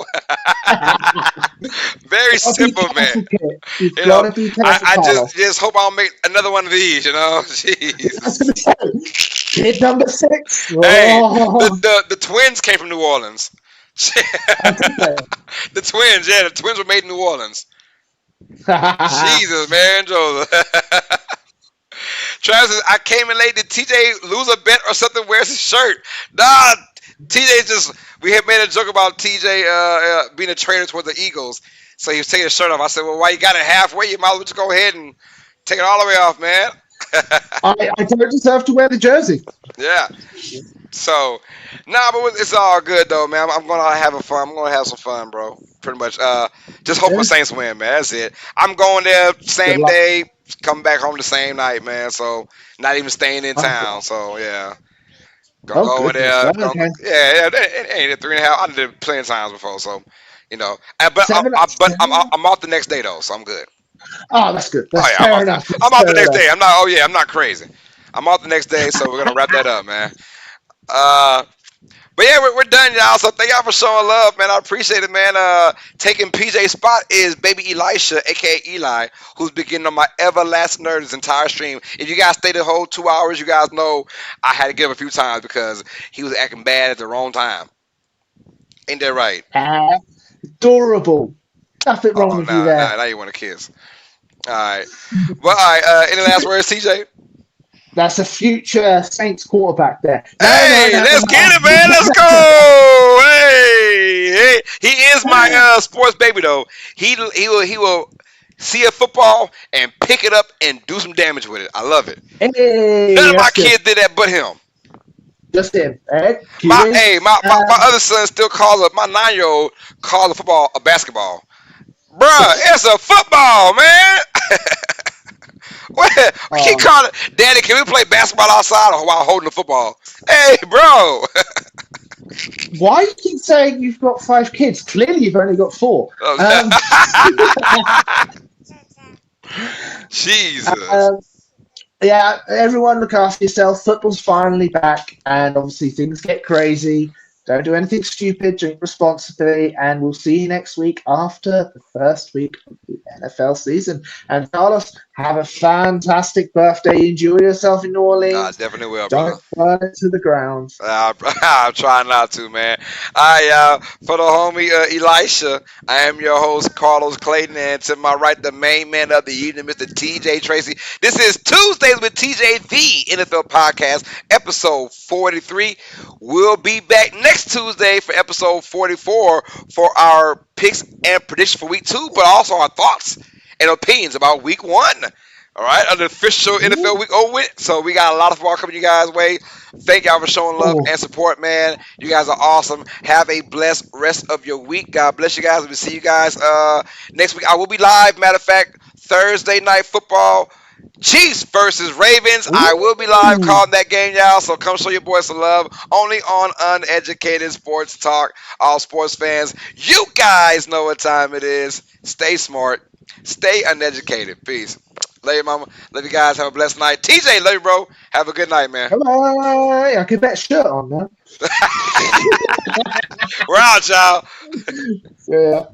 Very Gotta be simple, man. careful, kid. You've You know, got to be I, careful, I Carlos. just hope I'll make another one of these. You know, I was Jesus. going to say, kid number 6. Hey, Oh, the twins came from New Orleans. I did that. The twins, yeah, the twins were made in New Orleans. Jesus, man, Joseph. Travis, I came in late. Did TJ lose a bet or something? Where's his shirt? Nah, TJ just. We had made a joke about TJ being a traitor towards the Eagles, so he was taking his shirt off. I said, "Well, why you got it halfway? You might as well just go ahead and take it all the way off, man." I don't deserve to wear the jersey. Yeah. So, nah, but it's all good though, man. I'm gonna have a fun. I'm gonna have some fun, bro. Pretty much. Just hope Yeah. the Saints win, man. That's it. I'm going there Good same luck. day, come back home the same night, man. So not even staying in Oh, town. So yeah, gonna oh go over goodness. there. Right, okay. Yeah, it ain't it 3.5. I did it plenty of times before, so you know. But Seven, seven. I'm off the next day though, so I'm good. Oh, that's good. Oh That's yeah, I'm fair off. enough. I'm That's off the fair next enough. day. I'm not. Oh yeah, I'm not crazy. I'm off the next day, so we're gonna wrap that up, man. Uh, But yeah, we're done, y'all. So thank y'all for showing love, man. I appreciate it, man. Taking PJ's spot is baby Elisha, aka Eli, who's been getting on my everlasting nerves this entire stream. If you guys stayed the whole 2 hours, you guys know I had to get him a few times because he was acting bad at the wrong time. Ain't that right? Adorable. Nothing wrong Oh, with you there. now you want to kiss. All right. Well, all right. Any last words, TJ? That's a future Saints quarterback there. No, no, Hey, no, let's get it, man. Let's no. go. Hey. He is my sports baby though. He will see a football and pick it up and do some damage with it. I love it. None Hey, of my that's good. kids did that but him. Just him. My Kidding. hey, my other son still calls up my 9-year-old calls a football a basketball. Bruh, it's a football, man. What? We keep Oh, calling it, Daddy, can we play basketball outside while holding the football? Hey, bro. why you keep saying you've got 5 kids? Clearly, you've only got 4. Jesus. Um, yeah, everyone look after yourself. Football's finally back, and obviously things get crazy. Don't do anything stupid. Drink responsibly, and we'll see you next week after the first week of the NFL season. And Carlos, have a fantastic birthday. Enjoy yourself in New I Orleans. definitely will, brother. Don't burn it to the ground. I'm trying not to, man. All right, for the homie Elisha, I am your host, Carlos Clayton, and to my right, the main man of the evening, Mr. TJ Tracy. This is Tuesdays with TJ, the NFL podcast, episode 43. We'll be back next Tuesday for episode 44 for our picks and predictions for week 2, but also our thoughts and opinions about week 1. All right, an official NFL week over with. So we got a lot of football coming you guys' way. Thank y'all for showing love Oh, and support, man. You guys are awesome. Have a blessed rest of your week. God bless you guys. We'll see you guys next week. I will be live. Matter of fact, Thursday night football. Chiefs versus Ravens. I will be live ooh. calling that game, y'all. So come show your boys some love. Only on Uneducated Sports Talk. All sports fans, you guys know what time it is. Stay smart. Stay uneducated. Peace. Love you, mama. Love you guys. Have a blessed night. TJ, love you, bro. Have a good night, man. Bye. I could bet shirt on now. We're out, y'all. Yeah.